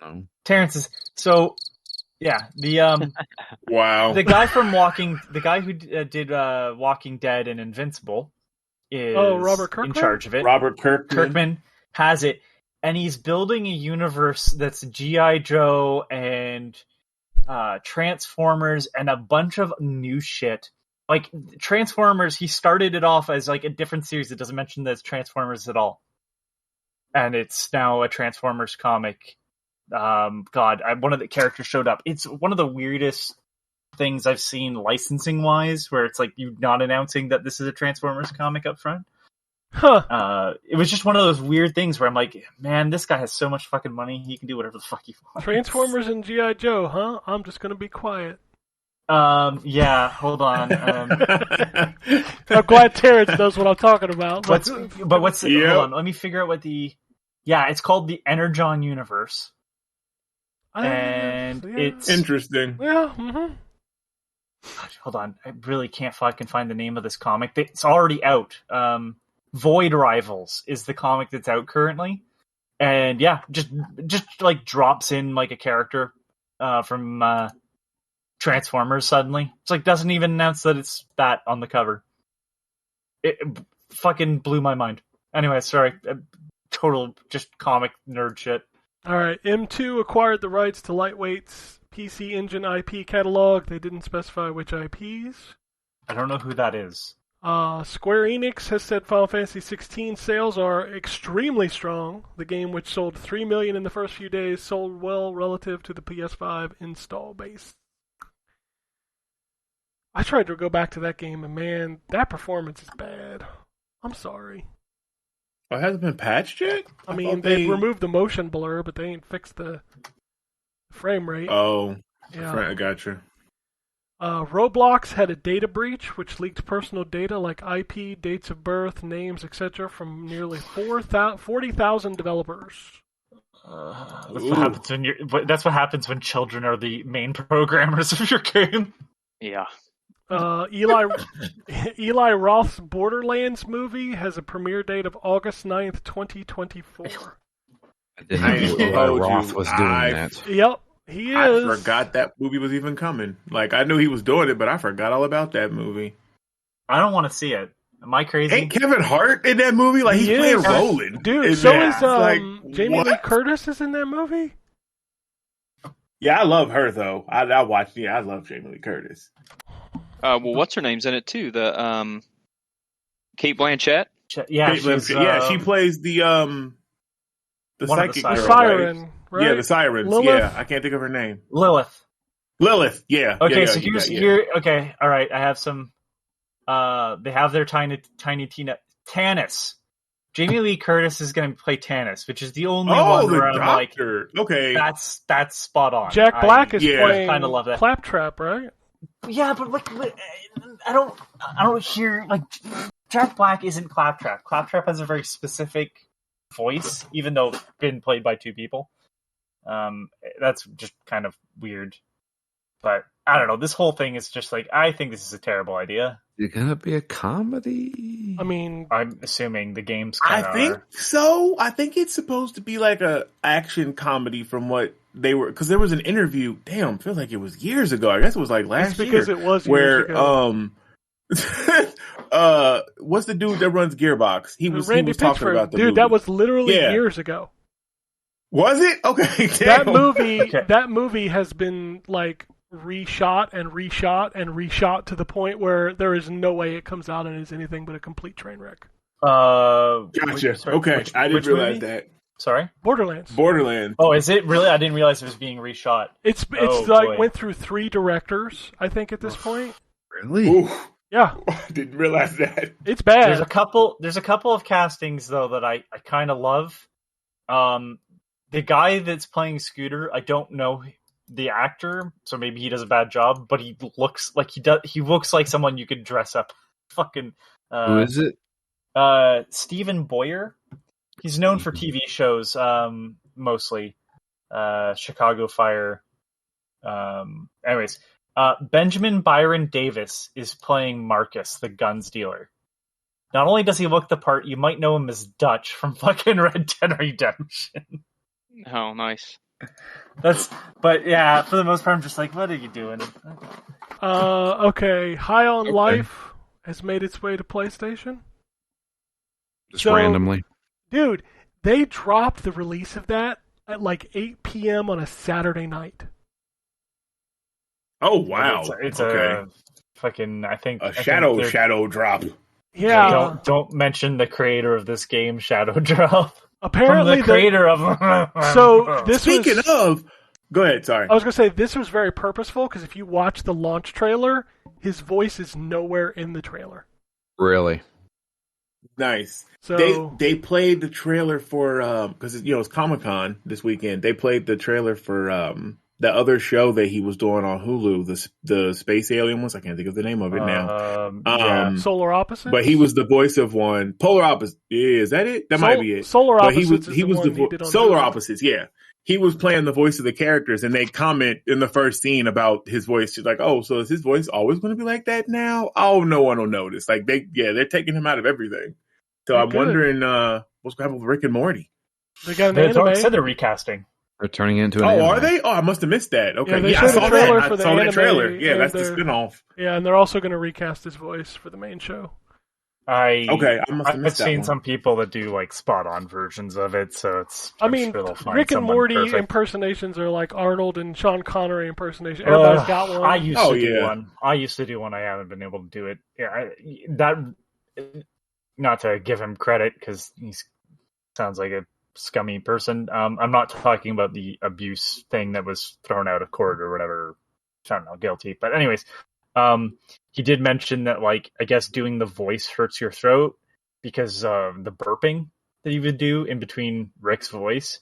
No.
Terrence's. So, yeah, the
wow,
the guy who did Walking Dead and Invincible is
Robert Kirkman?
in charge of it.
Robert
Kirkman has it, and he's building a universe that's G.I. Joe and Transformers and a bunch of new shit. Like Transformers, he started it off as like a different series that doesn't mention that it's Transformers at all, and it's now a Transformers comic. One of the characters showed up. It's one of the weirdest things I've seen licensing wise, where it's like you not announcing that this is a Transformers comic up front.
Huh.
It was just one of those weird things where I'm like, man, this guy has so much fucking money, he can do whatever the fuck he wants.
Transformers and G.I. Joe, huh? I'm just gonna be quiet.
Yeah, hold on.
I'm glad Terrence knows what I'm talking about.
Hold on, let me figure out what it's called the Energon Universe. and it's
interesting.
Yeah. Mm-hmm.
Gosh, hold on, I really can't fucking find the name of this comic. It's already out. Void Rivals is the comic that's out currently, and yeah, just like drops in like a character from Transformers suddenly. It's like doesn't even announce that it's that on the cover. It fucking blew my mind. Anyway, sorry, total just comic nerd shit.
All right, M2 acquired the rights to Lightweight's PC Engine IP catalog. They didn't specify which IPs.
I don't know who that is.
Square Enix has said Final Fantasy XVI sales are extremely strong. The game, which sold 3 million in the first few days, sold well relative to the PS5 install base. I tried to go back to that game, and man, that performance is bad. I'm sorry.
Oh, it hasn't been patched yet?
I mean, they removed the motion blur, but they ain't fixed the frame rate.
Oh,
yeah.
I gotcha.
Roblox had a data breach, which leaked personal data like IP, dates of birth, names, etc. from nearly 40,000 developers.
That's what happens when children are the main programmers of your game.
Yeah.
Eli Roth's Borderlands movie has a premiere date of August 9th, 2024.
I didn't know Eli Roth was doing that.
Yep, he is.
I forgot that movie was even coming. Like, I knew he was doing it, but I forgot all about that movie.
I don't want to see it. Am I crazy?
Ain't Kevin Hart in that movie? Like, he's playing Roland.
Dude, so is Jamie Lee Curtis is in that movie?
Yeah, I love her, though. I love Jamie Lee Curtis.
Well, what's her name's in it too? The Cate Blanchett.
Yeah,
she plays the psychic girl,
siren, right?
Yeah, the sirens.
Lilith?
Yeah, I can't think of her name.
Lilith.
Yeah.
Okay,
yeah,
so here. Okay, all right. I have some. They have their tiny Tina Tannis. Jamie Lee Curtis is going to play Tannis, which is the only one where I'm
doctor. Like, okay,
that's spot on.
Jack Black is playing
kind of love that.
Claptrap, right?
Yeah, but like, I don't hear like Jack Black isn't Claptrap. Claptrap has a very specific voice, even though it's been played by two people. That's just kind of weird. But I don't know. This whole thing is just like, I think this is a terrible idea.
It's gonna be a comedy.
I mean,
I'm assuming the games.
I think so. I think it's supposed to be like a action comedy from what they were, because there was an interview. Damn, feels like it was years ago. I guess it was like last year.
Because it was years ago.
What's the dude that runs Gearbox? He was talking about the
dude.
movie.
That was literally years ago.
Was it? Okay, damn.
That movie has been like reshot and reshot to the point where there is no way it comes out and is anything but a complete train wreck.
Gotcha. I didn't realize that.
Sorry?
Borderlands.
Oh, is it really? I didn't realize it was being reshot.
It's went through 3 directors, I think, at this point.
Really?
Ooh.
Yeah.
I didn't realize that.
It's bad.
There's a couple of castings though that I kind of love. The guy that's playing Scooter, I don't know the actor, so maybe he does a bad job, but he looks like he looks like someone you could dress up. Fucking
who is it?
Stephen Boyer. He's known for TV shows, mostly Chicago Fire. Anyways, Benjamin Byron Davis is playing Marcus, the guns dealer. Not only does he look the part, you might know him as Dutch from fucking Red Dead Redemption.
Oh, nice.
But yeah, for the most part, I'm just like, what are you doing?
Okay. High on Life has made its way to PlayStation.
Just randomly.
Dude, they dropped the release of that at like 8 p.m. on a Saturday night.
Oh, wow.
It's a fucking, I think...
shadow drop.
Yeah.
Don't mention the creator of this game, Shadow Drop.
Apparently
the creator of...
So,
Speaking of... Go ahead, sorry.
I was going to say, this was very purposeful, because if you watch the launch trailer, his voice is nowhere in the trailer.
Really?
Nice.
So
they played the trailer for because it's Comic-Con this weekend. They played the trailer for the other show that he was doing on Hulu, the space alien ones. I can't think of the name of it now.
Solar Opposites.
But he was the voice of one. Polar Opposites. Yeah, is that it? That might be it.
Solar
but
Opposites.
he was the Solar Opposites. Yeah, he was playing the voice of the characters, and they comment in the first scene about his voice. She's like, "Oh, so is his voice always going to be like that now? Oh, no one will notice." Like they're taking him out of everything. So I'm wondering what's going to happen with Rick and Morty.
They got an anime.
Said they're recasting.
They're turning it into an
anime.
anime.
Are they? Oh, I must have missed that. Okay,
yeah I saw that.
I saw that trailer. Yeah, that's the spinoff.
Yeah, and they're also going to recast his voice for the main show.
I must have missed that
seen
one.
some people that do like spot on versions of it, so it's.
I mean,
sure
Rick and Morty impersonations are like Arnold and Sean Connery impersonations. Everybody's got one.
I used to do one. I haven't been able to do it. Yeah, not to give him credit because he sounds like a scummy person. I'm not talking about the abuse thing that was thrown out of court or whatever. I don't know, guilty. But anyways, he did mention that, like, I guess doing the voice hurts your throat because the burping that he would do in between Rick's voice.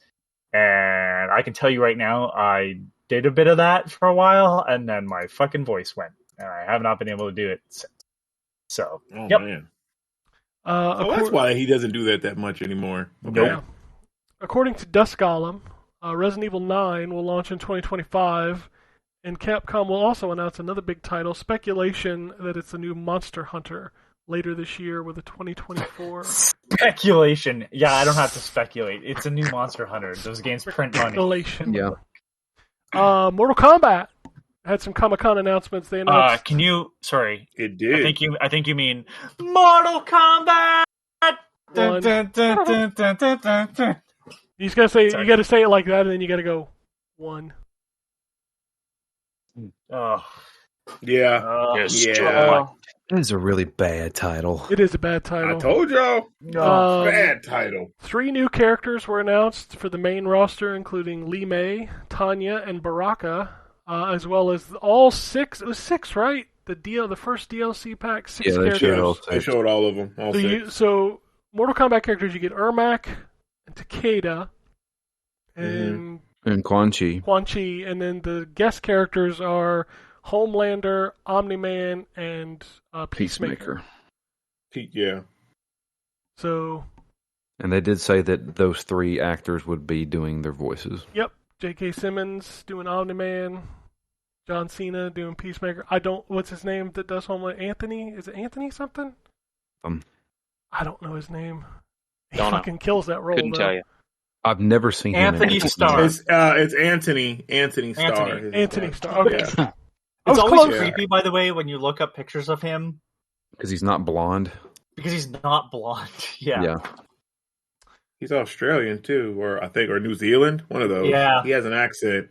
And I can tell you right now, I did a bit of that for a while, and then my fucking voice went, and I have not been able to do it since. So,
man. That's why he doesn't do that much anymore. Okay.
Yeah. According to Dusk Golem, Resident Evil 9 will launch in 2025, and Capcom will also announce another big title, speculation that it's a new Monster Hunter later this year with a 2024.
Speculation. Yeah, I don't have to speculate. It's a new Monster Hunter. Those games print money.
Speculation.
Yeah.
Mortal Kombat had some Comic-Con announcements. They announced.
Sorry.
It did.
I think you mean Mortal Kombat. Dun, dun, dun, dun, dun, dun, dun, dun.
You just gotta say. Sorry. You gotta say it like that, and then you gotta go 1.
Oh.
Yeah.
It is a really bad title.
It is a bad title.
I told y'all. Bad title.
3 new characters were announced for the main roster, including Lee May, Tanya, and Baraka, as well as all 6. It was 6, right? The first DLC pack. 6 characters.
They showed all of them. All 6.
So Mortal Kombat characters, you get Ermac and Takeda and
Quan Chi.
Quan Chi, and then the guest characters are Homelander, Omni-Man, and Peacemaker.
Yeah.
So.
And they did say that those 3 actors would be doing their voices.
Yep. J.K. Simmons doing Omni-Man, John Cena doing Peacemaker. What's his name that does Homelander? Anthony? Is it Anthony something? I don't know his name. He fucking kills that role.
Couldn't tell you.
I've never seen him.
Anthony Starr.
It's Anthony Starr.
Anthony Starr. Okay.
Yeah.
It's always creepy, by the way, when you look up pictures of him.
Because he's not blonde.
Because he's not blonde. Yeah.
He's Australian too, or New Zealand. One of those.
Yeah.
He has an accent.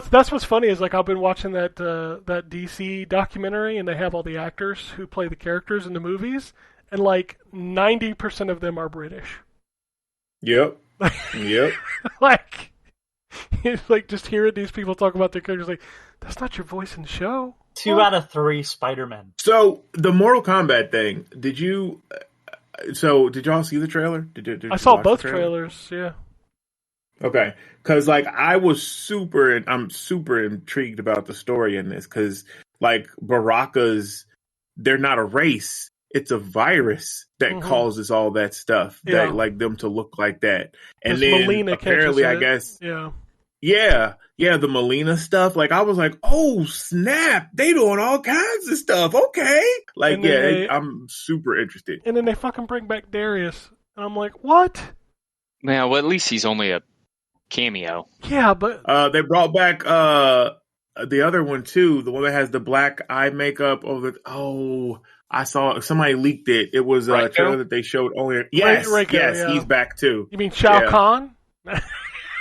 That's what's funny is, like, I've been watching that DC documentary, and they have all the actors who play the characters in the movies, and like 90% of them are British.
Yep. Yep.
It's like just hearing these people talk about their characters, like, that's not your voice in the show.
2 out of 3 Spider-Men.
So the Mortal Kombat thing, did y'all see the trailer?
I saw both trailers, yeah.
Okay, because like I'm super intrigued about the story in this, because like Baraka's, they're not a race. It's a virus that causes all that stuff, that like them to look like that. And then Melina apparently, I guess, yeah, the Melina stuff. Like, I was like, oh snap, they doing all kinds of stuff. Okay, like, I'm super interested.
And then they fucking bring back Darius, and I'm like, what?
Man, well, at least he's only a cameo.
Yeah, but
they brought back the other one too, the one that has the black eye makeup over. I saw somebody leaked it. It was a trailer that they showed only. Yes, he's back too.
You mean Shao Kahn?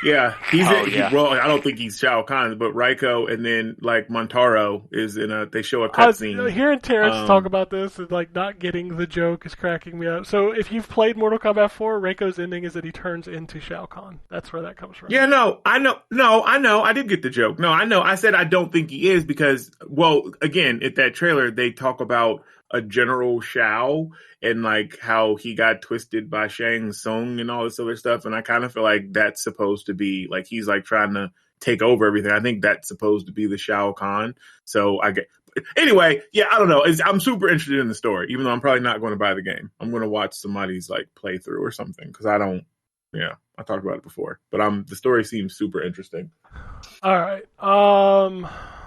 Yeah, well, I don't think he's Shao Kahn, but Raiko, and then like Montaro is in a. They show a cutscene.
Hearing Terrence talk about this and like not getting the joke is cracking me up. So if you've played Mortal Kombat 4, Raiko's ending is that he turns into Shao Kahn. That's where that comes from.
Yeah, I know. I did get the joke. No, I know. I said I don't think he is because, well, again, at that trailer they talk about a General Shao and like how he got twisted by Shang Tsung and all this other stuff. And I kind of feel like that's supposed to be like, he's like trying to take over everything. I think that's supposed to be the Shao Kahn. So anyway, I don't know. I'm super interested in the story, even though I'm probably not going to buy the game. I'm going to watch somebody's like playthrough or something. Cause I don't Yeah, I talked about it before, but the story seems super interesting.
All right.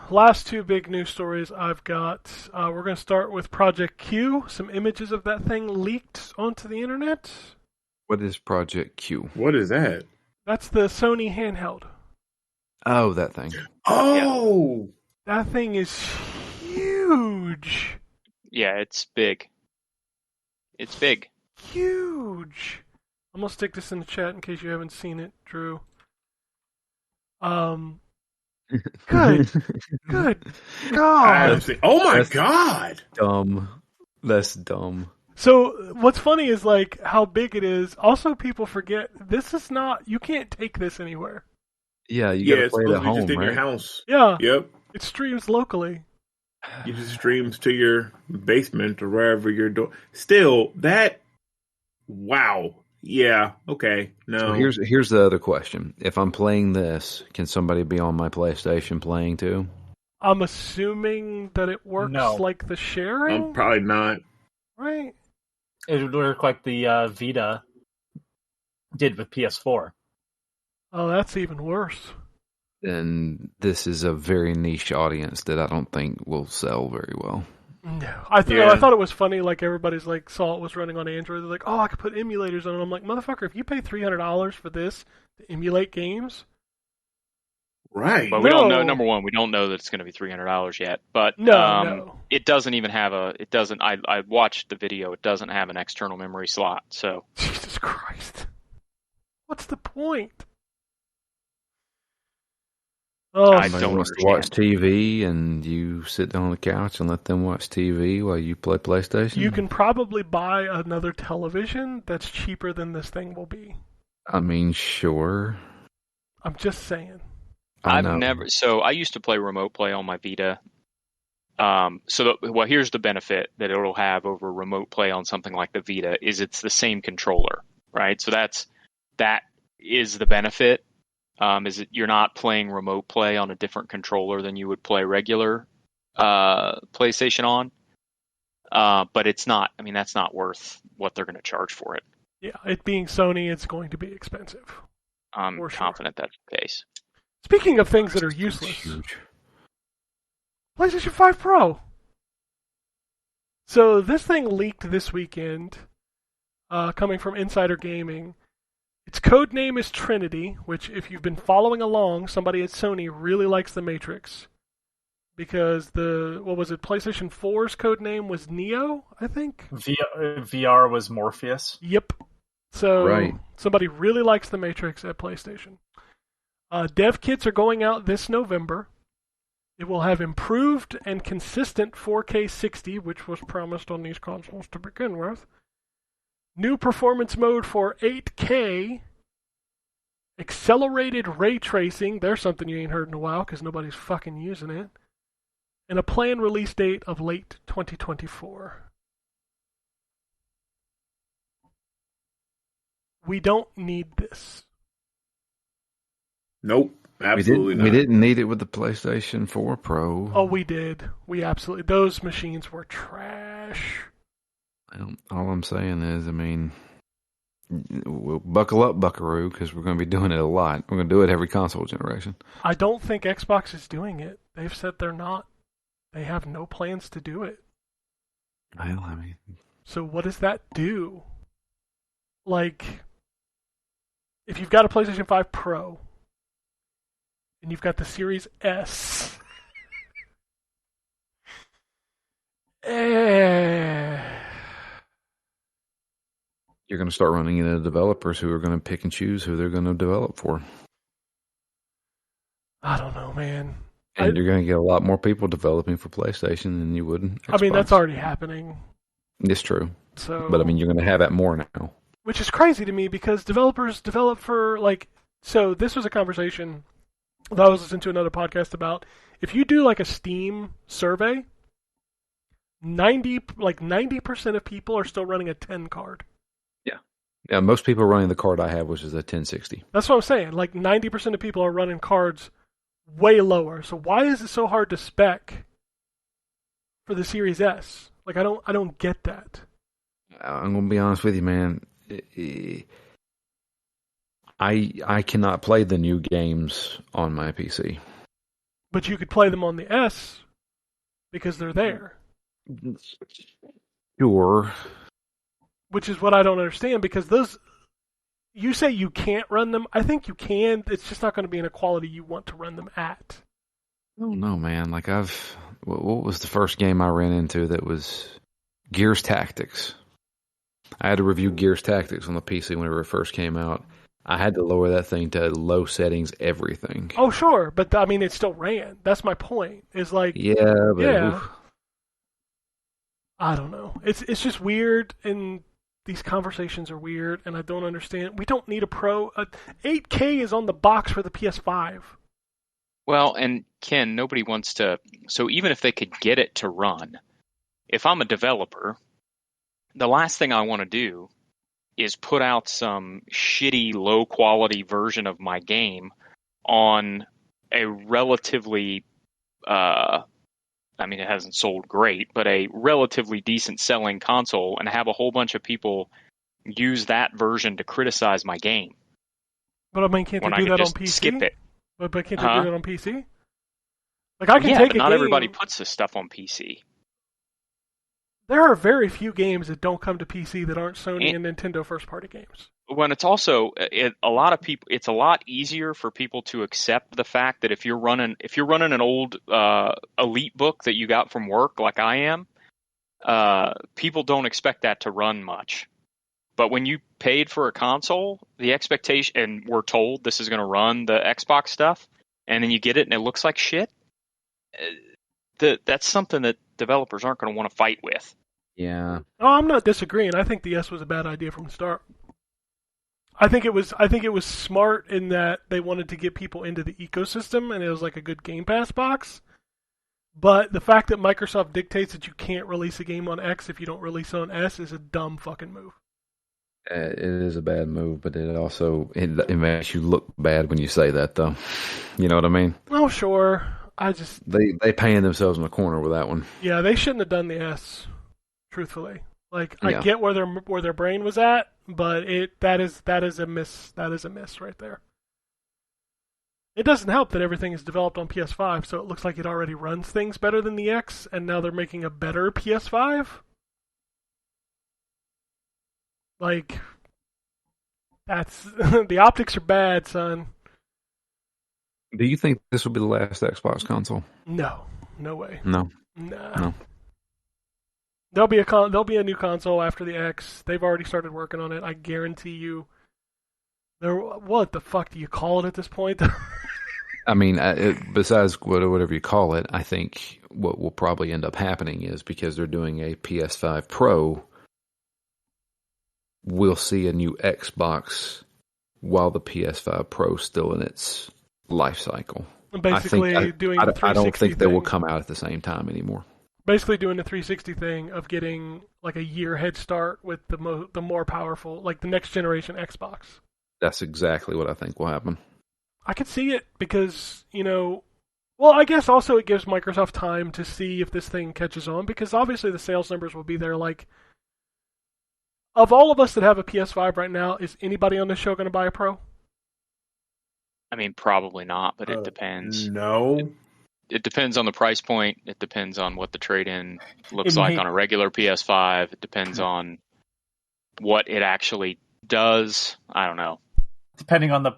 Last two big news stories I've got. We're going to start with Project Q. Some images of that thing leaked onto the internet.
What is Project Q?
What is that?
That's the Sony handheld.
Oh, that thing.
Oh!
Yeah. That thing is huge.
Yeah, it's big. It's big.
Huge. I'm going to stick this in the chat in case you haven't seen it, Drew. Good God.
Oh my God.
Dumb. That's dumb.
So what's funny is like how big it is. Also, people forget this is not. You can't take this anywhere.
Yeah, you got to play it at home,
just in
right?
your house.
Yeah.
Yep.
It streams locally.
It just streams to your basement or wherever you're doing. Still, that. Wow. Yeah. Okay. No.
So here's the other question. If I'm playing this, can somebody be on my PlayStation playing too?
I'm assuming that it works like the sharing.
Probably not.
Right.
It would work like the Vita did with PS4.
Oh, that's even worse.
Then this is a very niche audience that I don't think will sell very well.
No, I thought it was funny. Like everybody's like saw it was running on Android. They're like, "Oh, I could put emulators on it." I'm like, "Motherfucker, if you pay $300 for this to emulate games,
right?"
But we don't know. Number one, we don't know that it's going to be $300 yet. But
no,
it doesn't even have a. It doesn't. I watched the video. It doesn't have an external memory slot. So
Jesus Christ, what's the point?
Oh, I don't want to watch TV, and you sit down on the couch and let them watch TV while you play PlayStation.
You can probably buy another television that's cheaper than this thing will be.
I mean, sure.
I'm just saying.
I used to play remote play on my Vita. Here's the benefit that it'll have over remote play on something like the Vita is it's the same controller, right? So that is the benefit. Is that you're not playing remote play on a different controller than you would play regular PlayStation on. But it's not. I mean, that's not worth what they're going to charge for it.
Yeah, it being Sony, it's going to be expensive.
I'm confident that's the case.
Speaking of things that are useless, PlayStation 5 Pro. So this thing leaked this weekend, coming from Insider Gaming. Its code name is Trinity, which if you've been following along, somebody at Sony really likes the Matrix. Because PlayStation 4's code name was Neo, I think?
VR was Morpheus.
Yep. So somebody really likes the Matrix at PlayStation. Dev kits are going out this November. It will have improved and consistent 4K 60, which was promised on these consoles to begin with. New performance mode for 8K. Accelerated ray tracing. There's something you ain't heard in a while because nobody's fucking using it. And a planned release date of late 2024. We don't need this.
Nope. Absolutely not.
We didn't need it with the PlayStation 4 Pro.
Oh, we did. We absolutely... Those machines were trash.
All I'm saying is, I mean, we'll buckle up, buckaroo, because we're going to be doing it a lot. We're going to do it every console generation.
I don't think Xbox is doing it. They've said they're not. They have no plans to do it.
Well, I mean...
So what does that do? Like, if you've got a PlayStation 5 Pro, and you've got the Series S...
You're going to start running into developers who are going to pick and choose who they're going to develop for.
I don't know, man.
And you're going to get a lot more people developing for PlayStation than you would Xbox.
I mean, that's already happening.
It's true.
So,
but I mean, you're going to have that more now.
Which is crazy to me because developers develop for, like... So this was a conversation that I was listening to another podcast about. If you do, like, a Steam survey, 90% of people are still running a 10 card.
Yeah, most people are running the card I have, which is a 1060.
That's what I'm saying. Like 90% of people are running cards way lower. So why is it so hard to spec for the Series S? Like I don't get that.
I'm gonna be honest with you, man. I cannot play the new games on my PC.
But you could play them on the S because they're there.
Sure.
Which is what I don't understand, because those... You say you can't run them. I think you can. It's just not going to be in a quality you want to run them at.
I don't know, man. Like what was the first game I ran into that was Gears Tactics? I had to review Gears Tactics on the PC whenever it first came out. I had to lower that thing to low settings, everything.
Oh, sure, but I mean, it still ran. That's my point. It's like,
yeah, but
yeah. I don't know. It's just weird, and these conversations are weird, and I don't understand. We don't need a Pro. 8K is on the box for the PS5.
Well, and Ken, nobody wants to... So even if they could get it to run, if I'm a developer, the last thing I want to do is put out some shitty, low-quality version of my game on a relatively... I mean, it hasn't sold great, but a relatively decent selling console, and have a whole bunch of people use that version to criticize my game.
But I mean, can't they do that on PC?
Skip it.
But can't they do that on PC? Like, I can take
but
a
not
game...
everybody puts this stuff on PC.
There are very few games that don't come to PC that aren't Sony and Nintendo first-party games.
When it's also a lot of people, it's a lot easier for people to accept the fact that if you're running an old Elite book that you got from work, like I am, people don't expect that to run much. But when you paid for a console, the expectation, and we're told this is going to run the Xbox stuff, and then you get it and it looks like shit, that's something that developers aren't going to want to fight with.
Yeah.
Oh, I'm not disagreeing. I think the S was a bad idea from the start. I think it was smart in that they wanted to get people into the ecosystem, and it was like a good Game Pass box. But the fact that Microsoft dictates that you can't release a game on X if you don't release it on S is a dumb fucking move.
It is a bad move, but it makes you look bad when you say that, though. You know what I mean?
Oh, sure.
They paying themselves in the corner with that one.
Yeah, they shouldn't have done the S. Truthfully, like, I get where their brain was at, but that is a miss. That is a miss right there. It doesn't help that everything is developed on PS5, so it looks like it already runs things better than the X, and now they're making a better PS5. Like, that's the optics are bad, son.
Do you think this will be the last Xbox console?
No way.
No.
Nah. There'll be a new console after the X. They've already started working on it. I guarantee you. What the fuck do you call it at this point?
I mean, besides whatever you call it, I think what will probably end up happening is, because they're doing a PS5 Pro, we'll see a new Xbox while the PS5 Pro is still in its life cycle.
Basically, doing the 360
I don't think they
thing.
will come out at the same time anymore.
Basically doing the 360 thing of getting like a year head start with the more powerful, like the next generation Xbox.
That's exactly what I think will happen.
I could see it because, well, I guess also it gives Microsoft time to see if this thing catches on, because obviously the sales numbers will be there. Like, of all of us that have a PS5 right now, is anybody on this show going to buy a Pro?
I mean, probably not, but it depends.
No.
It depends on the price point. It depends on what the trade-in looks like on a regular PS5. It depends on what it actually does. I don't know.
Depending on the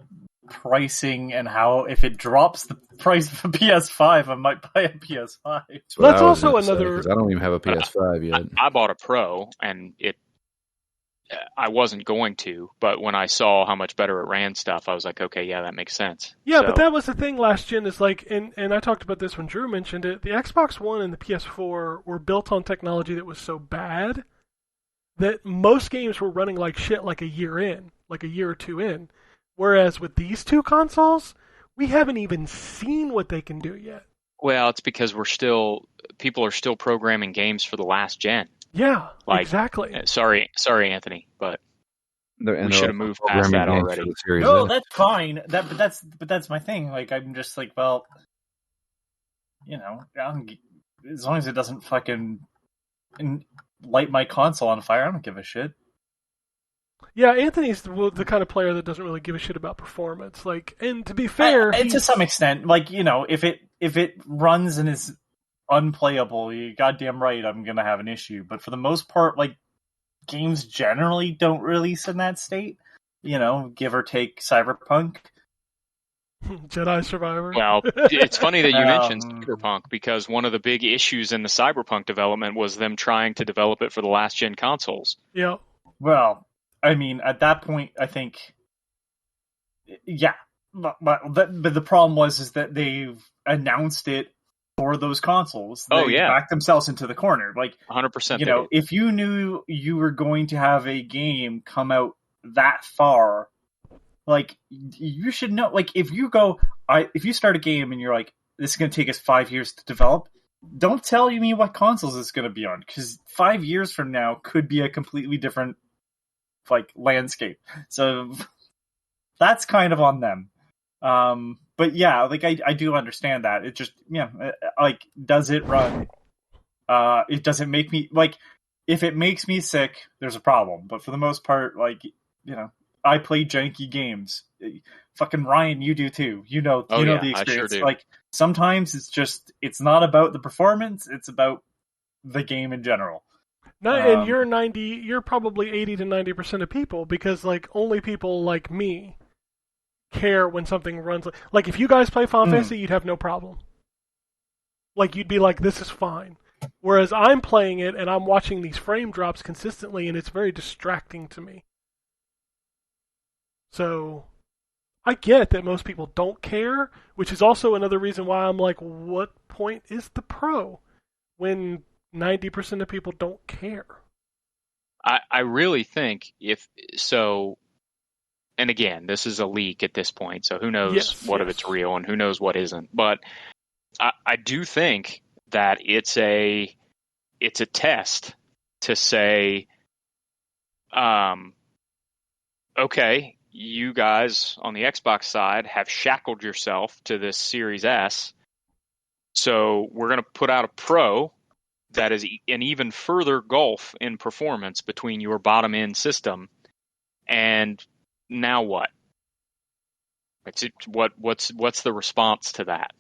pricing and if it drops the price of a PS5, I might buy a PS5.
That's also another...
I don't even have a PS5 yet.
I bought a Pro, and I wasn't going to, but when I saw how much better it ran stuff, I was like, okay, yeah, that makes sense.
Yeah, but that was the thing last gen, is like, and I talked about this when Drew mentioned it, the Xbox One and the PS4 were built on technology that was so bad that most games were running like shit like a year or two in. Whereas with these two consoles, we haven't even seen what they can do yet.
Well, it's because people are still programming games for the last gen.
Yeah, exactly.
Sorry, Anthony, but we should have moved past that already.
No, that's fine. But that's my thing. Like, I'm just like, well, as long as it doesn't fucking light my console on fire, I don't give a shit.
Yeah, Anthony's the kind of player that doesn't really give a shit about performance. Like, and to be fair,
to some extent, like, you know, if it runs and is unplayable, you're goddamn right, I'm gonna have an issue. But for the most part, like, games generally don't release in that state. You know, give or take Cyberpunk.
Jedi Survivor.
Well, it's funny that you mentioned Cyberpunk, because one of the big issues in the Cyberpunk development was them trying to develop it for the last-gen consoles.
Yeah.
Well, I mean, at that point, I think, yeah. But the problem is that they've announced it for those consoles. They backed themselves into the corner. Like,
100%.
You know, if you knew you were going to have a game come out that far, like, you should know. Like, if you start a game and you're like, this is going to take us 5 years to develop, don't tell me what consoles it's going to be on, because 5 years from now could be a completely different, like, landscape. So that's kind of on them. But yeah, like, I do understand that. It just, like, does it run? It doesn't make me, like, if it makes me sick, there's a problem. But for the most part, like, you know, I play janky games. Fucking Ryan, you do too. You know the experience.
I sure do.
Like, sometimes it's not about the performance, it's about the game in general.
No, and you're probably 80 to 90% of people, because, like, only people like me care when something runs. Like, if you guys play Final Fantasy, you'd have no problem. Like, you'd be like, this is fine. Whereas I'm playing it and I'm watching these frame drops consistently, and it's very distracting to me. So I get that most people don't care, which is also another reason why I'm like, what point is the Pro when 90% of people don't care?
I really think and again, this is a leak at this point, so who knows what of it's real and who knows what isn't. But I do think that it's a test to say, okay, you guys on the Xbox side have shackled yourself to this Series S, so we're going to put out a Pro that is an even further gulf in performance between your bottom-end system, and now what? What's the response to that,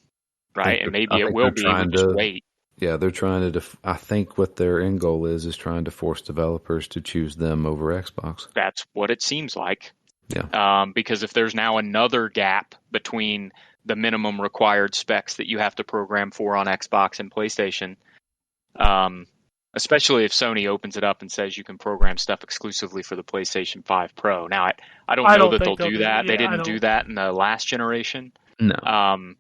right? And maybe it will be just wait.
Yeah, they're trying to. I think what their end goal is trying to force developers to choose them over Xbox.
That's what it seems like.
Yeah.
Because if there's now another gap between the minimum required specs that you have to program for on Xbox and PlayStation, especially if Sony opens it up and says you can program stuff exclusively for the PlayStation 5 Pro. Now, I don't know that they'll do that. They didn't do that in the last generation.
No.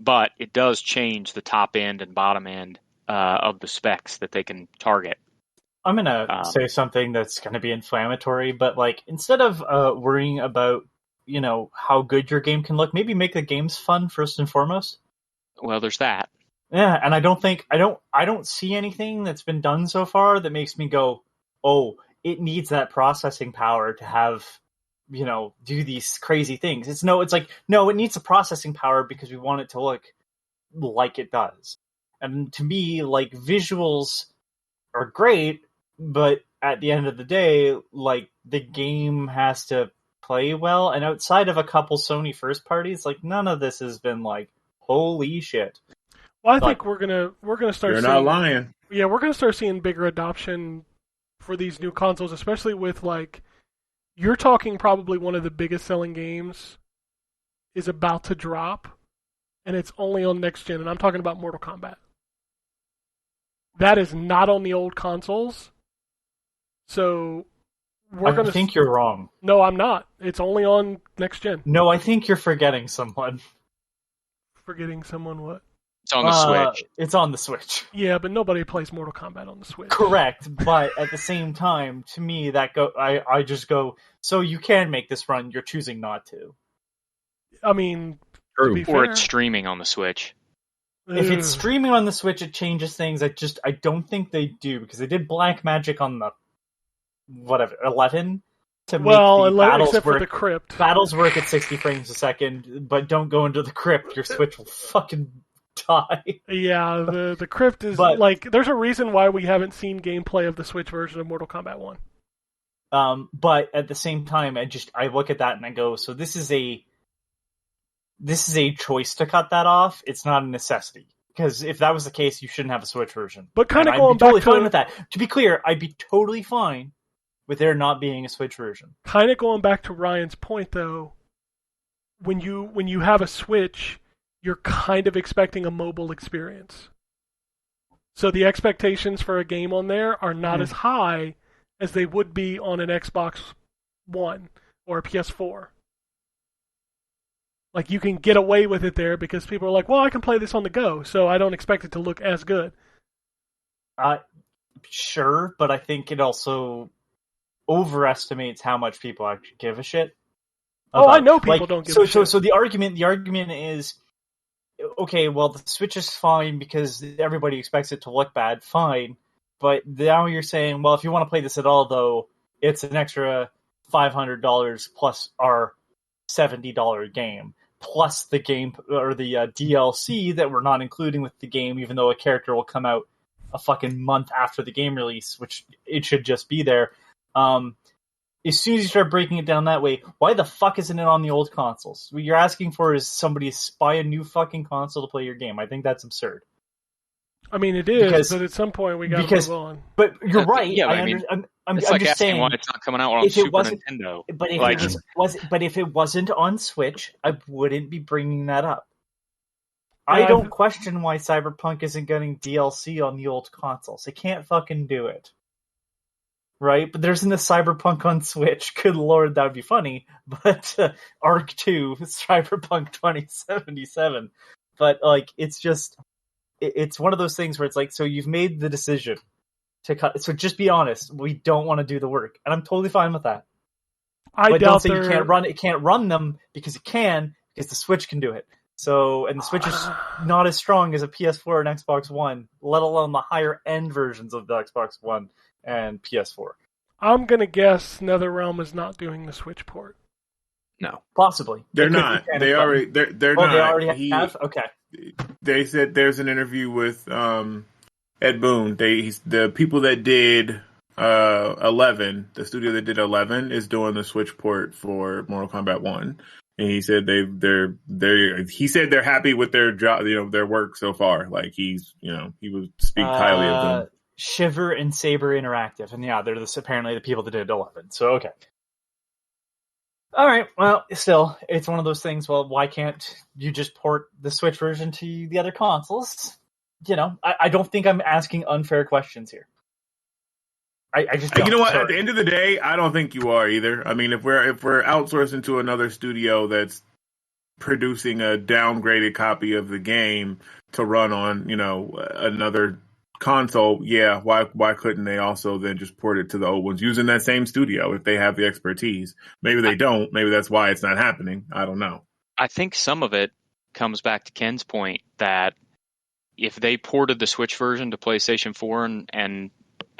But it does change the top end and bottom end of the specs that they can target.
I'm going to say something that's going to be inflammatory, but, like, instead of worrying about, you know, how good your game can look, maybe make the games fun first and foremost.
Well, there's that.
Yeah, and I don't see anything that's been done so far that makes me go, oh, it needs that processing power to have, you know, do these crazy things. It's like, no, it needs the processing power because we want it to look like it does. And to me, like, visuals are great, but at the end of the day, like, the game has to play well. And outside of a couple Sony first parties, like, none of this has been like, holy shit.
Well, I think we're gonna start.
You're not lying.
Yeah, we're gonna start seeing bigger adoption for these new consoles, especially with, like, you're talking probably one of the biggest selling games is about to drop, and it's only on next gen, and I'm talking about Mortal Kombat. That is not on the old consoles, so
I think you're wrong.
No, I'm not. It's only on next gen.
No, I think you're forgetting someone.
Forgetting someone what?
It's on the Switch.
It's on the Switch.
Yeah, but nobody plays Mortal Kombat on the Switch.
Correct, but at the same time, to me, I just go, so you can make this run, you're choosing not to.
I mean,
True.
Or it's streaming on the Switch.
If it's streaming on the Switch, it changes things. I don't think they do, because they did Black Magic on the 11 to make the battles work.
For the crypt.
Battles work at 60 frames a second, but don't go into the crypt. Your Switch will fucking die.
Yeah, the crypt is like, there's a reason why we haven't seen gameplay of the Switch version of Mortal Kombat 1.
But at the same time, I look at that and I go, so this is a choice to cut that off. It's not a necessity. Because if that was the case, you shouldn't have a Switch version.
But kind of
going back fine with that. To be clear, I'd be totally fine with there not being a Switch version.
Kind of going back to Ryan's point, though, when you have a Switch, you're kind of expecting a mobile experience. So the expectations for a game on there are not as high as they would be on an Xbox One or a PS4. Like, you can get away with it there because people are like, well, I can play this on the go, so I don't expect it to look as good.
Sure, but I think it also overestimates how much people actually give a shit.
I know people don't give a shit.
So the argument is, okay, well, the Switch is fine because everybody expects it to look bad, fine. But now you're saying, well, if you want to play this at all, though, it's an extra $500 plus our $70 game. Plus the game or the DLC that we're not including with the game, even though a character will come out a fucking month after the game release, which it should just be there. As soon as you start breaking it down that way, why the fuck isn't it on the old consoles? What you're asking for is somebody to buy a new fucking console to play your game. I think that's absurd.
I mean, it is, but at some point we got to move on.
But you're right.
Yeah, I'm
just
asking
saying
why it's not coming out on Super Nintendo.
But if it wasn't on Switch, I wouldn't be bringing that up. I don't question why Cyberpunk isn't getting DLC on the old consoles. They can't fucking do it. Right? But there's a Cyberpunk on Switch. Good lord, that would be funny. But Arc 2, Cyberpunk 2077. But, it's just... It's one of those things where it's like, so you've made the decision to cut. So just be honest. We don't want to do the work, and I'm totally fine with that. But don't say you can't run. It can't run them because it can, because the Switch can do it. So, and the Switch is not as strong as a PS4 and Xbox One, let alone the higher end versions of the Xbox One and PS4.
I'm gonna guess NetherRealm is not doing the Switch port.
No,
possibly
they're not. They already. They're not.
They already have. Okay.
They said there's an interview with Ed Boon. The people that did 11, the studio that did 11, is doing the Switch port for Mortal Kombat 1, and he said he said they're happy with their job, their work so far. Like he would speak highly of them.
Shiver and Saber Interactive, and they're apparently the people that did 11. So okay. All right, well, still, it's one of those things, well, why can't you just port the Switch version to the other consoles? I don't think I'm asking unfair questions here. I just don't.
You know what? At the end of the day, I don't think you are either. I mean, if we're outsourcing to another studio that's producing a downgraded copy of the game to run on, another console, yeah, why couldn't they also then just port it to the old ones using that same studio if they have the expertise? Maybe they don't. Maybe that's why it's not happening. I don't know.
I think some of it comes back to Ken's point that if they ported the Switch version to PlayStation 4 and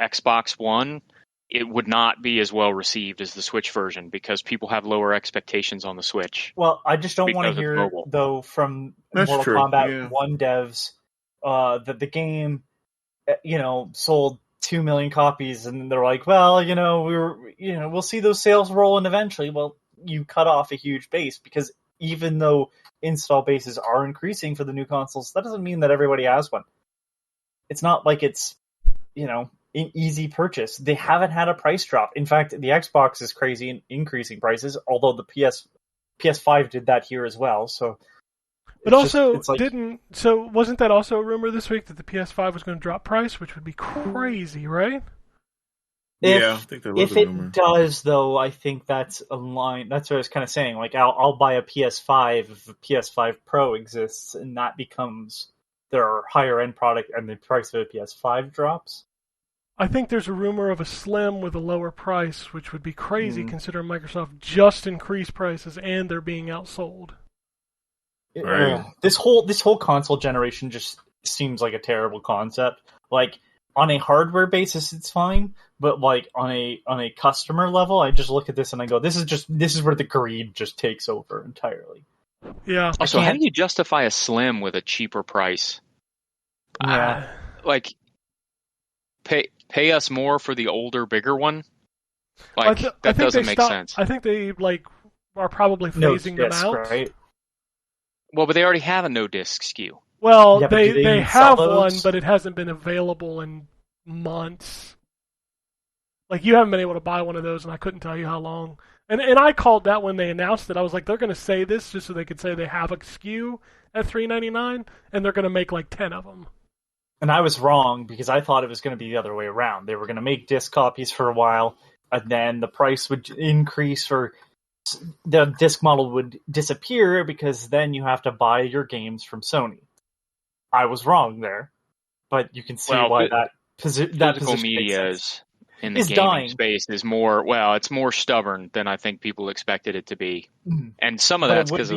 Xbox One, it would not be as well received as the Switch version because people have lower expectations on the Switch.
Well, I just don't want to hear, though, from Mortal Kombat 1 devs that the game sold 2 million copies, and they're like, well, we'll see those sales roll in eventually. Well, you cut off a huge base because even though install bases are increasing for the new consoles, that doesn't mean that everybody has one. It's not like it's, an easy purchase. They haven't had a price drop. In fact, the Xbox is crazy in increasing prices, although the PS5 did that here as well, so...
But also, wasn't that also a rumor this week that the PS5 was going to drop price, which would be crazy, right?
I think there was a rumor.
If it does, though, I think that's a line. That's what I was kind of saying. Like, I'll buy a PS5 if a PS5 Pro exists, and that becomes their higher-end product, and the price of a PS5 drops.
I think there's a rumor of a Slim with a lower price, which would be crazy considering Microsoft just increased prices and they're being outsold.
Right.
This whole console generation just seems like a terrible concept. Like, on a hardware basis, it's fine, but like on a customer level, I just look at this and I go, this is where the greed just takes over entirely.
Yeah.
So how do you justify a Slim with a cheaper price?
Yeah.
Pay us more for the older, bigger one, Like that doesn't make sense.
I think they are probably phasing them out.
Right?
Well, but they already have a no disc SKU.
Well,
Yeah,
they have one, but it hasn't been available in months. Like, you haven't been able to buy one of those, and I couldn't tell you how long. And I called that when they announced it. I was like, they're going to say this just so they could say they have a SKU at $3.99, and they're going to make like 10 of them.
And I was wrong because I thought it was going to be the other way around. They were going to make disc copies for a while, and then the price would increase, or the disc model would disappear because then you have to buy your games from Sony. I was wrong there, but you can see why that
physical media in the gaming
dying.
Space is more, it's more stubborn than I think people expected it to be. Mm-hmm. And some of that's because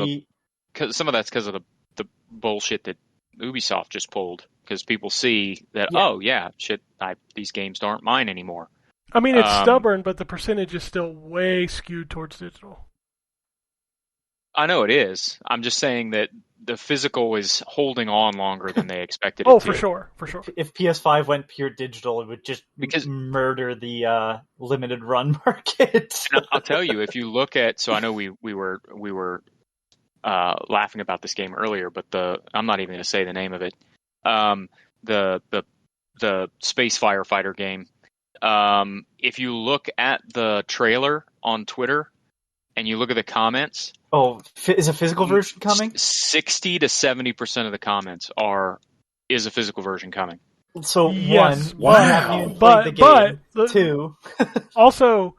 of the bullshit that Ubisoft just pulled, because people see that, these games aren't mine anymore.
I mean, it's stubborn, but the percentage is still way skewed towards digital.
I know it is. I'm just saying that the physical is holding on longer than they expected it to.
For sure.
If PS5 went pure digital, it would just murder the limited run market.
I'll tell you, if you look at, so I know we were laughing about this game earlier, but I'm not even going to say the name of it. The space firefighter game. If you look at the trailer on Twitter and you look at the comments.
Oh, is a physical version coming?
60 to 70% of the comments is a physical version coming.
So
yes,
but two.
Also,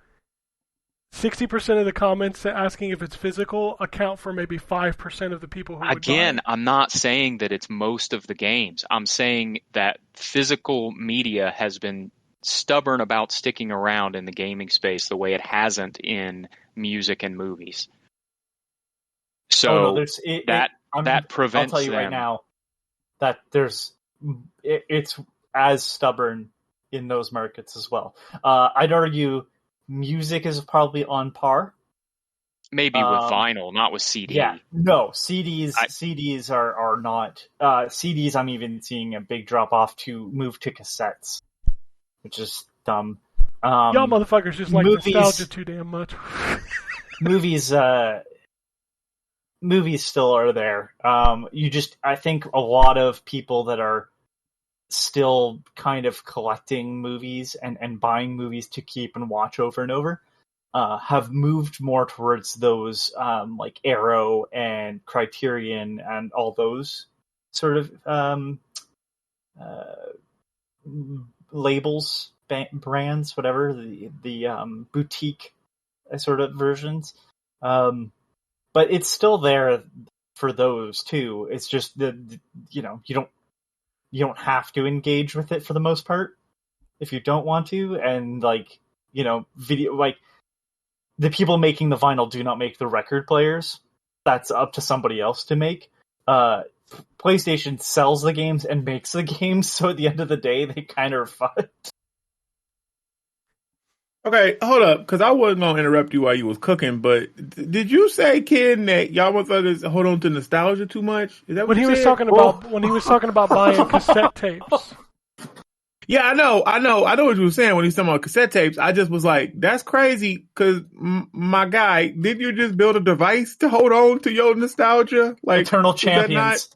60% of the comments asking if it's physical account for maybe 5% of the people who would buy it.
I'm not saying that it's most of the games. I'm saying that physical media has been stubborn about sticking around in the gaming space the way it hasn't in music and movies. So that prevents.
I'll tell you right now that it's as stubborn in those markets as well. I'd argue music is probably on par.
Maybe with vinyl, not with CD.
Yeah, no, CDs are not. CDs, I'm even seeing a big drop off to move to cassettes, which is dumb.
Y'all motherfuckers just like nostalgia too damn much.
Movies still are there. I think a lot of people that are still kind of collecting movies and buying movies to keep and watch over and over have moved more towards those like Arrow and Criterion and all those sort of labels, brands, whatever, the boutique sort of versions. But it's still there for those too. It's just that you don't have to engage with it for the most part if you don't want to. And video, like the people making the vinyl do not make the record players. That's up to somebody else to make. PlayStation sells the games and makes the games, so at the end of the day, they kind of are fucked.
Okay, hold up, because I wasn't going to interrupt you while you was cooking, but did you say, Ken, that y'all motherfuckers hold on to nostalgia too much? Is that what
he was talking about? When he was talking about buying cassette tapes.
Yeah, I know what you were saying when he was talking about cassette tapes. I just was like, that's crazy, because my guy, didn't you just build a device to hold on to your nostalgia? Like
Eternal Champions.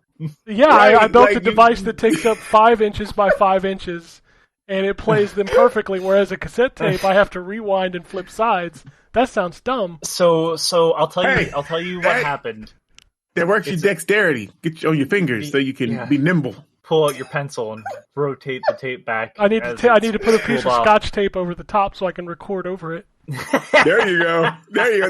Yeah, right? I built a device that takes up 5 inches by 5 inches. And it plays them perfectly, whereas a cassette tape, I have to rewind and flip sides. That sounds dumb.
So I'll tell you what happened.
That works your dexterity. Get on your fingers so you can be nimble.
Pull out your pencil and rotate the tape back.
I need to put a piece of Scotch tape over the top so I can record over it.
There you go.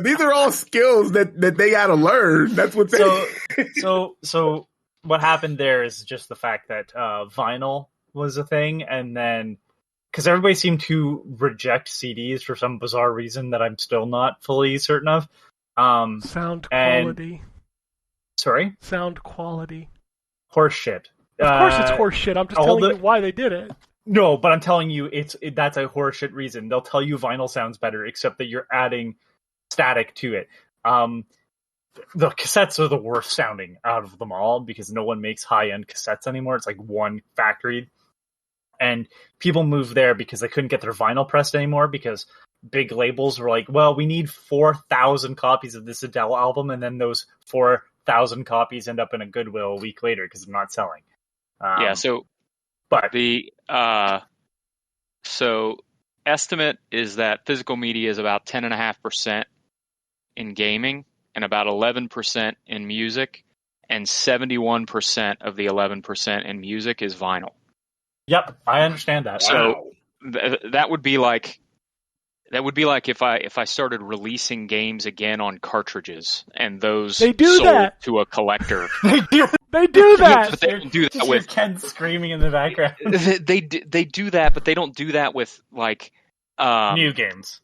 These are all skills that they got to learn. That's what they.
So what happened there is just the fact that vinyl was a thing, and then because everybody seemed to reject CDs for some bizarre reason that I'm still not fully certain of.
Sound quality.
Sorry?
Sound quality.
Horseshit.
Of course it's horseshit. I'm just telling you why they did it.
No, but I'm telling you that's a horseshit reason. They'll tell you vinyl sounds better, except that you're adding static to it. The cassettes are the worst sounding out of them all because no one makes high-end cassettes anymore. It's like one factory. and people moved there because they couldn't get their vinyl pressed anymore because big labels were like, well, we need 4,000 copies of this Adele album, and then those 4,000 copies end up in a Goodwill a week later because they're not selling.
So estimate is that physical media is about 10.5% in gaming and about 11% in music, and 71% of the 11% in music is vinyl.
Yep, I understand that.
So that would be like if I started releasing games again on cartridges, and those sold to a collector.
They do that.
But they don't do that with
Ken screaming in the background.
They do that, but they don't do that with like
new games.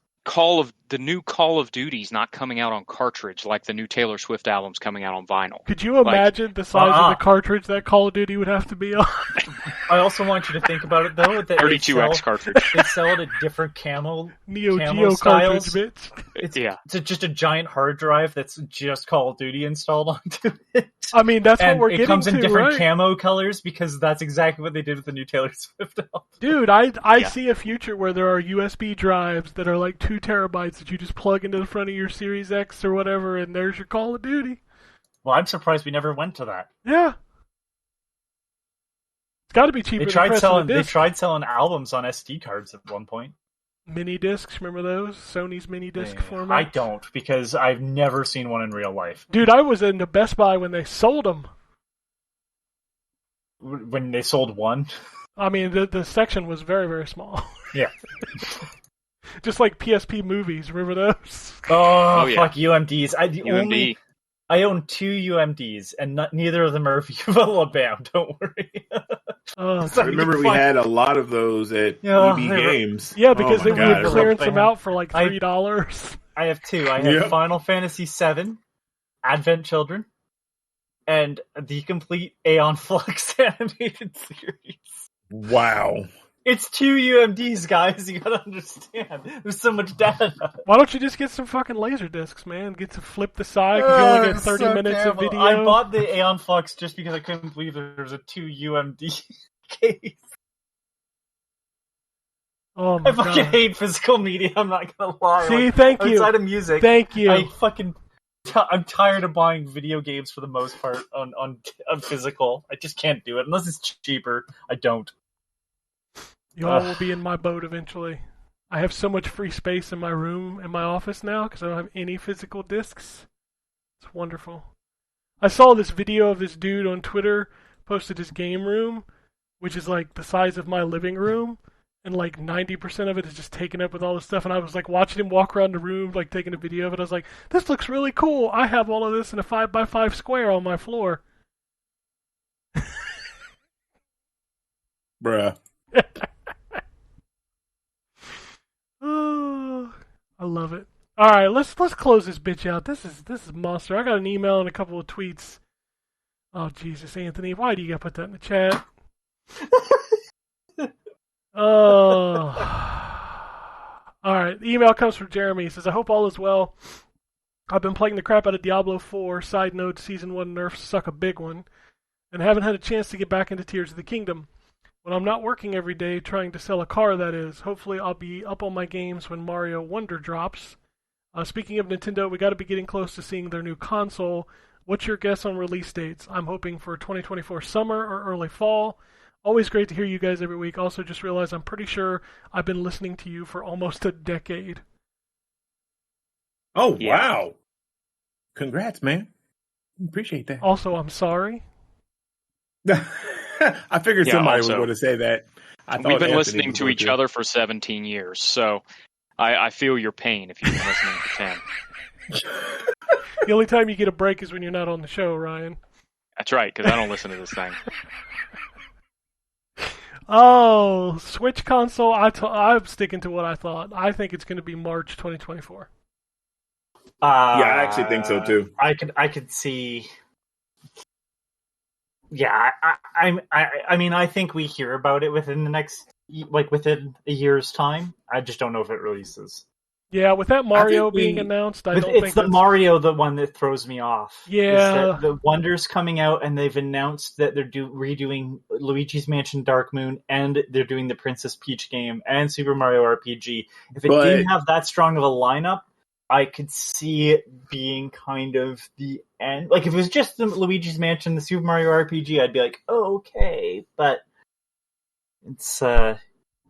The new Call of Duty's not coming out on cartridge like the new Taylor Swift album's coming out on vinyl.
Could you imagine the size of the cartridge that Call of Duty would have to be on?
I also want you to think about it though. That
32X cartridge.
They sell it at different camo
Neo
Geo
cartridge, bitch.
It's just a giant hard drive that's just Call of Duty installed onto it.
I mean, that's what we're getting to,
it comes in different
right?
camo colors because that's exactly what they did with the new Taylor Swift album.
Dude, I see a future where there are USB drives that are like 2 terabytes that you just plug into the front of your Series X or whatever, and there's your Call of Duty.
Well, I'm surprised we never went to that.
Yeah. It's got to be cheaper
They tried
than
selling albums on SD cards at one point.
Mini discs, remember those? Sony's mini disc format?
I don't, because I've never seen one in real life.
Dude, I was in the Best Buy when they sold them.
When they sold one?
I mean, the section was very, very small.
Yeah.
Just like PSP movies, remember those?
Oh yeah. Fuck UMDs. I own 2 UMDs, and neither of them are Viva Bam. Don't worry.
I remember we had a lot of those at EB Games.
Yeah, because we would clearance them out for like $3.
I have 2. I have Final Fantasy VII, Advent Children, and the complete Aeon Flux animated series.
Wow.
It's 2 UMDs, guys. You gotta understand. There's so much data.
Why don't you just get some fucking laser discs, man? Get to flip the side. You only get 30 minutes of video.
I bought the Aeon Flux just because I couldn't believe there was a 2 UMD case.
Oh my God.
I fucking hate physical media. I'm not gonna lie.
See, thank you.
Outside of music,
thank you.
I'm tired of buying video games for the most part on physical. I just can't do it unless it's cheaper. I don't.
Y'all will be in my boat eventually. I have so much free space in my room, in my office now, because I don't have any physical discs. It's wonderful. I saw this video of this dude on Twitter posted his game room, which is like the size of my living room, and like 90% of it is just taken up with all this stuff, and I was like watching him walk around the room, like taking a video of it. I was like, this looks really cool. I have all of this in a 5x5 square on my floor.
Bruh.
Oh, I love it. All right, let's close this bitch out. This is monster. I got an email and a couple of tweets. Oh Jesus, Anthony, why do you gotta put that in the chat? Oh. All right, the email comes from Jeremy. He says, I hope all is well. I've been playing the crap out of Diablo 4. Side note, Season 1 nerfs suck a big one. And haven't had a chance to get back into Tears of the Kingdom. When I'm not working every day trying to sell a car, that is. Hopefully I'll be up on my games when Mario Wonder drops. Speaking of Nintendo, we got to be getting close to seeing their new console. What's your guess on release dates? I'm hoping for 2024 summer or early fall. Always great to hear you guys every week. Also just realized I'm pretty sure I've been listening to you for almost a decade.
Oh, yeah. Wow. Congrats, man. Appreciate that.
Also, I'm sorry.
I figured somebody was going to say that.
We've been listening to each other for 17 years, so I feel your pain if you've been listening for 10.
The only time you get a break is when you're not on the show, Ryan.
That's right, because I don't listen to this thing.
Oh, Switch console. I'm sticking to what I thought. I think it's going to be March 2024.
Yeah, I actually think so too.
I could see. Yeah, I mean, I think we hear about it within the next, within a year's time. I just don't know if it releases.
Yeah, with that Mario being announced, I don't think
it's the Mario the one that throws me off.
Yeah,
the Wonder's coming out, and they've announced that they're redoing Luigi's Mansion Dark Moon, and they're doing the Princess Peach game and Super Mario RPG. If it didn't have that strong of a lineup, I could see it being kind of the end. Like if it was just the Luigi's Mansion, the Super Mario RPG, I'd be like, oh, okay, but it's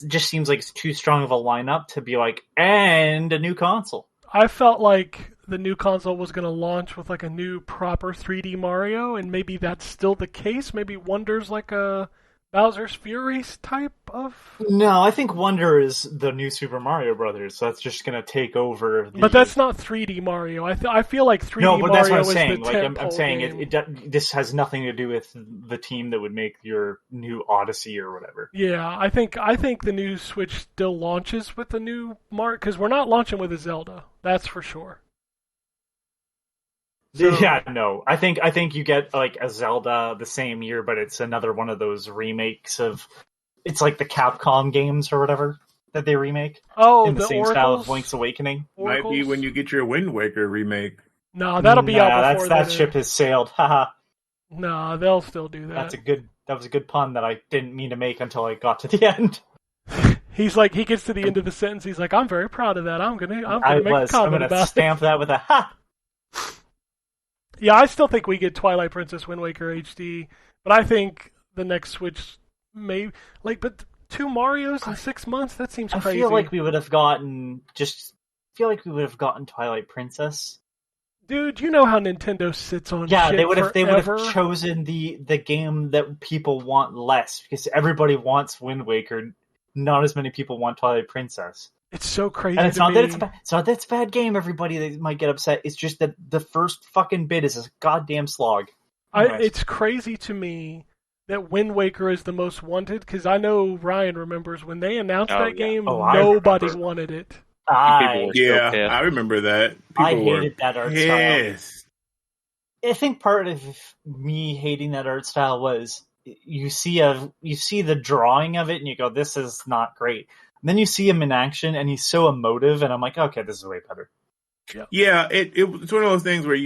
it just seems like it's too strong of a lineup to be like, and a new console.
I felt like the new console was going to launch with like a new proper 3D Mario, and maybe that's still the case. Maybe Wonder's like a Bowser's Fury type of...
No, I think Wonder is the new Super Mario Brothers, so that's just going to take over.
But that's not 3D Mario. I feel like 3D Mario
that's what I'm
is
saying.
the
I'm saying this has nothing to do with the team that would make your new Odyssey or whatever.
Yeah, I think the new Switch still launches with the new Mario, because we're not launching with a Zelda. That's for sure.
So, yeah, no. I think you get like a Zelda the same year, but it's another one of those remakes of. It's like the Capcom games or whatever that they remake.
Oh,
in the same style of Link's Awakening.
Might be when you get your Wind Waker remake.
No, that'll be out before
that ship has sailed. Haha.
No, they'll still do that.
That was a good pun that I didn't mean to make until I got to the end.
He's like, he gets to the end of the sentence. He's like, I'm very proud of that. I'm gonna make a comment
I'm gonna stamp that with a ha.
Yeah, I still think we get Twilight Princess Wind Waker HD, but I think the next Switch may but 2 Marios in 6 months, that seems crazy.
I feel like we would have gotten Twilight Princess.
Dude, you know how Nintendo sits on shit
they would have
forever.
chosen the game that people want less, because everybody wants Wind Waker, not as many people want Twilight Princess.
It's so crazy.
And it's not that it's a bad game, everybody. They might get upset. It's just that the first fucking bit is a goddamn slog.
It's crazy to me that Wind Waker is the most wanted, because I know Ryan remembers when they announced that game, nobody wanted it.
I remember that.
I hated that art style. I think part of me hating that art style was you see the drawing of it and you go, this is not great. And then you see him in action, and he's so emotive, and I'm like, okay, this is way better.
Yeah, it's one of those things where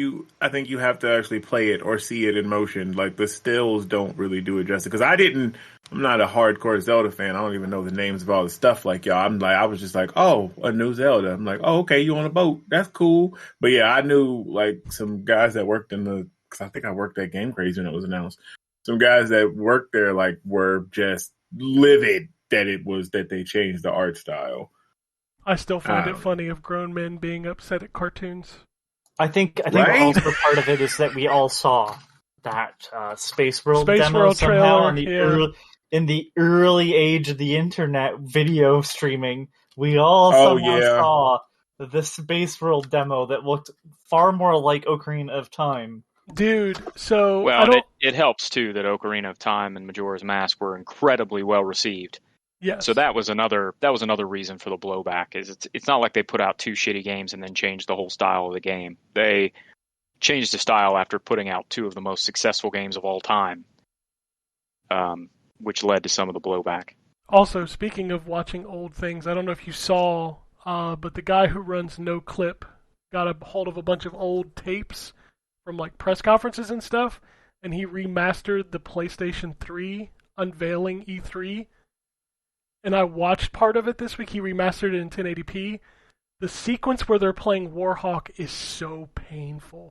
I think you have to actually play it or see it in motion. Like, the stills don't really do it justice. Because I'm not a hardcore Zelda fan. I don't even know the names of all the stuff like y'all. I was just like, oh, a new Zelda. I'm like, oh, okay, you on a boat. That's cool. But yeah, I knew, like, some guys that worked because I think I worked at Game Crazy when it was announced. Some guys that worked there, like, were just livid that they changed the art style.
I still find it funny of grown men being upset at cartoons.
I think also part of it is that we all saw that Space World demo somehow
trailer,
in the early age of the internet video streaming. We all saw the Space World demo that looked far more like Ocarina of Time.
Dude, so
it helps too that Ocarina of Time and Majora's Mask were incredibly well received.
Yes.
So that was another reason for the blowback. Is it's not like they put out 2 shitty games and then changed the whole style of the game. They changed the style after putting out 2 of the most successful games of all time, which led to some of the blowback.
Also, speaking of watching old things, I don't know if you saw, but the guy who runs No Clip got a hold of a bunch of old tapes from like press conferences and stuff, and he remastered the PlayStation 3 unveiling E3. And I watched part of it this week. He remastered it in 1080p. The sequence where they're playing Warhawk is so painful.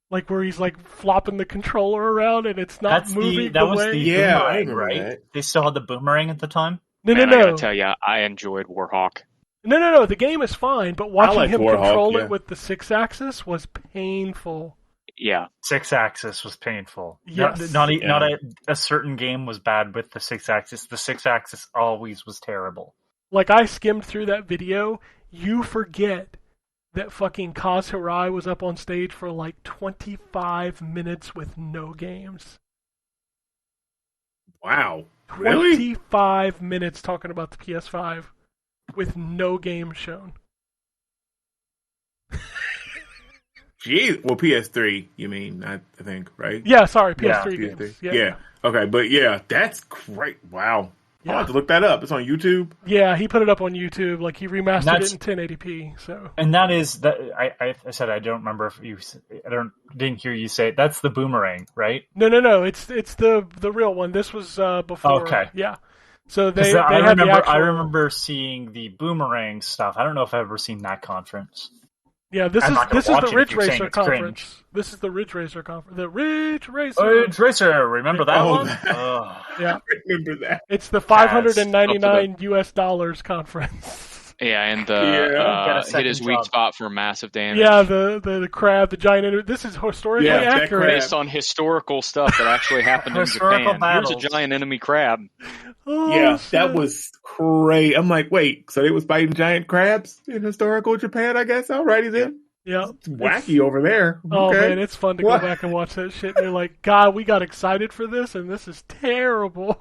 Like where he's like flopping the controller around and it's not moving
that
the
was
way.
The boomerang, right? They still had the boomerang at the time?
No.
I gotta tell you, I enjoyed Warhawk.
No. The game is fine, but watching him control it with the 6-axis was painful.
Yeah,
6-axis was painful.
Yes.
Not a certain game was bad with the 6-axis. The 6-axis always was terrible.
Like, I skimmed through that video. You forget that fucking Kaz Hirai was up on stage for like 25 minutes with no games.
Wow. Really?
25 minutes talking about the PS5 with no game shown.
Jeez. Well, PS3, you mean, I think, right?
Yeah, sorry, PS3 games.
PS3. Yeah. Okay, but yeah, that's great. Wow.
Yeah.
I'll have to look that up. It's on YouTube.
Yeah, he put it up on YouTube. Like he remastered it in 1080p. So,
and that is that. I said I don't remember if you. Didn't hear you say it. That's the Boomerang, right?
No. It's the real one. This was before.
Okay.
Yeah. So I
remember seeing the Boomerang stuff. I don't know if I've ever seen that conference.
Yeah, this is the Ridge Racer conference. Cringe. This is the Ridge Racer conference. The Ridge Racer.
Ridge Racer. Remember that one?
Yeah,
I remember that.
It's the $599 US conference.
Yeah, and hit his weak spot for massive damage.
Yeah, the crab, the giant. This is historically accurate,
based on historical stuff that actually happened in Japan. Here's a giant enemy crab.
Oh, yeah, shit. That was crazy. I'm like, wait, so they was fighting giant crabs in historical Japan? I guess. Alrighty then.
Yeah,
it's wacky over there.
Oh man, it's fun to go back and watch that shit. And you're like, God, we got excited for this, and this is terrible.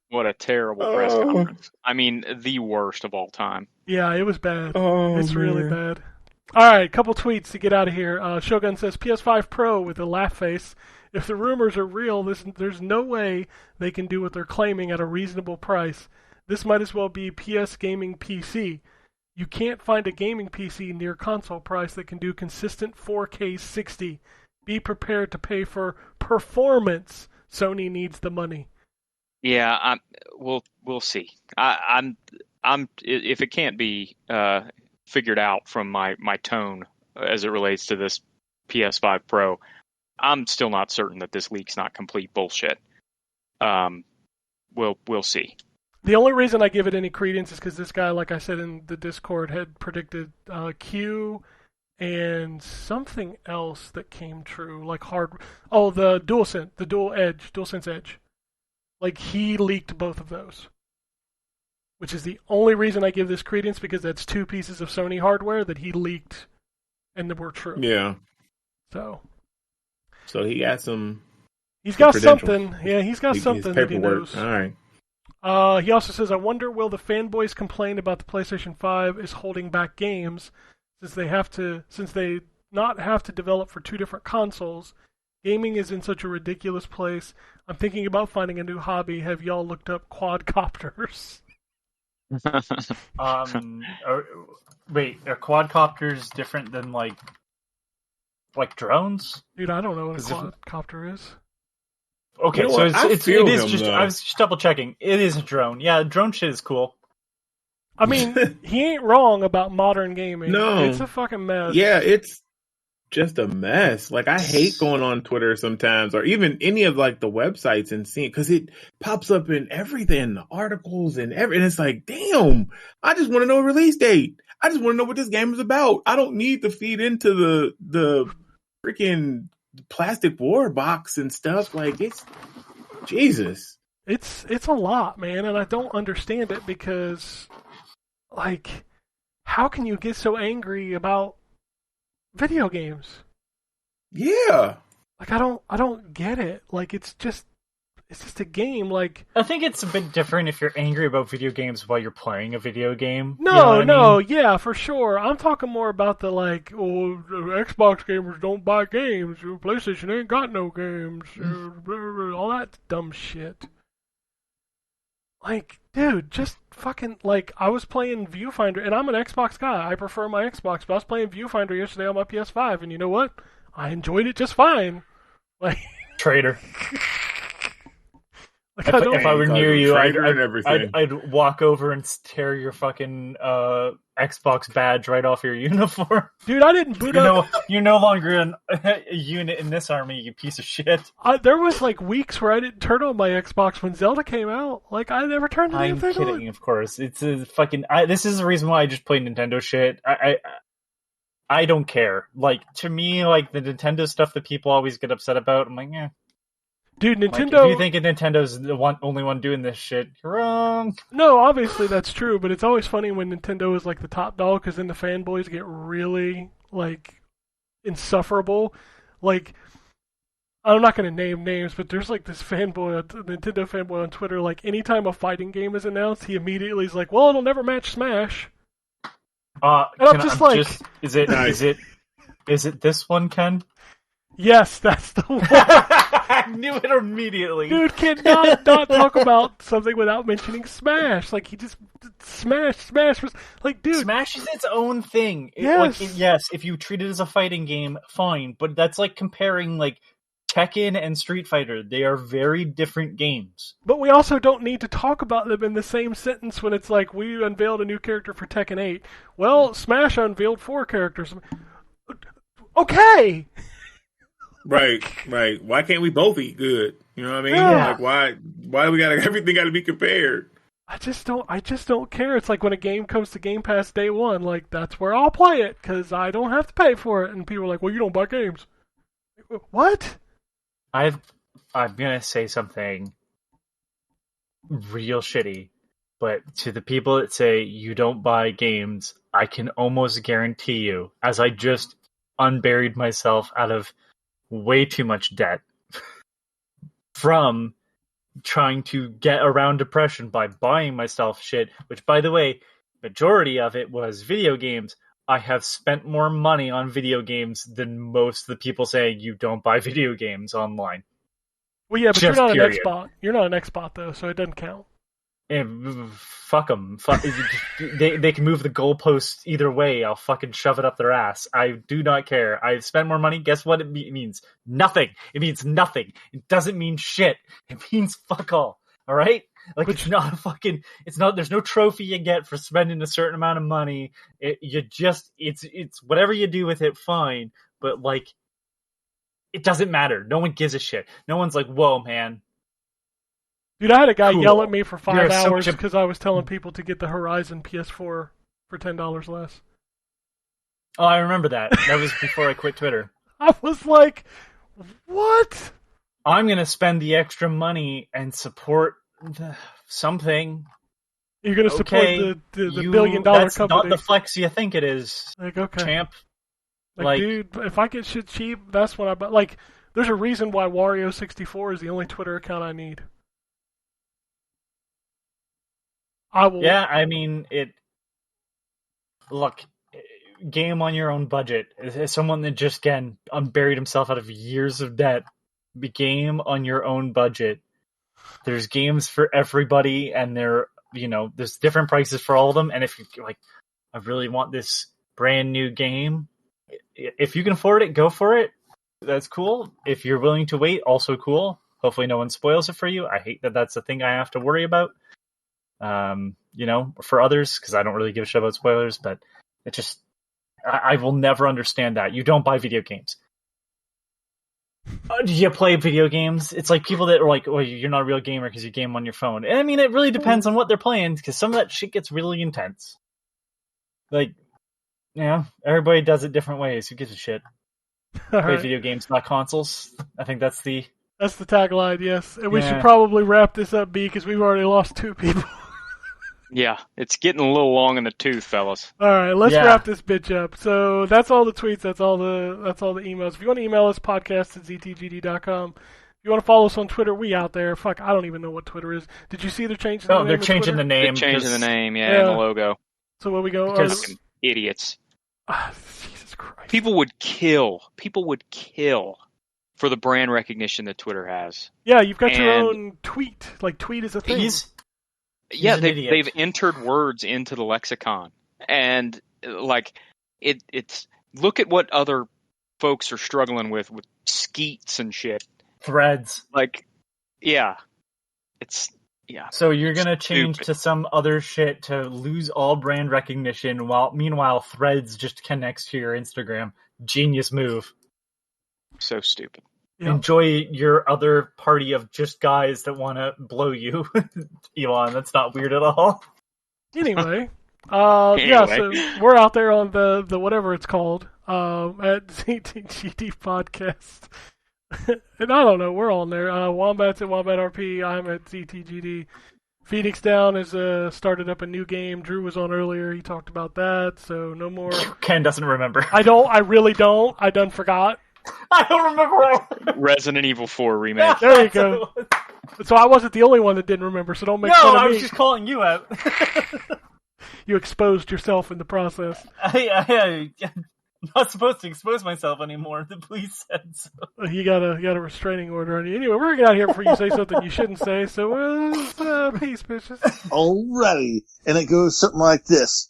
What a terrible press conference. I mean, the worst of all time.
Yeah, it was bad. It's really bad. All right, couple tweets to get out of here. Shogun says, PS5 Pro with a laugh face. If the rumors are real, there's no way they can do what they're claiming at a reasonable price. This might as well be PS Gaming PC. You can't find a gaming PC near console price that can do consistent 4K 60. Be prepared to pay for performance. Sony needs the money.
Yeah, we'll see. I'm if it can't be figured out from my tone as it relates to this PS5 Pro, I'm still not certain that this leak's not complete bullshit. We'll see.
The only reason I give it any credence is because this guy, like I said in the Discord, had predicted Q and something else that came true, like the DualSense Edge. Like, he leaked both of those. Which is the only reason I give this credence, because that's two pieces of Sony hardware that he leaked and were true.
Yeah.
So
he got some...
He's got something. Yeah, he's got something that he knows.
All right.
He also says, I wonder will the fanboys complain about the PlayStation 5 is holding back games since they not have to develop for two different consoles. Gaming is in such a ridiculous place. I'm thinking about finding a new hobby. Have y'all looked up quadcopters?
Wait, are quadcopters different than like drones?
Dude, I don't know what a quadcopter is.
Okay, so it is just. I was just double checking. It is a drone. Yeah, drone shit is cool.
I mean, he ain't wrong about modern gaming.
No,
it's a fucking mess.
Yeah, it's just a mess. Like, I hate going on Twitter sometimes, or even any of like the websites and seeing, because it pops up in everything, the articles and and it's like, damn, I just want to know a release date. I just want to know what this game is about. I don't need to feed into the freaking plastic war box and stuff. Like, it's Jesus.
It's a lot, man, and I don't understand it because, like, how can you get so angry about video games?
Yeah.
Like, I don't get it. Like, it's just a game. Like,
I think it's a bit different if you're angry about video games while you're playing a video game.
Yeah, for sure. I'm talking more about the, like, Xbox gamers don't buy games. PlayStation ain't got no games. All that dumb shit. Like, dude, just fucking, like, I was playing Viewfinder, and I'm an Xbox guy. I prefer my Xbox, but I was playing Viewfinder yesterday on my PS5, and you know what? I enjoyed it just fine. Like,
traitor. Like, if I were near you, I'd walk over and tear your fucking Xbox badge right off your uniform.
Dude, I didn't boot up.
You're no longer a unit in this army, you piece of shit.
There was like weeks where I didn't turn on my Xbox when Zelda came out. Like, I never turned anything on. I'm kidding,
of course. It's a fucking. This is the reason why I just play Nintendo shit. I don't care. Like, to me, like, the Nintendo stuff that people always get upset about, I'm like, eh.
Dude, Nintendo...
Like, if you think Nintendo's the only one doing this shit, you're wrong.
No, obviously that's true, but it's always funny when Nintendo is like the top dog, because then the fanboys get really, like, insufferable. Like, I'm not going to name names, but there's like this fanboy, Nintendo fanboy on Twitter, like, anytime a fighting game is announced, he immediately is like, well, it'll never match Smash.
And I'm just like... Is it this one, Ken?
Yes, that's the one.
I knew it immediately.
Dude cannot not talk about something without mentioning Smash. Like, he just... Smash was... Like, dude...
Smash is its own thing.
Yes.
Yes, if you treat it as a fighting game, fine. But that's like comparing, like, Tekken and Street Fighter. They are very different games.
But we also don't need to talk about them in the same sentence when it's like, we unveiled a new character for Tekken 8. Well, Smash unveiled 4 characters. Okay!
Right. Why can't we both eat good? You know what I mean?
Yeah.
Like, why we gotta, everything gotta be compared?
I just don't care. It's like when a game comes to Game Pass day one, like, that's where I'll play it, because I don't have to pay for it. And people are like, well, you don't buy games. What?
I'm gonna say something real shitty, but to the people that say you don't buy games, I can almost guarantee you, as I just unburied myself out of way too much debt from trying to get around depression by buying myself shit, which, by the way, majority of it was video games. I have spent more money on video games than most of the people saying you don't buy video games online.
Well, yeah, but
Just
you're not
period.
an Xbot. You're not an Xbot, though, so it doesn't count.
Fuck them. They can move the goalposts either way. I'll fucking shove it up their ass. I do not care. I've spent more money. Guess what it means? Nothing. It means nothing. It doesn't mean shit. It means fuck all. All right? Like, it's not a fucking... It's not... There's no trophy you get for spending a certain amount of money. It's whatever you do with it, fine. But, like, it doesn't matter. No one gives a shit. No one's like, whoa, man.
Dude, I had a guy
Cool.
yell at me for 5
You're
hours
such a-
because I was telling people to get the Horizon PS4 for $10 less.
Oh, I remember that. That was before I quit Twitter.
I was like, what?
I'm going to spend the extra money and support something.
You're going to support
Okay,
the
you-
billion-dollar
that's
company.
not the flex you think it is,
Like, okay.
champ.
Like, dude, if I get shit cheap, that's when I buy. Like, there's a reason why Wario64 is the only Twitter account I need. I will.
Yeah, I mean, look, game on your own budget. As someone that just, again, unburied himself out of years of debt, game on your own budget. There's games for everybody, and there's different prices for all of them. And if you like, I really want this brand new game. If you can afford it, go for it. That's cool. If you're willing to wait, also cool. Hopefully no one spoils it for you. I hate that that's the thing I have to worry about. For others, because I don't really give a shit about spoilers, but it just, I will never understand that. You don't buy video games. Do you play video games? It's like people that are like, oh, you're not a real gamer because you game on your phone. And I mean, it really depends on what they're playing, because some of that shit gets really intense. Like, yeah, everybody does it different ways. Who gives a shit? Play video games, not consoles. I think that's the
tagline, yes. And we should probably wrap this up, B, because we've already lost 2 people.
Yeah, it's getting a little long in the tooth, fellas.
All right, let's wrap this bitch up. So that's all the tweets. That's all the emails. If you want to email us, podcast@ztgd.com. If you want to follow us on Twitter, we out there. Fuck, I don't even know what Twitter is. Did you see they're changing the name?
Oh, they're changing the name.
They're changing the name, and the logo.
So where we go?
Because idiots.
Jesus Christ.
People would kill for the brand recognition that Twitter has.
Yeah, you've got your own tweet. Like, tweet is a thing.
They've entered words into the lexicon, and like it's look at what other folks are struggling with skeets and shit.
Threads.
Like, it's
So you're gonna change to some other shit to lose all brand recognition, while meanwhile Threads just connects to your Instagram. Genius move.
So stupid.
Yeah.
Enjoy your other party of just guys that want to blow you, Elon. That's not weird at all.
Anyway, yeah. So we're out there on the whatever it's called at ZTGD Podcast, and I don't know. We're on there. Wombat's at Wombat RP. I'm at ZTGD. Phoenix Down has started up a new game. Drew was on earlier. He talked about that. So no more.
Ken doesn't remember.
I don't. I really don't. I done forgot.
I don't remember.
Resident Evil 4 remake.
There you go. So I wasn't the only one that didn't remember, so don't make fun of me.
No, I was just calling you out.
You exposed yourself in the process.
not supposed to expose myself anymore. The police said so.
You got a restraining order on you. Anyway, we're gonna get out of here before you say something you shouldn't say. So, peace, bitches.
Alrighty, and it goes something like this.